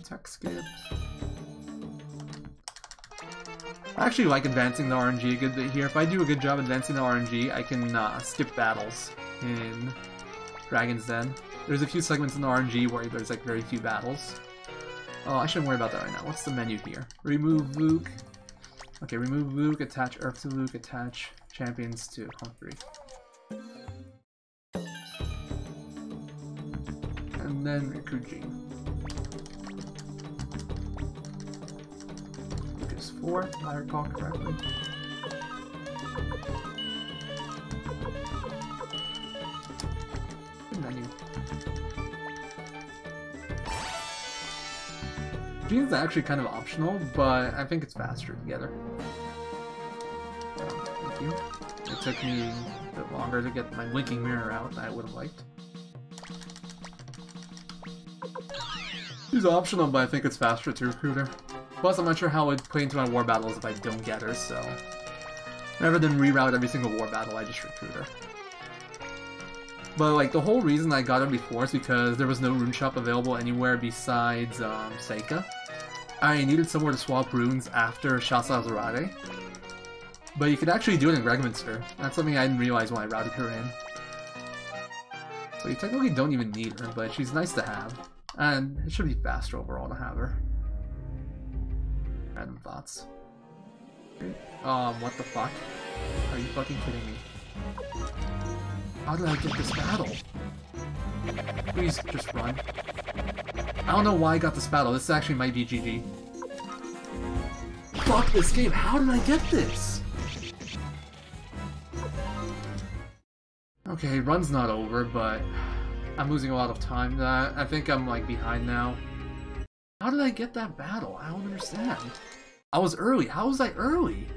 Tech skip. I actually like advancing the RNG a good bit here. If I do a good job advancing the RNG, I can skip battles in Dragon's Den. There's a few segments in the RNG where there's like very few battles. Oh, I shouldn't worry about that right now. What's the menu here? Remove Luke. Okay, remove Luke, attach Earth to Luke, attach champions to Humphrey. And then Rikuji. Luke is 4, if I recall correctly. Good menu. Gene's actually kind of optional, but I think it's faster together. Thank you. It took me a bit longer to get my blinking mirror out than I would have liked. She's optional, but I think it's faster to recruit her. Plus, I'm not sure how it would play into my war battles if I don't get her, so... rather than reroute every single war battle, I just recruit her. But, like, the whole reason I got her before is because there was no rune shop available anywhere besides, Seika. I needed somewhere to swap runes after Shasa Zarade. But you could actually do it in Regminster. That's something I didn't realize when I routed her in. So you technically don't even need her, but she's nice to have. And it should be faster overall to have her. Random thoughts. What the fuck? Are you fucking kidding me? How did I get this battle? Please, just run. I don't know why I got this battle. This actually might be GG. Fuck this game! How did I get this? Okay, run's not over, but I'm losing a lot of time. I think I'm like behind now. How did I get that battle? I don't understand. I was early. How was I early?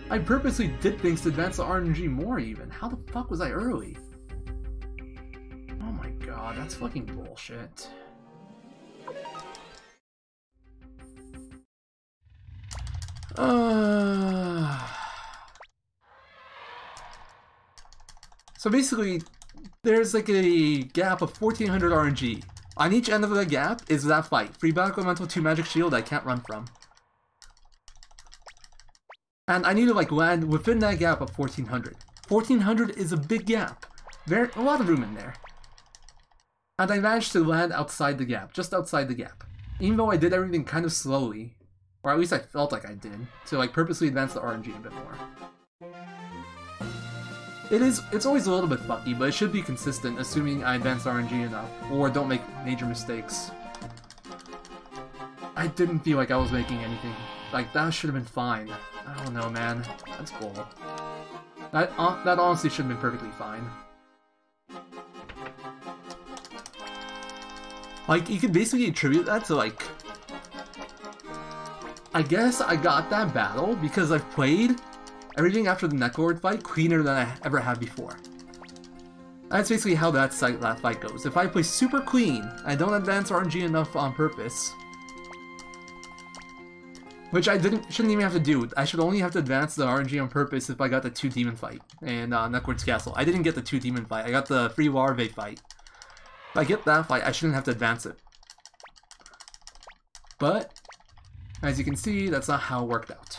I purposely did things to advance the RNG more even. How the fuck was I early? Oh my god, that's fucking bullshit. So basically, there's like a gap of 1400 RNG. On each end of the gap is that fight. Free Battle Elemental 2 Magic Shield I can't run from. And I need to like land within that gap of 1400. 1400 is a big gap. There's a lot of room in there. And I managed to land outside the gap, just outside the gap. Even though I did everything kind of slowly, or at least I felt like I did, to like purposely advance the RNG a bit more. It's always a little bit fucky, but it should be consistent, assuming I advance RNG enough, or don't make major mistakes. I didn't feel like I was making anything. Like, that should have been fine. I don't know, man. That's bull. That honestly should have been perfectly fine. Like, you could basically attribute that to, like... I guess I got that battle because I've played everything after the Necrolord fight cleaner than I ever have before. That's basically how that fight goes. If I play super clean, I don't advance RNG enough on purpose, which I shouldn't even have to do. I should only have to advance the RNG on purpose if I got the 2 demon fight in Necrolord's Castle. I didn't get the 2 demon fight, I got the free larvae fight. If I get that fight, I shouldn't have to advance it. But, as you can see, that's not how it worked out.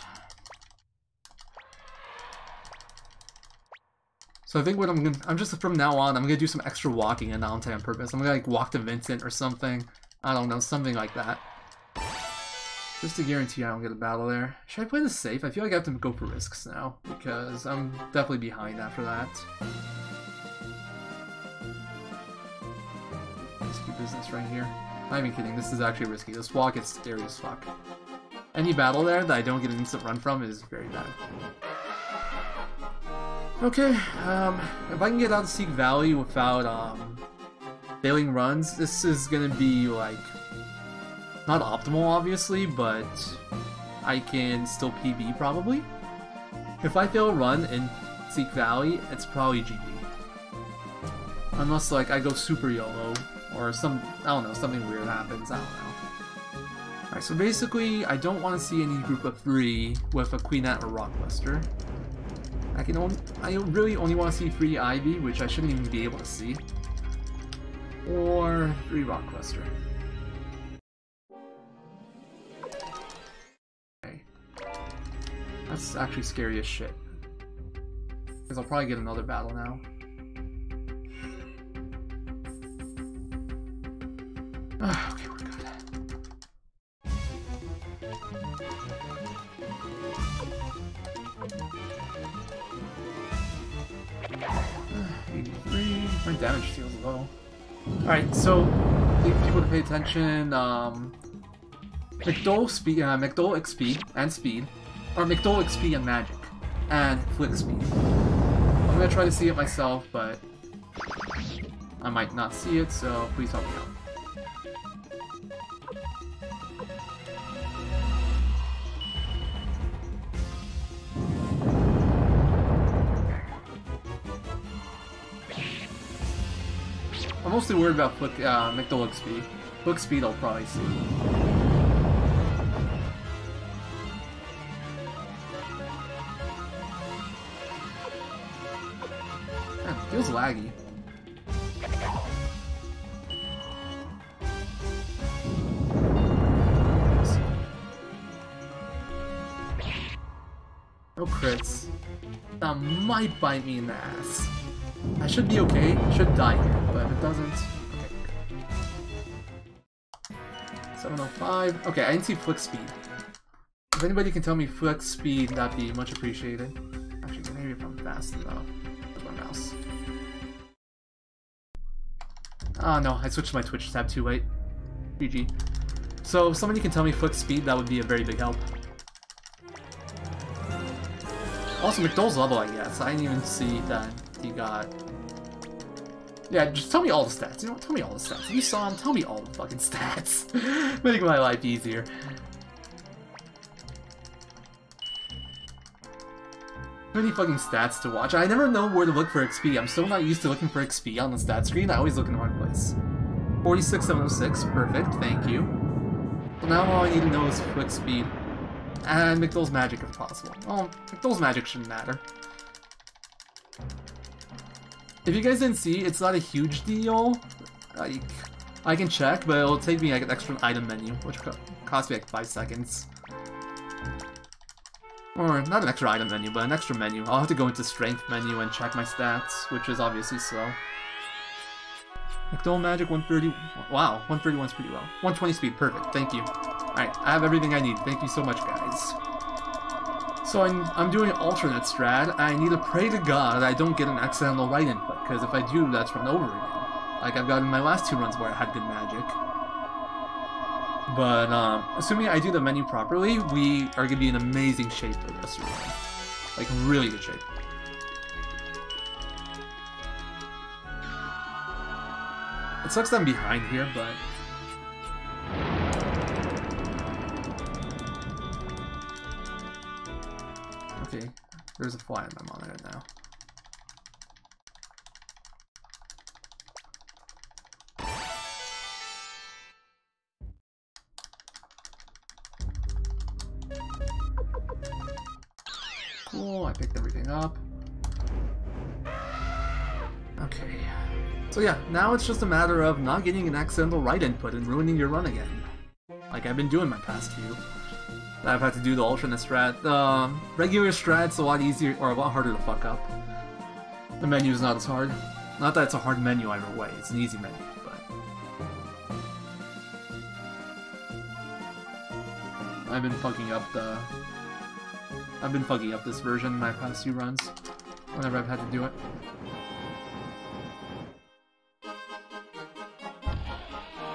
So I think what I'm just from now on, I'm gonna do some extra walking in Nalantei on purpose. I'm gonna like walk to Vincent or something. I don't know, something like that. Just to guarantee I don't get a battle there. Should I play this safe? I feel like I have to go for risks now, because I'm definitely behind after that. Risky business right here. Not even kidding, this is actually risky. This walk is scary as fuck. Any battle there that I don't get an instant run from is very bad. Okay, if I can get out of Seek Valley without failing runs, this is gonna be like not optimal obviously, but I can still PB probably. If I fail a run in Seek Valley, it's probably GG. Unless like I go super YOLO or I don't know, something weird happens, I don't know. Alright, so basically I don't want to see any group of 3 with a Queenette or Rockbuster. I really only want to see 3 Ivy, which I shouldn't even be able to see. Or 3 Rockbuster. Okay. That's actually scary as shit. Because I'll probably get another battle now. Okay, we're good. 83. My damage feels low. Alright, so people to pay attention. McDole XP and speed, or McDole XP and magic, and flick speed. I'm gonna try to see it myself, but I might not see it, so please help me out. I'm mostly worried about McDole XP. Flick speed I'll probably see. Man, it feels laggy. No crits. That might bite me in the ass. I should be okay. I should die here, but if it doesn't... Okay. 705. Okay, I didn't see flick speed. If anybody can tell me flick speed, that'd be much appreciated. Actually, maybe if I'm fast enough. Where's my mouse? Oh no, I switched my Twitch tab too late. GG. So if somebody can tell me flick speed, that would be a very big help. Also, McDole's level, I guess. I didn't even see that he got Yeah, just tell me all the stats. You know what? Tell me all the stats. If you saw them, tell me all the fucking stats. Make my life easier. Many fucking stats to watch. I never know where to look for XP. I'm still not used to looking for XP on the stat screen. I always look in the wrong place. 46,706. Perfect. Thank you. So now all I need to know is quick speed. And McDull's magic if possible. Well, McDull's magic shouldn't matter. If you guys didn't see, it's not a huge deal. I can check, but it'll take me like an extra item menu, which costs me like 5 seconds. Or, not an extra item menu, but an extra menu. I'll have to go into strength menu and check my stats, which is obviously slow. McDull magic 130... Wow, 131's pretty well. 120 speed, perfect, thank you. Alright, I have everything I need. Thank you so much, guys. So I'm doing alternate strat. I need to pray to God that I don't get an accidental right input, because if I do, that's run over again. Like I've gotten my last 2 runs where I had good magic. But, assuming I do the menu properly, we are going to be in amazing shape for the rest of the run. Like, really good shape. It sucks that I'm behind here, but... Okay, there's a fly on my monitor now. Cool, I picked everything up. Okay. So yeah, now it's just a matter of not getting an accidental right input and ruining your run again. Like I've been doing my past few. I've had to do the alternate strat. Regular strat's a lot easier, or a lot harder to fuck up. The menu's not as hard. Not that it's a hard menu either way, it's an easy menu, but... I've been fucking up this version in my past few runs, whenever I've had to do it.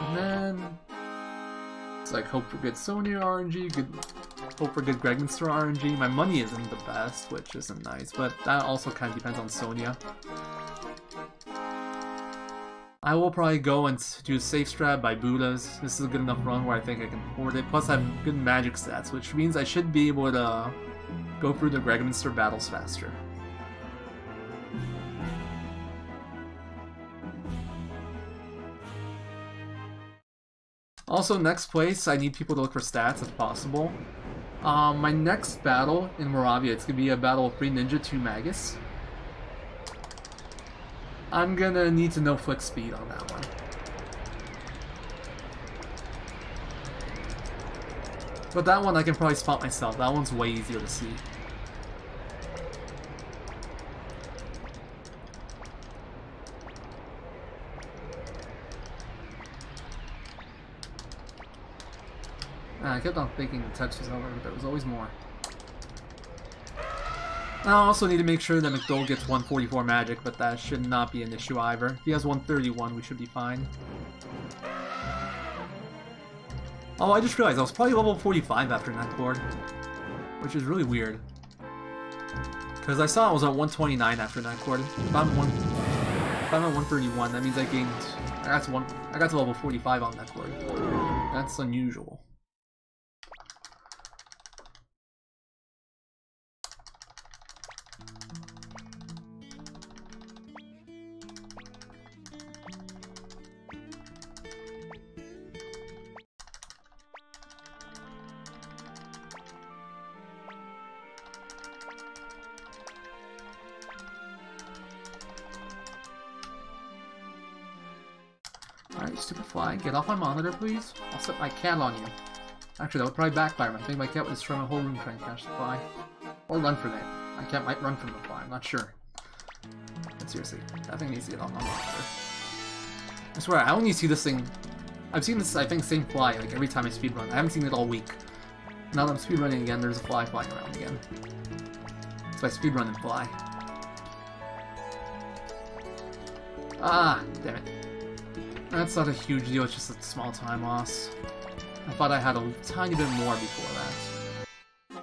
And then... It's like, hope for good Sonya RNG, hope for good Gregminster RNG. My money isn't the best, which isn't nice, but that also kind of depends on Sonya. I will probably go and do safe strat by Buddhas. This is a good enough run where I think I can afford it. Plus I have good magic stats, which means I should be able to go through the Gregminster battles faster. Also, next place, I need people to look for stats if possible. My next battle in Moravia, it's gonna be a battle of 3 Ninja, 2 Magus. I'm gonna need to know flick speed on that one. But that one I can probably spot myself. That one's way easier to see. I kept on thinking the text was over, but there was always more. I also need to make sure that McDull gets 144 magic, but that should not be an issue either. If he has 131, we should be fine. Oh, I just realized I was probably level 45 after Netlord, which is really weird. Because I saw I was at 129 after Netlord. If I'm at 131, that means I got to level 45 on Netlord. That's unusual. Alright, stupid fly, get off my monitor, please. I'll set my cat on you. Actually, that would probably backfire. I think my cat would destroy my whole room trying to catch the fly. Or run from it. My cat might run from the fly, I'm not sure. But seriously, that thing needs to get on my monitor. I swear, I only see this thing... I've seen this, I think, same fly, like, every time I speedrun. I haven't seen it all week. Now that I'm speedrunning again, there's a fly flying around again. So I speedrun and fly. Ah, damn it. That's not a huge deal, it's just a small time loss. I thought I had a tiny bit more before that.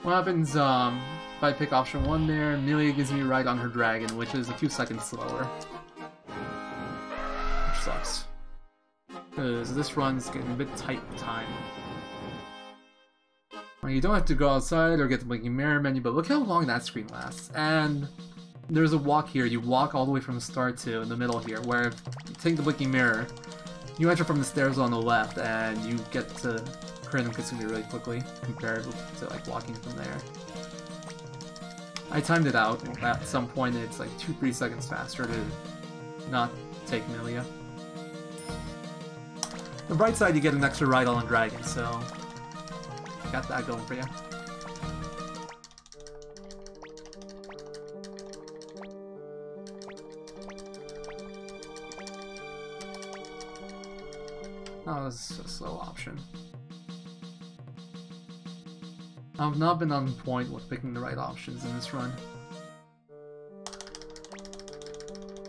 What happens, if I pick option 1 there, Amelia gives me right on her dragon, which is a few seconds slower. because this run's getting a bit tight for time. Well, you don't have to go outside or get the blinking mirror menu, but look how long that screen lasts. And there's a walk here. You walk all the way from the start to the middle here, where if you take the blinking mirror, you enter from the stairs on the left, and you get to Corinne and Kasumi really quickly, compared to like walking from there. I timed it out. At some point, it's like 2-3 seconds faster to not take Milia. The bright side, you get an extra ride on Dragon, so got that going for you. Oh, this is a slow option. I've not been on point with picking the right options in this run.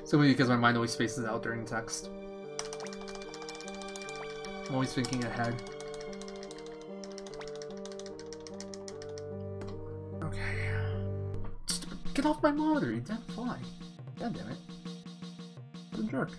Simply because my mind always spaces out during text. I'm always thinking ahead. Okay. Just get off my monitor, you damn fly. God damn it. What a jerk.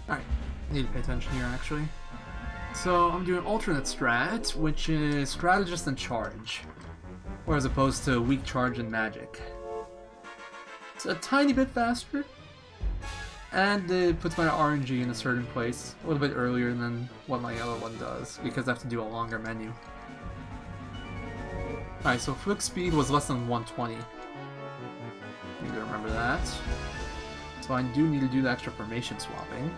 Alright, need to pay attention here actually. So I'm doing alternate strat, which is strategist and charge, or as opposed to weak charge and magic. It's a tiny bit faster, and it puts my RNG in a certain place a little bit earlier than what my other one does, because I have to do a longer menu. Alright, so flick speed was less than 120. Need to remember that. So I do need to do the extra formation swapping.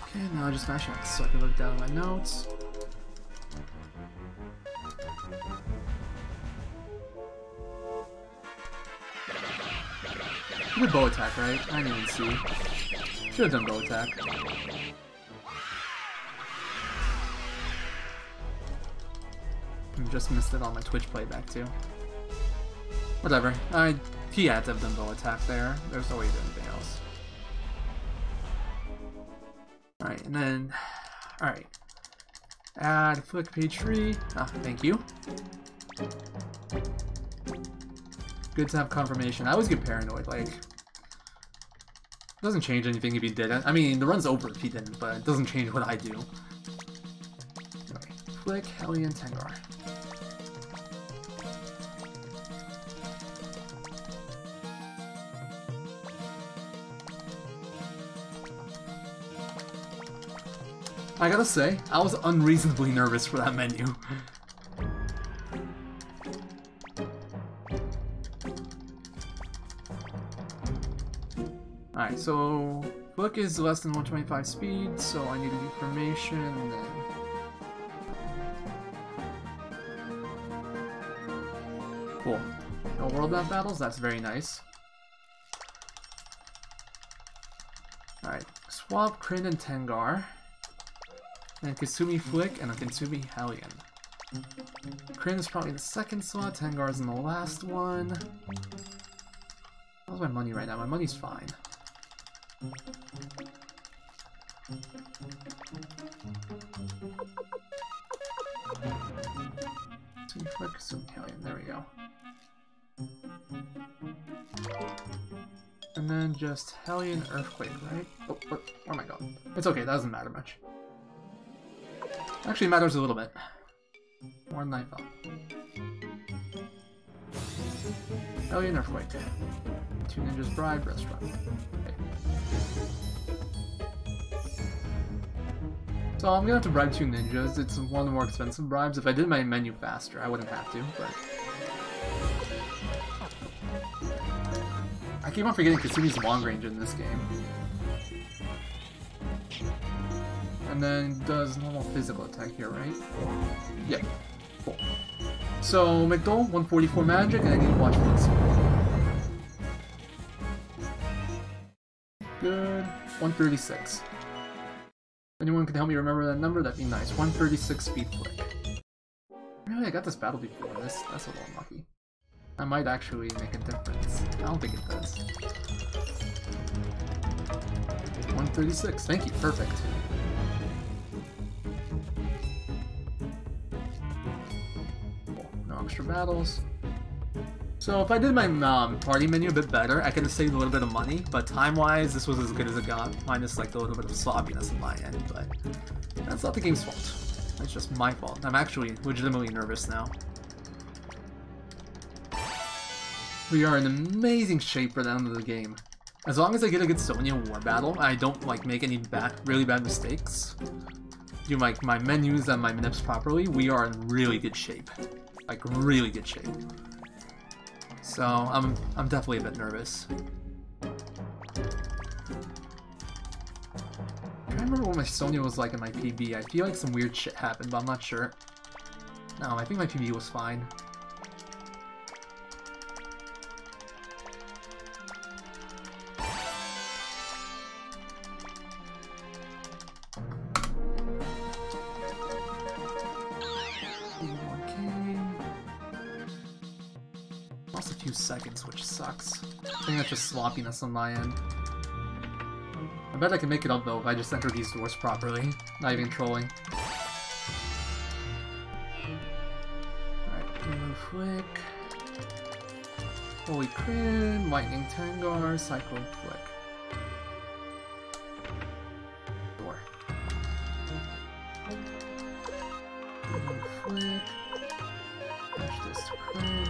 Okay, now I just actually have to suck a look down at my notes. I did bow attack, right? I didn't even see. Should have done bow attack. I just missed it on my Twitch playback too. Whatever. He had to have done bow attack there. There's no way to do anything else. Alright, and then... Alright. Add flick page 3. Ah, thank you. Good to have confirmation. I always get paranoid, like... It doesn't change anything if you didn't. I mean, the run's over if he didn't, but it doesn't change what I do. Anyway, flick, Hellion, Tengar. I gotta say, I was unreasonably nervous for that menu. Alright, so book is less than 125 speed, so I need to do formation and then... Cool. No world map battles, that's very nice. Alright, swap Kryn and Tengar. And Kasumi Flick and a Kasumi Hellion. Kryn is probably the second slot, Tengar's in the last one. How's my money right now? My money's fine. Kasumi Flick, Kasumi Hellion, there we go. And then just Hellion Earthquake, right? Oh, where am I going? It's okay, that doesn't matter much. Actually, it matters a little bit. More than I thought. Hellion Earthquake. 2 Ninjas Bribe, Restaurant. Okay. So I'm gonna have to bribe 2 ninjas. It's one of the more expensive bribes. If I did my menu faster, I wouldn't have to, but... I keep on forgetting Kasumi's long range in this game. And then does normal physical attack here, right? Yep. Cool. So, McDowell, 144 magic, and I need to watch for this. Good. 136. Anyone can help me remember that number? That'd be nice. 136 speed flick. Really, I got this battle before. That's a little unlucky. I might actually make a difference. I don't think it does. 136. Thank you. Perfect. Cool. No extra battles. So if I did my party menu a bit better, I could have saved a little bit of money, but time-wise, this was as good as it got, minus like a little bit of sloppiness on my end, but that's not the game's fault. That's just my fault. I'm actually legitimately nervous now. We are in amazing shape for the end of the game. As long as I get a good Sonya war battle, I don't like make any really bad mistakes, do like my menus and my manips properly, we are in really good shape. Like really good shape. So I'm definitely a bit nervous. I'm trying to remember what my Sonya was like in my PB. I feel like some weird shit happened, but I'm not sure. No, I think my PB was fine. Seconds, which sucks. I think that's just sloppiness on my end. I bet I can make it up though if I just enter these doors properly, not even trolling. Alright, move flick. Holy Crin, Lightning Tengar, Cyclone Flick. Door. Move flick. Push this to Crin.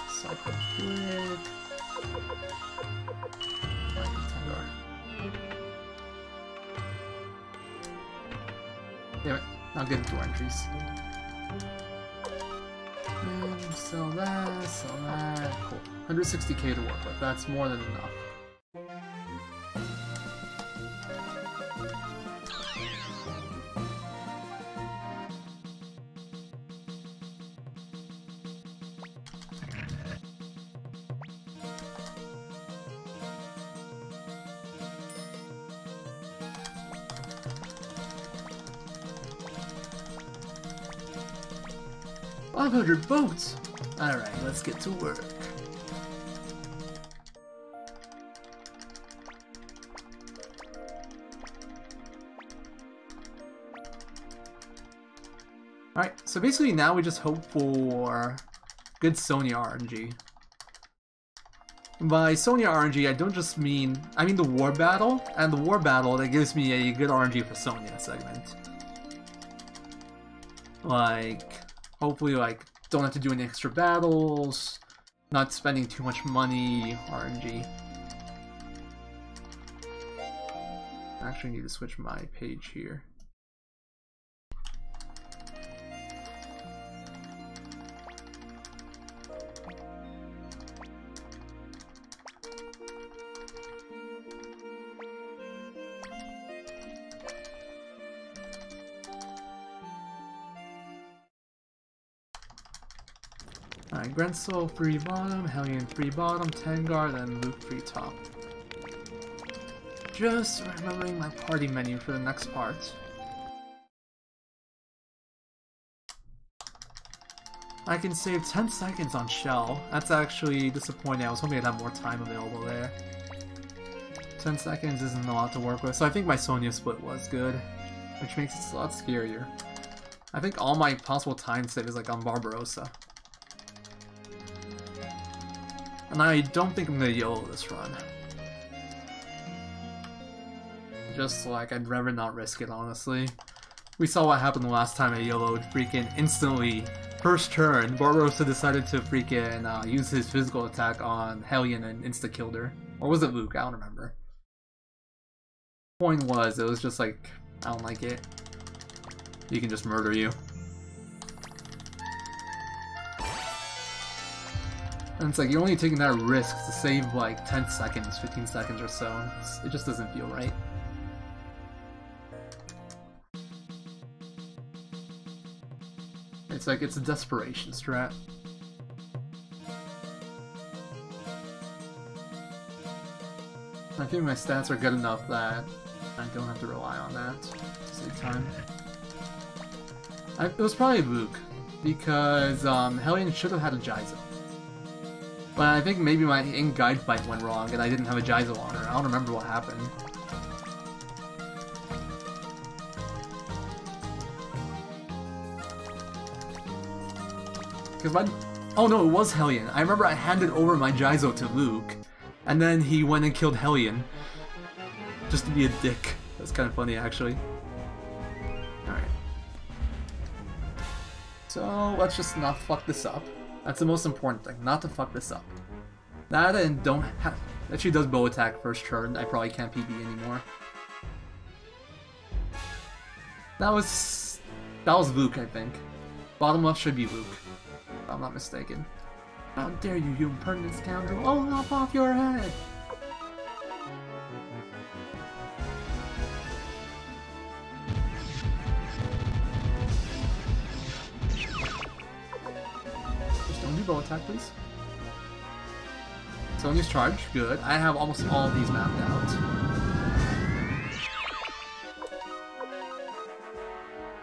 Cycle Flick. Lightning Tengar. Damn it, I'll get into entries. And sell that, cool. 160k to work with, that's more than enough. $500 boats! Alright, let's get to work. Alright, so basically now we just hope for good Sonya RNG. By Sonya RNG, I don't just mean... I mean the war battle, and the war battle that gives me a good RNG for Sonya segment. Like... Hopefully, like, don't have to do any extra battles, not spending too much money, RNG. I actually need to switch my page here. Alright, Grensoul 3 bottom, Hellion 3 bottom, Tengar, then Luke 3 top. Just remembering my party menu for the next part. I can save 10 seconds on Shell. That's actually disappointing. I was hoping I'd have more time available there. 10 seconds isn't a lot to work with, so I think my Sonya split was good, which makes it a lot scarier. I think all my possible time save is like on Barbarossa. And I don't think I'm gonna YOLO this run. Just like, I'd rather not risk it, honestly. We saw what happened the last time I YOLO'd. Freaking instantly first turn, Barbarossa decided to freaking use his physical attack on Hellion and insta-killed her. Or was it Luke? I don't remember. Point was, it was just like, I don't like it. He can just murder you. And it's like, you're only taking that risk to save like 10 seconds, 15 seconds or so. It just doesn't feel right. It's like, it's a desperation strat. I think my stats are good enough that I don't have to rely on that to save time. It was probably Luke, because Hellion should have had a Jaizo. But I think maybe my in-guide fight went wrong and I didn't have a Jaizo on her. I don't remember what happened. Because oh no, it was Hellion. I remember I handed over my Jaizo to Luke, and then he went and killed Hellion. Just to be a dick. That's kind of funny, actually. Alright. So, let's just not fuck this up. That's the most important thing, not to fuck this up. That and don't have... If she does bow attack first turn, I probably can't PB anymore. That was Luke, I think. Bottom left should be Luke, if I'm not mistaken. How dare you, you impertinent scoundrel! Oh, hop off your head! Just don't do bow attack, please. Sonya's charge, good. I have almost all of these mapped out.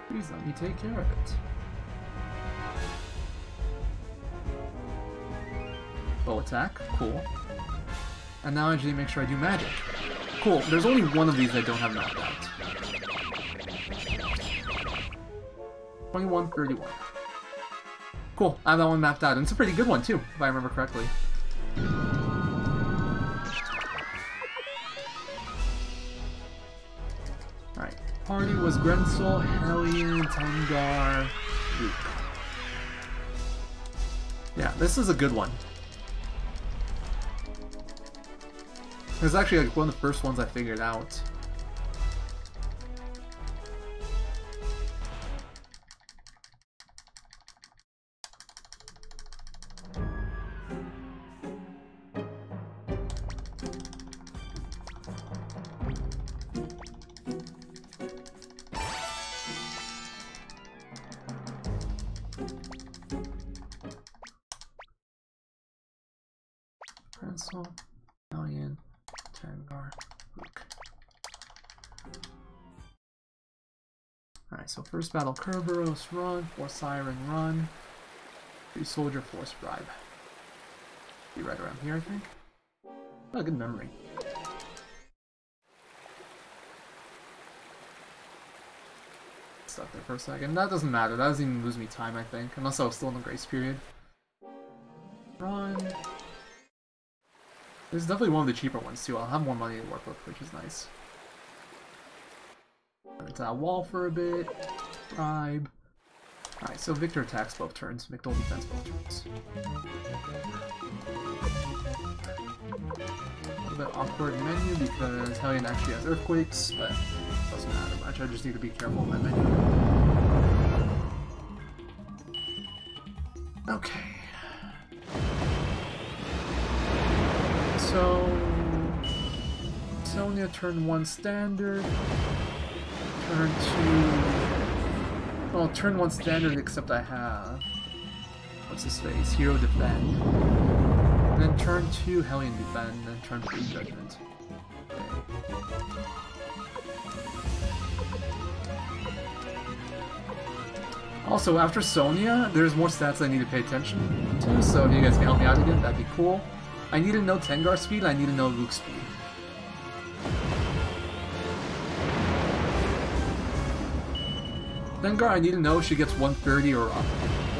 Please let me take care of it. Bow attack, cool. And now I just need to make sure I do magic. Cool, there's only one of these I don't have mapped out. 21, 31. Cool, I have that one mapped out, and it's a pretty good one too, if I remember correctly. Alright, party was Grensel, Hellion, Tengar, Luke. Yeah, this is a good one. It was actually like one of the first ones I figured out. Grensel, Hellion, Tengar, Luke. Alright, so first battle Kerberos, run. Force Siren, run. 3 Soldier, Force Bribe. Be right around here, I think. Oh, good memory. Stuck there for a second. That doesn't matter. That doesn't even lose me time, I think. Unless I was still in the grace period. Run. This is definitely one of the cheaper ones too. I'll have more money to work with, which is nice. Into that wall for a bit. Bribe. Alright, so Victor attacks both turns. Victor defense both turns. A little bit awkward menu because Hellion actually has earthquakes, but it doesn't matter much. I just need to be careful with my menu. Okay. So, Sonya turn 1 standard, turn 2, well, turn 1 standard except I have, what's his face, Hero defend, and then turn 2 Hellion defend, and then turn 3 judgment. Okay. Also, after Sonya, there's more stats I need to pay attention to, so if you guys can help me out again, that'd be cool. I need to know Tengar's speed, I need to know Luke's speed. Tengar, I need to know if she gets 130 or up.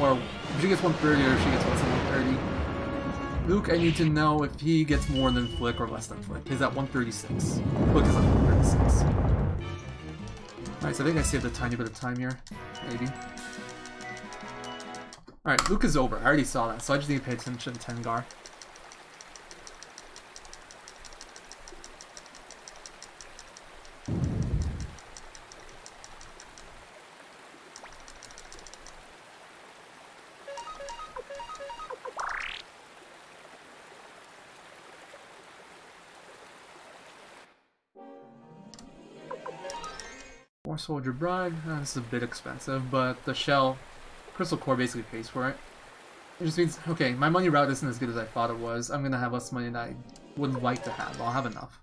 Or if she gets 130 or if she gets less than 130. Luke, I need to know if he gets more than Flick or less than Flick. He's at 136. Flick is at 136. Alright, so I think I saved a tiny bit of time here. Maybe. Alright, Luke is over. I already saw that, so I just need to pay attention to Tengar. Soldier Bride, this is a bit expensive, but the shell, Crystal Core basically pays for it. It just means, okay, my money route isn't as good as I thought it was. I'm gonna have less money than I would like to have. I'll have enough.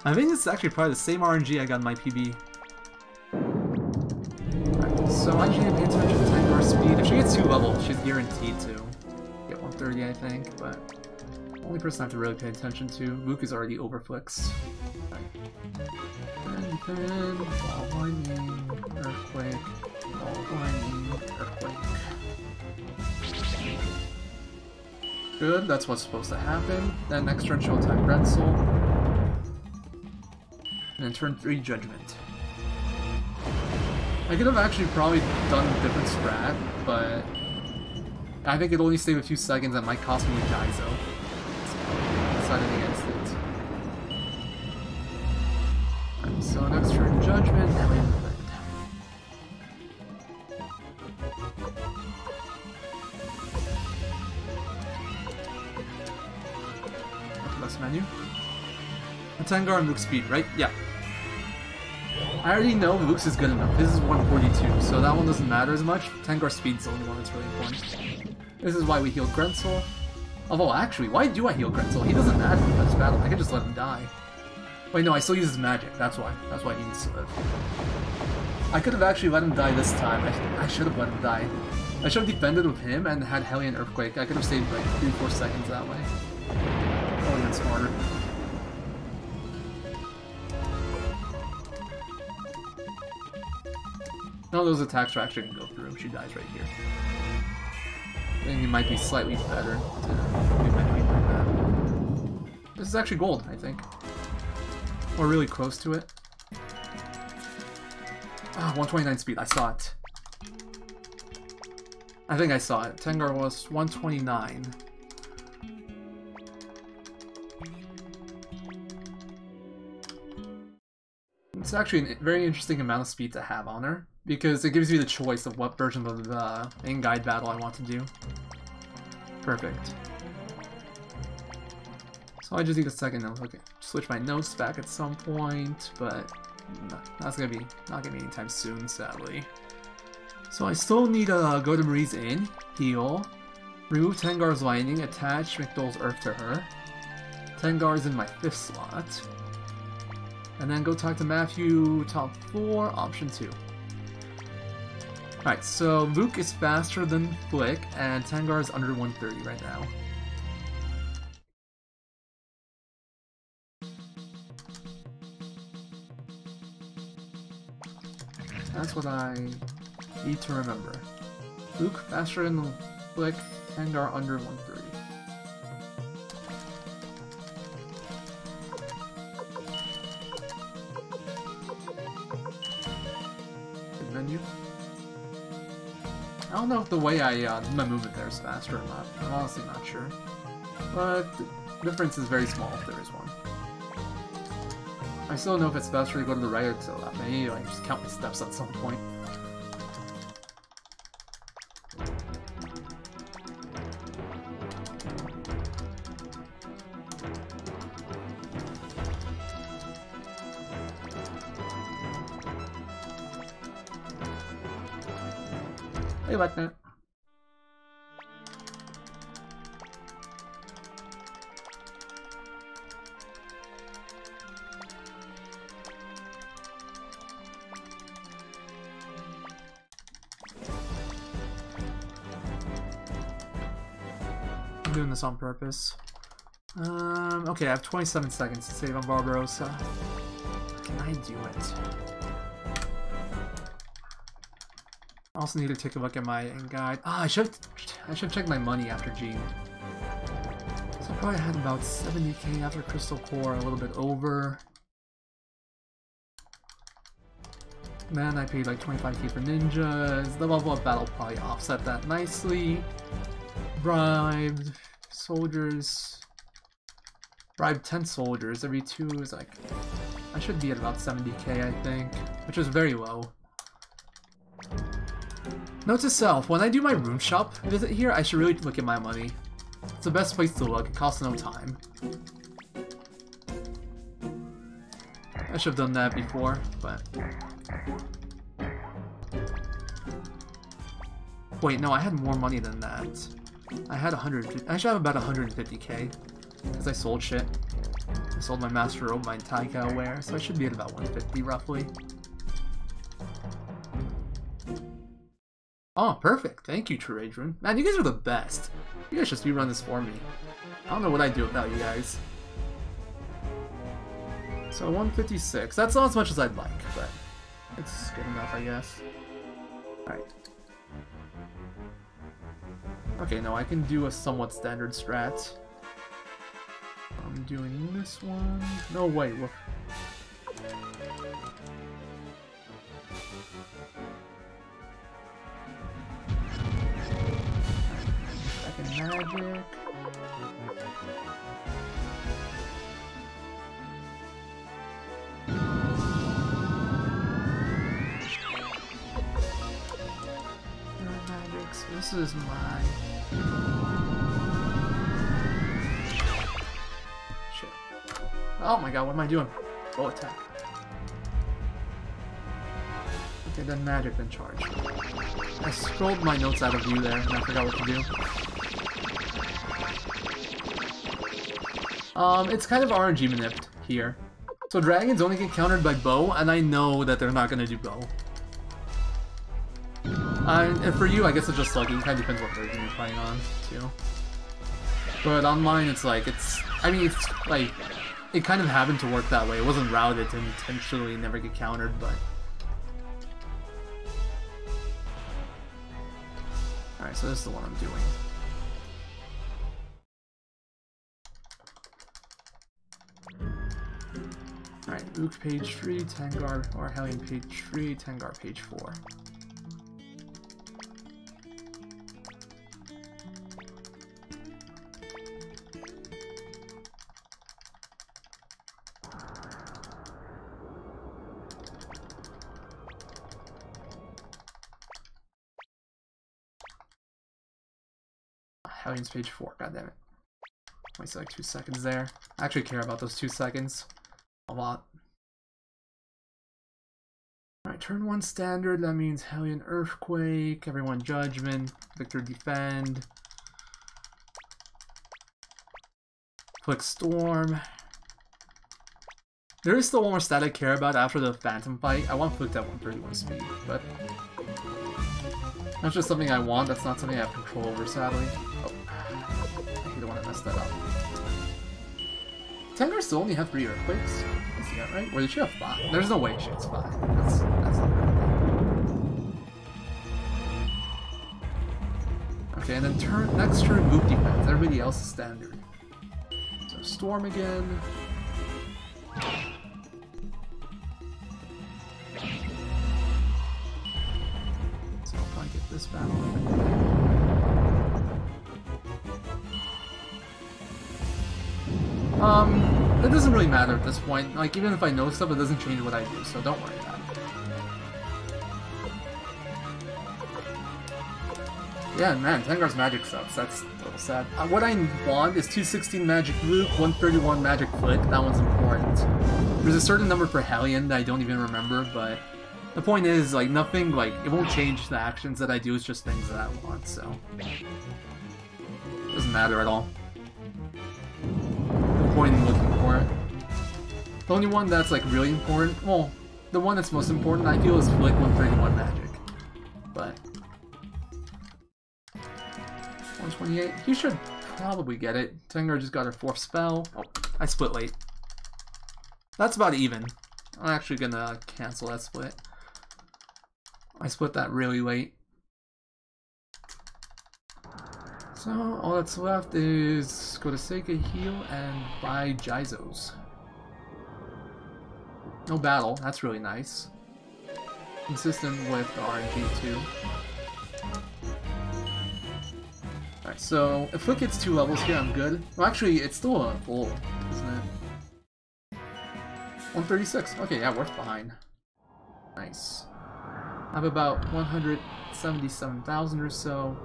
I think this is actually probably the same RNG I got in my PB. So I usually pay attention to Tengar speed. If she gets 2 levels, she's guaranteed to get 130, I think, but the only person I have to really pay attention to, Luke is already overflixed. And then, ball lightning, earthquake, ball lightning, earthquake. Good, that's what's supposed to happen. Then next turn she'll attack Grenzel. And then turn 3, Judgment. I could have actually probably done a different strat, but I think it only saved a few seconds and might cost me a Daiso. So I decided against it. Right, so next turn Judgment, and we defend. Last menu. Tengar and Luke speed, right? Yeah. I already know Luke's is good enough. This is 142, so that one doesn't matter as much. Tengar speed's the only one that's really important. This is why we heal Grenzel. Although, actually, why do I heal Grenzel? He doesn't matter in this battle. I can just let him die. Wait, no, I still use his magic. That's why. That's why he needs to live. I could have actually let him die this time. I should have let him die. I should have defended with him and had Hellion Earthquake. I could have saved like 3-4 seconds that way. That would have been smarter. None of those attacks are actually going to go through. She dies right here. I think it might be slightly better to do Memory like that. This is actually gold, I think. Or really close to it. Ah, 129 speed. I saw it. I think I saw it. Tengar was 129. It's actually a very interesting amount of speed to have on her, because it gives you the choice of what version of the main guide battle I want to do. Perfect. So I just need a second to switch my notes back at some point, but not gonna be anytime soon, sadly. So I still need to go to Marie's Inn, heal, remove Tengar's Lightning, attach McDowell's Earth to her. Tengar's in my 5th slot. And then go talk to Matthew, top 4, option 2. Alright, so Luke is faster than Flick, and Tengar is under 130 right now. That's what I need to remember. Luke faster than Flick, Tengar under 130. Menu. I don't know if the way I do my movement there is faster or not. I'm honestly not sure. But the difference is very small if there is one. I still don't know if it's faster to go to the right or to the left. Maybe I just count the steps at some point. Hey, like that. I'm doing this on purpose. Okay, I have 27 seconds to save on Barbarossa. Can I do it? I also need to take a look at my guide. Ah, I should check my money after Gene. So probably had about 70k after Crystal Core, a little bit over. Then I paid like 25k for ninjas. The level up battle probably offset that nicely. Bribed soldiers. Bribed 10 soldiers. Every 2 is like... I should be at about 70k, I think. Which is very low. Note to self, when I do my rune shop visit here, I should really look at my money. It's the best place to look, it costs no time. I should have done that before, but... Wait, no, I had more money than that. I had 100... I should have about 150k. Because I sold shit. I sold my Master Robe, my Taika wear, so I should be at about 150 roughly. Oh, perfect. Thank you, Teradron. Man, you guys are the best. You guys just rerun this for me. I don't know what I'd do without you guys. So 156. That's not as much as I'd like, but it's good enough, I guess. Alright. Okay, no, I can do a somewhat standard strat. I'm doing this one. No, wait, look. Second magic. Magic, so this is my... Shit. Oh my god, what am I doing? Go attack. Okay, then magic, then charge. I scrolled my notes out of view there, and I forgot what to do. It's kind of RNG manipped here. So dragons only get countered by bow, and I know that they're not gonna do bow. And for you, I guess it's just lucky. It kind of depends what version you're playing on, too. But online, it's like, I mean, it's like, it kind of happened to work that way. It wasn't routed to intentionally never get countered, but... Alright, so this is the one I'm doing. Alright, Ook page 3, Tengar, or Hellion page 3, Tengar page 4. Hellion's page 4, goddammit. Wasted like 2 seconds there. I actually care about those 2 seconds a lot. Alright, turn 1 standard, that means Hellion Earthquake, everyone Judgment, Victor Defend. Click Storm. There is still one more stat I care about after the Phantom fight. I want Flicked at 131 speed, but that's just something I want, that's not something I have control over, sadly. Oh, I hate the one that messed that up. Tengar still only have 3 Earthquakes? Is that right? Or did she have 5? There's no way she has 5. That's not right. Okay, and then next turn, Ook defense. Everybody else is standard. So Storm again. So I'll probably get this battle over. It doesn't really matter at this point. Like, even if I know stuff, it doesn't change what I do, so don't worry about it. Yeah, man, Tengar's magic sucks. That's a little sad. What I want is 216 magic Luke, 131 magic Flick. That one's important. There's a certain number for Hellion that I don't even remember, but the point is, like, nothing, like, it won't change the actions that I do, it's just things that I want, so it doesn't matter at all. No point in looking for it. The only one that's, like, really important, well, the one that's most important, I feel, is Flick 131 magic. But 128, you should probably get it. Tengar just got her 4th spell. Oh, I split late. That's about even. I'm actually gonna cancel that split. I split that really late. So all that's left is let's go to Sega Heal and buy Gyzos. No battle, that's really nice. Consistent with the RNG too. Alright, so if Flick gets 2 levels here, I'm good. Well, actually, it's still a goal, isn't it? 136. Okay, yeah, we're fine. Nice. I have about 177,000 or so.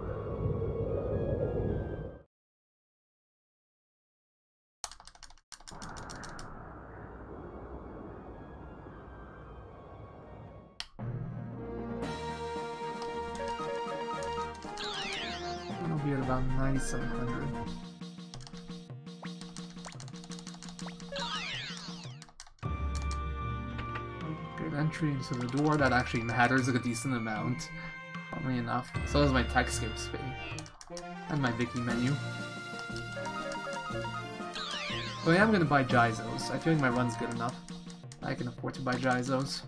I'll be at about 9,700. Good entry into the door. That actually matters a decent amount. Funnily enough. So does my TechScape speed. And my Viki menu. But I am gonna buy Gyzos. I feel like my run's good enough. I can afford to buy Gyzos.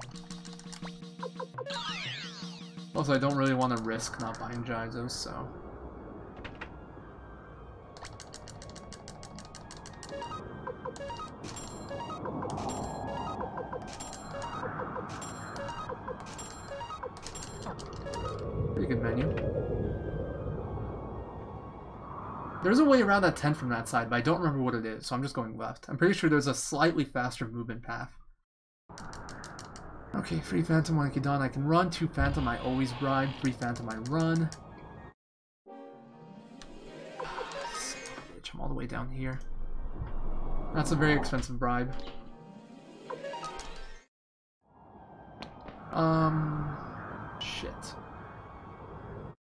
Also, I don't really want to risk not buying Gyzos, so... Pretty good menu. There's a way around that tent from that side, but I don't remember what it is, so I'm just going left. I'm pretty sure there's a slightly faster movement path. Okay, free Phantom when I get done. I can run. 2 Phantom, I always bribe. 3 Phantom, I run. I'm all the way down here. That's a very expensive bribe. Shit.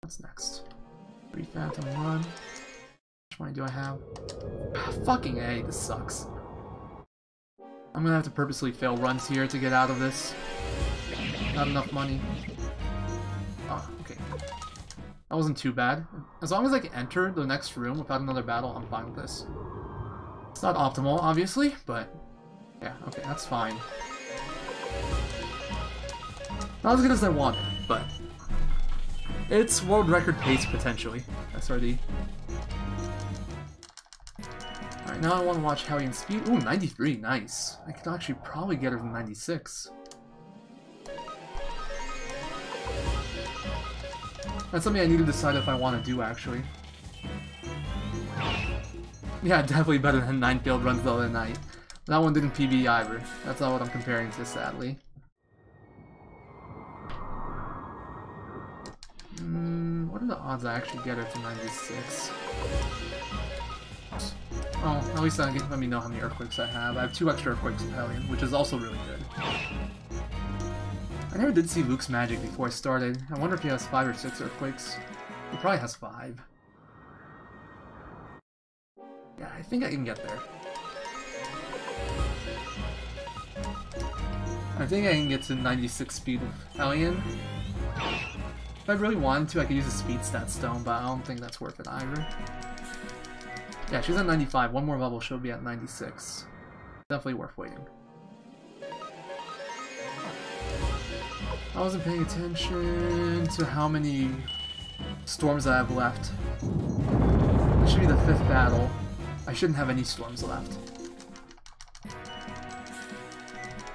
What's next? 3 Phantom, run. Which one do I have? Fucking A, this sucks. I'm gonna have to purposely fail runs here to get out of this. Not enough money. Oh, okay. That wasn't too bad. As long as I can enter the next room without another battle, I'm fine with this. It's not optimal, obviously, but... yeah, okay, that's fine. Not as good as I wanted, but... it's world record pace, potentially. SRD. Alright, now I want to watch Hellion Speed. Ooh, 93, nice. I could actually probably get her to 96. That's something I need to decide if I want to do, actually. Yeah, definitely better than 9 failed runs the other night. That one didn't PB either. That's not what I'm comparing to, sadly. What are the odds I actually get her to 96? Oh, at least let me know how many Earthquakes I have. I have 2 extra Earthquakes with Hellion, which is also really good. I never did see Luke's magic before I started. I wonder if he has 5 or 6 Earthquakes. He probably has 5. Yeah, I think I can get there. I think I can get to 96 speed with Hellion. If I really wanted to, I could use a speed stat stone, but I don't think that's worth it either. Yeah, she's at 95. One more level, she'll be at 96. Definitely worth waiting. I wasn't paying attention to how many storms I have left. This should be the 5th battle. I shouldn't have any storms left.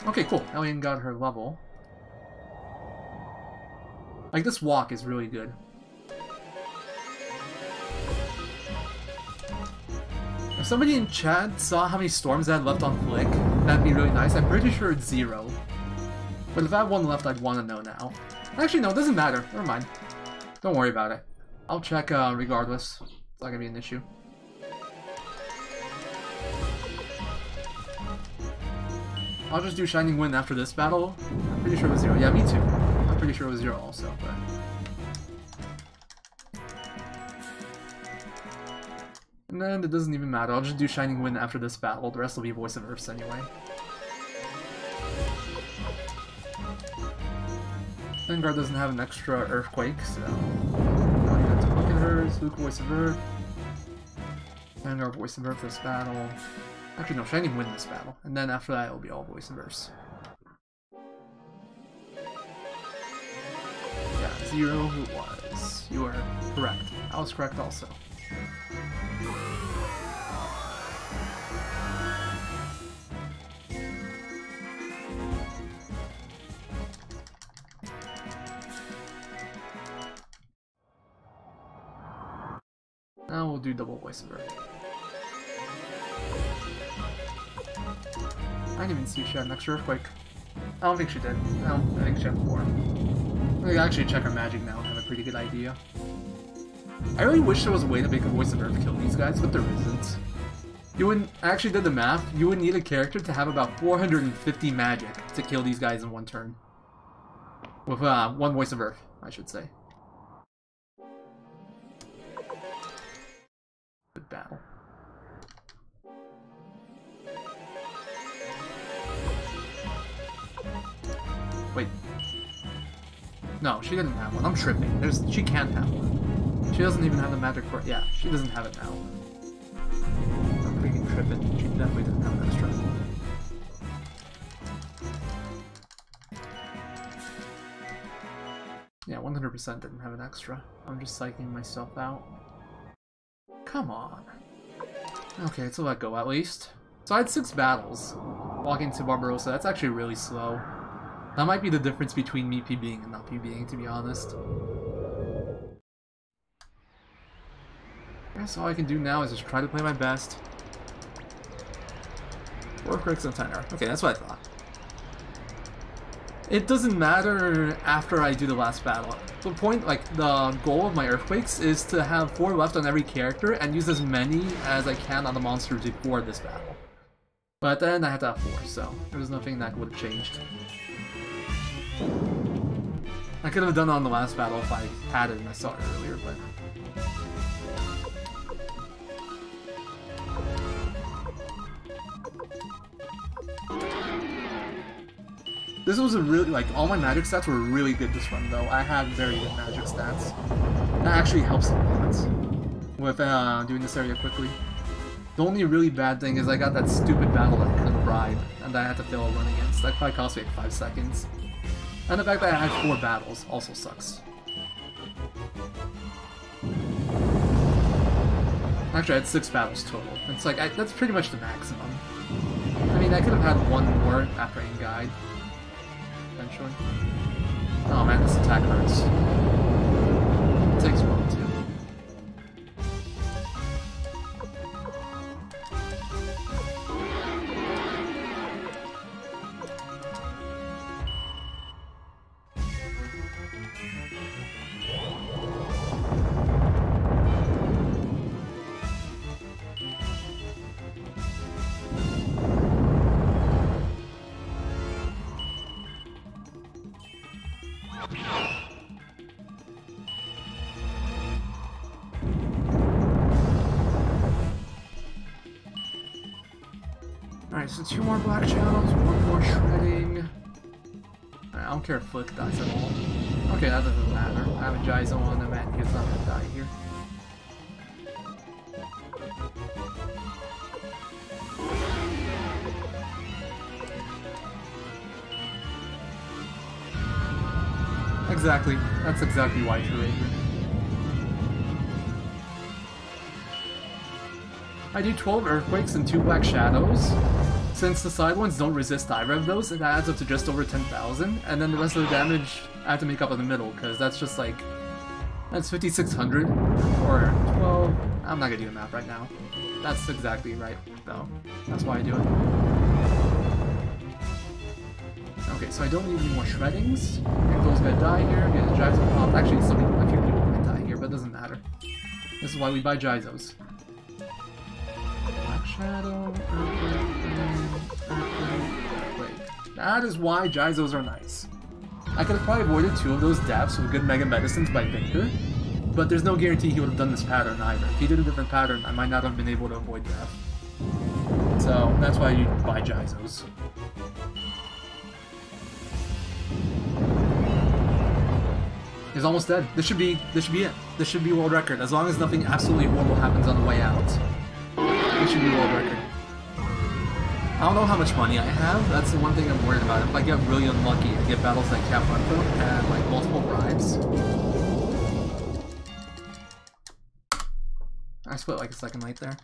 Okay, cool. Hellion got her level. Like, this walk is really good. If somebody in chat saw how many storms I had left on Flick, that'd be really nice. I'm pretty sure it's 0. But if I had 1 left, I'd want to know now. Actually, no, it doesn't matter. Never mind. Don't worry about it. I'll check regardless. It's not gonna be an issue. I'll just do Shining Wind after this battle. I'm pretty sure it was 0. Yeah, me too. I'm pretty sure it was 0 also, but... and then it doesn't even matter. I'll just do Shining Wind after this battle. The rest will be Voice of Earths anyway. Vanguard doesn't have an extra Earthquake, so... I have to look at hers. Luke, Voice of Earth. Vanguard, Voice of Earth this battle. Actually, no, Shining Wind this battle. And then after that, it'll be all Voice of Earths. Yeah, 0 it was. You are correct. I was correct also. Now we'll do double voice of Earth. I didn't even see if she had an extra earthquake. I don't think she did. I think she had 4. We can actually check her magic now and have a pretty good idea. I really wish there was a way to make a voice of Earth kill these guys, but there isn't. You wouldn't. I actually did the math. You would need a character to have about 450 magic to kill these guys in one turn. With one voice of Earth, I should say. Good battle. Wait. No, she didn't have one. I'm tripping. She can't have one. She doesn't even have the magic for it. Yeah, she doesn't have it now. I'm freaking tripping. She definitely doesn't have an extra. Yeah, 100% didn't have an extra. I'm just psyching myself out. Come on. Okay, it's a let go at least. So I had 6 battles. Walking to Barbarossa, that's actually really slow. That might be the difference between me PBing and not PBing, to be honest. I guess all I can do now is just try to play my best. 4 critics and 10 error. Okay, that's what I thought. It doesn't matter after I do the last battle. The point, like, the goal of my Earthquakes is to have 4 left on every character and use as many as I can on the monsters before this battle. But at the end I had to have 4, so there was nothing that would have changed. I could have done it on the last battle if I had it and I saw it earlier, but... This was a really, like, all my magic stats were really good this run, though. I had very good magic stats. That actually helps a lot with doing this area quickly. The only really bad thing is I got that stupid battle that I couldn't bribe, and that I had to fail a run against. That probably cost me like 5 seconds. And the fact that I had 4 battles also sucks. Actually, I had 6 battles total. It's like, that's pretty much the maximum. I mean, I could have had 1 more after I guide. Eventually. Oh man, this attack hurts. It takes one too. Alright, so 2 more Black Shadows, 1 more Shredding. I don't care if Flick dies at all. Okay, that doesn't matter. I have a Jaizo on him and he's not gonna die here. Exactly. That's exactly why I threw it here. I do 12 Earthquakes and 2 Black Shadows. Since the side ones don't resist either of those, it adds up to just over 10,000, and then the rest of the damage I have to make up in the middle, because that's just like... That's 5,600, or 12... I'm not gonna do the math right now. That's exactly right, though. That's why I do it. Okay, so I don't need any more Shreddings. Piccolo's gonna die here, get the Jaizo pop. Actually, a few people might die here, but it doesn't matter. This is why we buy Jaizos. Black Shadow, Earthquake. That is why Jaizos are nice. I could have probably avoided 2 of those deaths with good Mega Medicines by Victor, but there's no guarantee he would have done this pattern either. If he did a different pattern, I might not have been able to avoid death. So that's why you buy Jaizos. He's almost dead. This should be it. This should be world record. As long as nothing absolutely horrible happens on the way out. This should be world record. I don't know how much money I have. That's the one thing I'm worried about. If I get really unlucky and get battles like Cap Run from and like multiple bribes. I split like a second light there.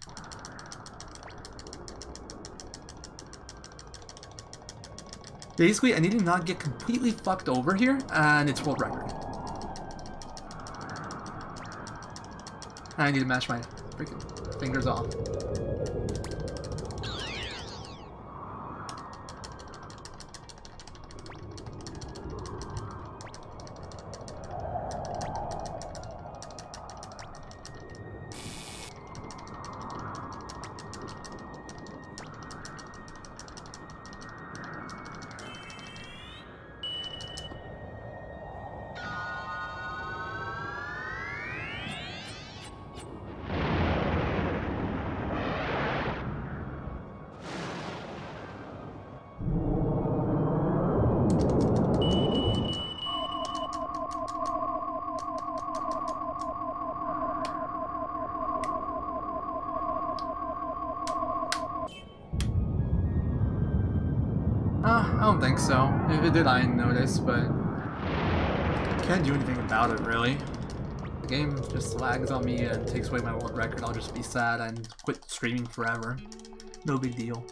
Basically, I need to not get completely fucked over here, and it's world record. I need to mash my freaking fingers off. I don't think so. If it did, I notice, but can't do anything about it, really. The game just lags on me and takes away my world record. I'll just be sad and quit streaming forever. No big deal.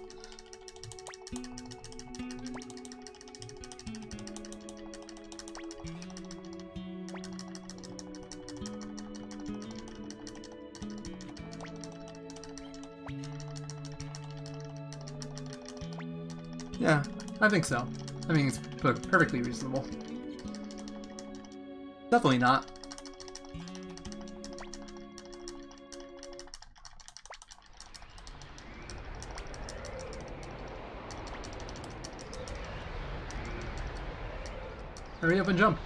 Yeah, I think so. I think it's perfectly reasonable. Definitely not. Hurry up and jump.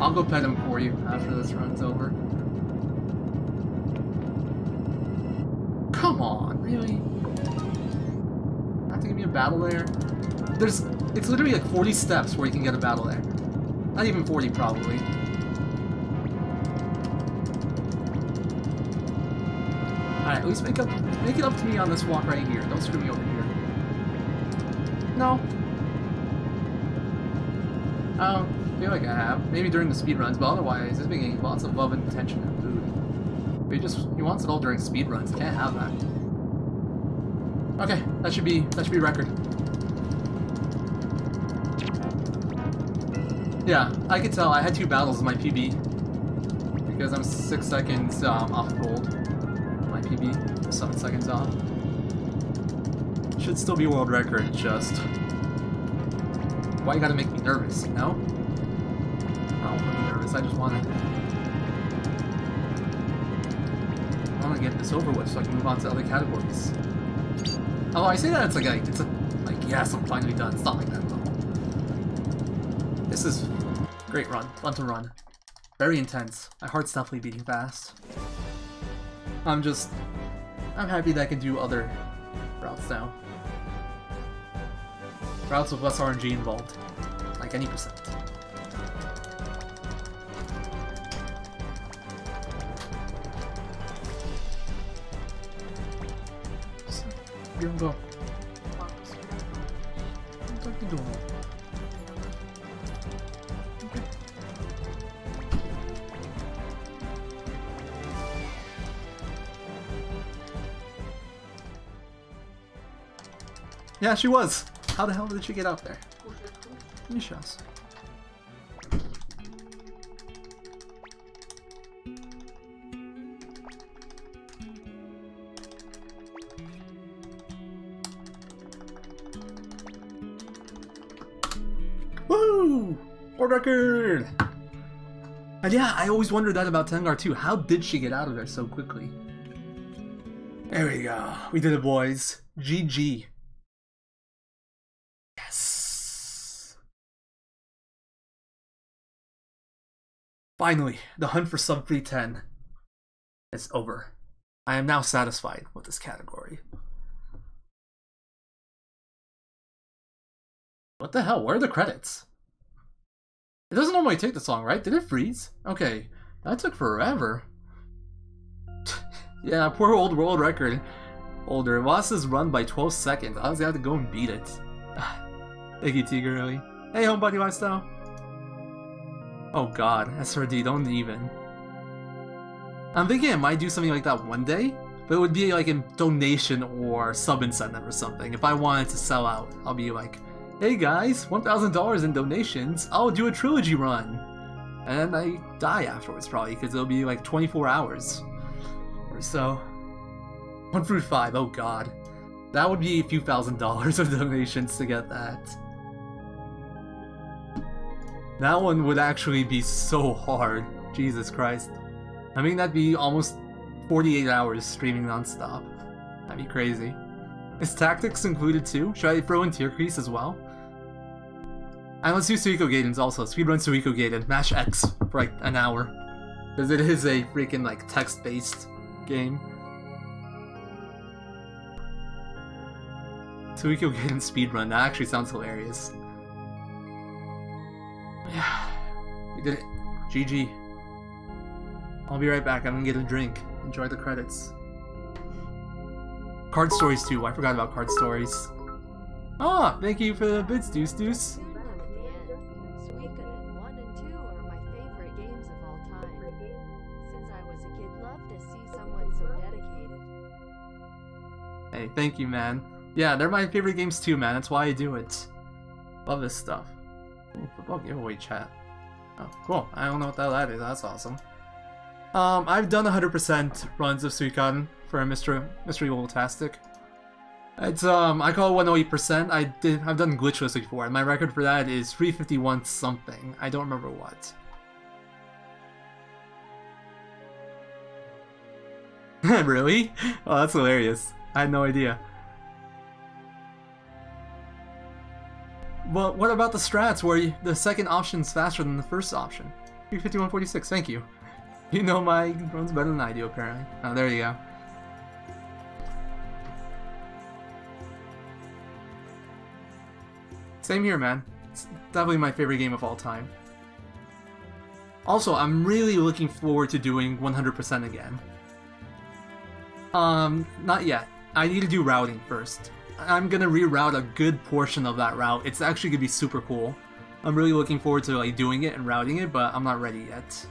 I'll go pet him for you after this run's over. Come on, really? Have to give me a battle there? It's literally like 40 steps where you can get a battle there. Not even 40 probably. Alright, at least make it up to me on this walk right here. Don't screw me over here. No. I don't feel like I have. Maybe during the speedruns, but otherwise, it's been getting lots of love and attention and food. But he wants it all during speedruns. Can't have that. Okay, that should be record. Yeah, I could tell I had 2 battles in my PB. Because I'm 6 seconds off gold. My PB, 7 seconds off. Should still be world record, just... Why you gotta make me nervous, you know? I don't want to be nervous, I just want to get this over with so I can move on to other categories. Although I say that it's like yes, I'm finally done. It's not like that at all. This is a great run, fun to run. Very intense. My heart's definitely beating fast. I'm happy that I can do other routes now. Routes with less RNG involved, like any %. So, here we go. What are you doing? Okay. Yeah, she was. How the hell did she get out there? Any shots? Woo! World record! And yeah, I always wondered that about Tengar too. How did she get out of there so quickly? There we go. We did it, boys. GG. Finally, the hunt for sub 310 is over. I am now satisfied with this category. What the hell? Where are the credits? It doesn't normally take this long, right? Did it freeze? Okay, that took forever. Yeah, poor old world record holder. Lost his run by 12 seconds. I was gonna have to go and beat it. Thank you, T. Girly. Hey, Homebody Lifestyle. Oh god, SRD, don't even. I'm thinking I might do something like that one day, but it would be like a donation or sub incentive or something. If I wanted to sell out, I'll be like, hey guys, $1,000 in donations, I'll do a trilogy run. And then I die afterwards probably, because it'll be like 24 hours or so. 1 through 5, oh god. That would be a few $1,000s of donations to get that. That one would actually be so hard. Jesus Christ. I mean, that'd be almost 48 hours streaming non-stop. That'd be crazy. Is tactics included too? Should I throw in Tier Crease as well? And let's do Suiko Gaidens also. Speedrun Suiko Gaiden. Mash X for like an hour. Because it is a freaking like text-based game. Suiko Gaiden speedrun. That actually sounds hilarious. Yeah, we did it. GG. I'll be right back. I'm gonna get a drink. Enjoy the credits. Card stories too. I forgot about card stories. Ah, thank you for the bits, Deuce Deuce. Suikoden 1 and 2 are my favorite games of all time. Since I was a kid, loved to see someone so dedicated. Hey, thank you, man. Yeah, they're my favorite games too, man. That's why I do it. Love this stuff. Ooh, football giveaway chat. Oh, cool. I don't know what that is. That's awesome. I've done 100% runs of Suikoden for Mystery Loltastic. It's I call it 108%. I've done glitchless before, and my record for that is 351 something. I don't remember what. Really? Oh, that's hilarious. I had no idea. But what about the strats where the second option's faster than the first option? 351.46, thank you. You know my runs better than I do, apparently. Oh, there you go. Same here, man. It's definitely my favorite game of all time. Also, I'm really looking forward to doing 100% again. Not yet. I need to do routing first. I'm gonna reroute a good portion of that route. It's actually gonna be super cool. I'm really looking forward to like doing it and routing it, but I'm not ready yet.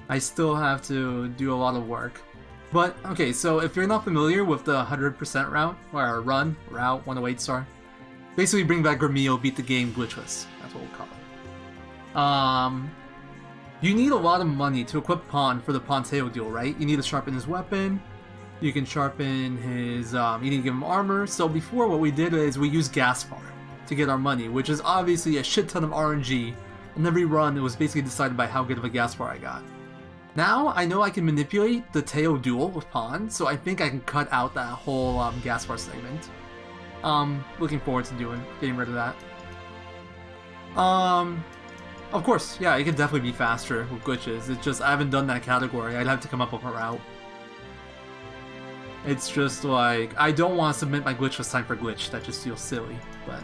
I still have to do a lot of work. But, okay, so if you're not familiar with the 100% route, or route 108 star, basically bring back Gremio, beat the game glitchless. That's what we'll call it. You need a lot of money to equip Pawn for the Ponteo duel, right? You need to sharpen his weapon. You can sharpen his, you need to give him armor. So before, what we did is we used Gaspar to get our money, which is obviously a shit ton of RNG. And every run, it was basically decided by how good of a Gaspar I got. Now, I know I can manipulate the Teo duel with Pawn, so I think I can cut out that whole Gaspar segment. Looking forward to getting rid of that. Of course, yeah, it could definitely be faster with glitches. It's just, I haven't done that category. I'd have to come up with a route. It's just like, I don't want to submit my glitchless time for glitch. That just feels silly, but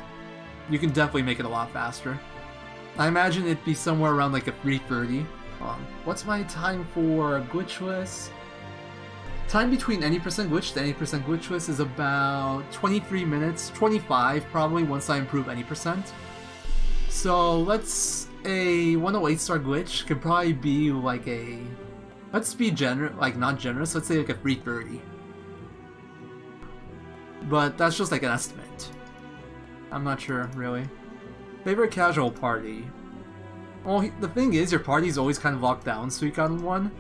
you can definitely make it a lot faster. I imagine it'd be somewhere around like a 3:30. What's my time for glitchless? Time between any percent glitch to any percent glitchless is about 23 minutes, 25 probably once I improve any percent. So let's a 108 star glitch could probably be like a, let's be not generous, let's say like a 3:30. But that's just like an estimate. I'm not sure really. Favorite casual party? Well, the thing is, your party's always kind of locked down, Suikoden 1.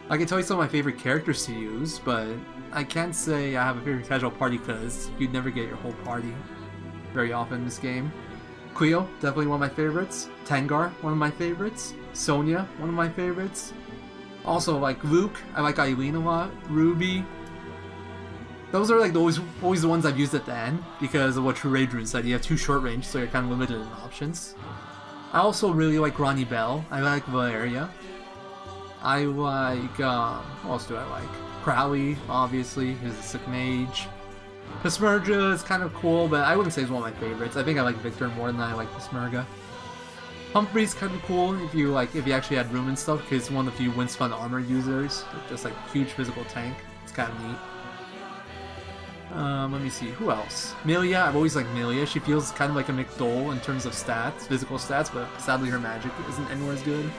I can tell you some of my favorite characters to use, but I can't say I have a favorite casual party because you'd never get your whole party very often in this game. Cleo, definitely one of my favorites. Tengar, one of my favorites. Sonya, one of my favorites. Also, like Luke, I like Eileen a lot. Ruby. Those are like always the ones I've used at the end because of what True Rage Rune said. You have 2 short range, so you're kind of limited in options. I also really like Ronnie Bell. I like Valeria. I like, what else do I like? Crowley, obviously, he's a sick mage. Peshmerga is kind of cool, but I wouldn't say he's one of my favorites. I think I like Victor more than I like Peshmerga. Humphrey's kind of cool if you actually had room and stuff, because he's one of the few Windspun armor users. Just like huge physical tank. It's kind of neat. Let me see, who else? Milia, I've always liked Milia. She feels kind of like a McDole in terms of stats, physical stats, but sadly her magic isn't anywhere as good.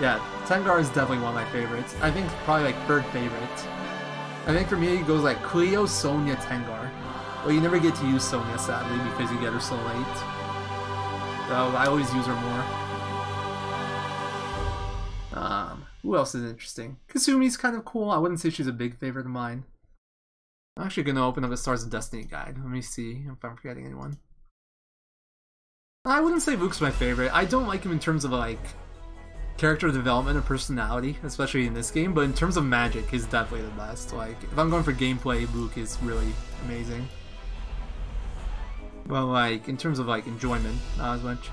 Yeah, Tengar is definitely one of my favorites. I think probably like third favorite. I think for me it goes like Cleo, Sonya, Tengar. But you never get to use Sonya sadly because you get her so late. So I always use her more. Who else is interesting? Kasumi's kind of cool. I wouldn't say she's a big favorite of mine. I'm actually gonna open up the Stars of Destiny guide. Let me see if I'm forgetting anyone. I wouldn't say Luke's my favorite. I don't like him in terms of like character development or personality, especially in this game, but in terms of magic, he's definitely the best. Like, if I'm going for gameplay, Luke is really amazing. But like, in terms of like enjoyment, not as much.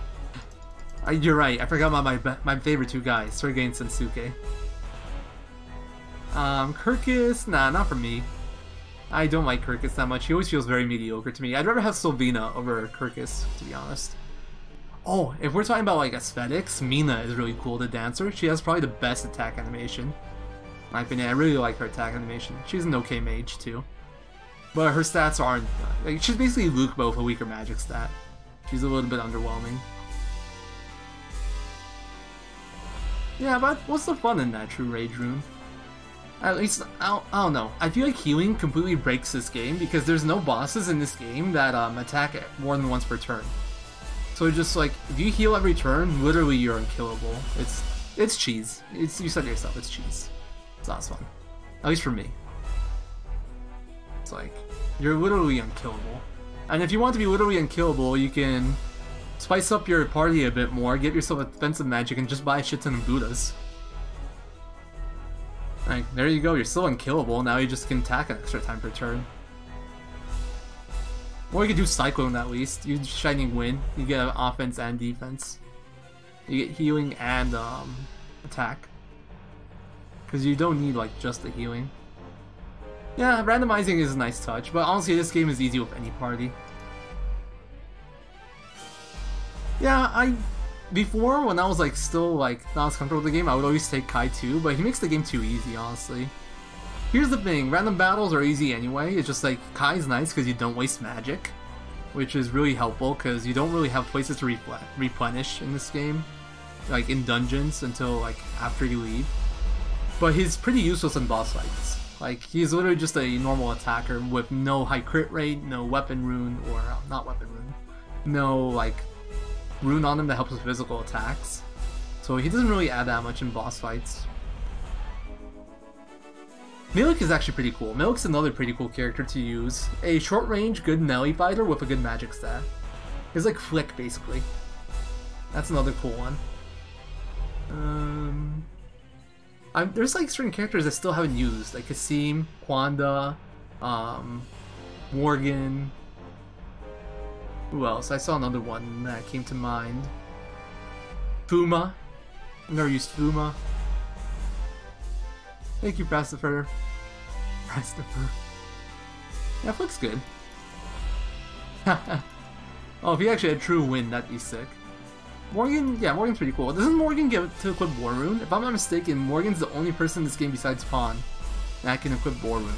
You're right, I forgot about my favorite two guys, Sergei and Sensuke. Kirkus, nah, not for me. I don't like Kirkus that much. He always feels very mediocre to me. I'd rather have Sylvina over Kirkus, to be honest. Oh, if we're talking about like aesthetics, Mina is really cool, the dancer. She has probably the best attack animation. In my opinion, I really like her attack animation. She's an okay mage too. But her stats aren't... like, she's basically Luke, but with a weaker magic stat. She's a little bit underwhelming. Yeah, but what's the fun in that True Rage Rune? At least, I don't know. I feel like healing completely breaks this game because there's no bosses in this game that attack more than once per turn. So just like, if you heal every turn, literally you're unkillable. It's cheese. You said it yourself, it's cheese. It's not as fun. At least for me. It's like, you're literally unkillable. And if you want to be literally unkillable, you can spice up your party a bit more, get yourself a defensive magic, and just buy a shit ton of Buddhas. Like, there you go, you're still unkillable, now you just can attack an extra time per turn. Or you could do Cyclone at least, you Shining Wind, you get offense and defense. You get healing and attack. Because you don't need like just the healing. Yeah, randomizing is a nice touch, but honestly this game is easy with any party. Yeah, before, when I was like still like not as comfortable with the game, I would always take Kai too, but he makes the game too easy, honestly. Here's the thing, random battles are easy anyway, it's just like Kai's nice because you don't waste magic, which is really helpful because you don't really have places to replenish in this game, like in dungeons until like after you leave. But he's pretty useless in boss fights. Like, he's literally just a normal attacker with no high crit rate, no weapon rune, or not weapon rune, no like rune on him that helps with physical attacks. So he doesn't really add that much in boss fights. Milik is actually pretty cool. Milik's another pretty cool character to use. A short range, good melee fighter with a good magic stat. He's like Flick, basically. That's another cool one. There's like certain characters I still haven't used, like Kasim, Quanda, Morgan. Who else? I saw another one that came to mind. Fuma. I've never used Fuma. Thank you, Prastifer. Yeah, Flick's good. Oh, if he actually had True Wind, that'd be sick. Morgan, yeah, Morgan's pretty cool. Doesn't Morgan get to equip War Rune? If I'm not mistaken, Morgan's the only person in this game besides Pawn that can equip War Rune.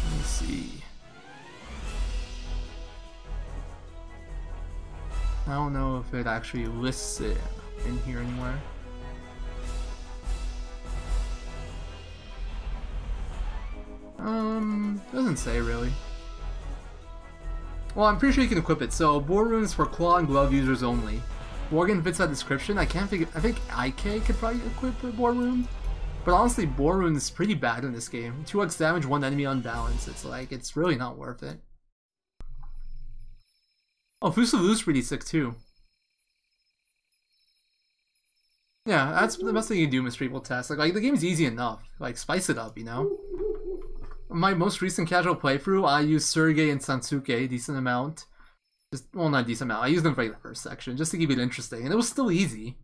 Let me see. I don't know if it actually lists it in here anywhere. Doesn't say really. Well, I'm pretty sure you can equip it. So, War Rune is for claw and glove users only. Morgan fits that description. I can't figure. I think IK could probably equip a War Rune. But honestly, War Rune is pretty bad in this game. 2x damage, 1 enemy unbalanced. It's like, it's really not worth it. Oh, Fusiliu's pretty sick too. Yeah, that's the best thing you can do, Mystery People Test. Like, the game's easy enough. Like, spice it up, you know? My most recent casual playthrough, I used Sergei and Sansuke a decent amount. Well, not a decent amount. I used them for like the first section, just to keep it interesting. And it was still easy.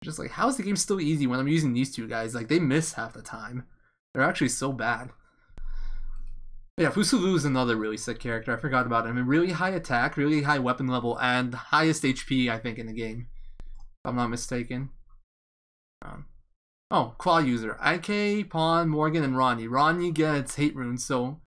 Just like, how is the game still easy when I'm using these two guys? Like, they miss half the time. They're actually so bad. But yeah, Fusiliu is another really sick character. I forgot about him. Really high attack, really high weapon level, and highest HP, I think, in the game. If I'm not mistaken. Oh, claw user. IK, Pawn, Morgan, and Ronnie. Ronnie gets hate runes, so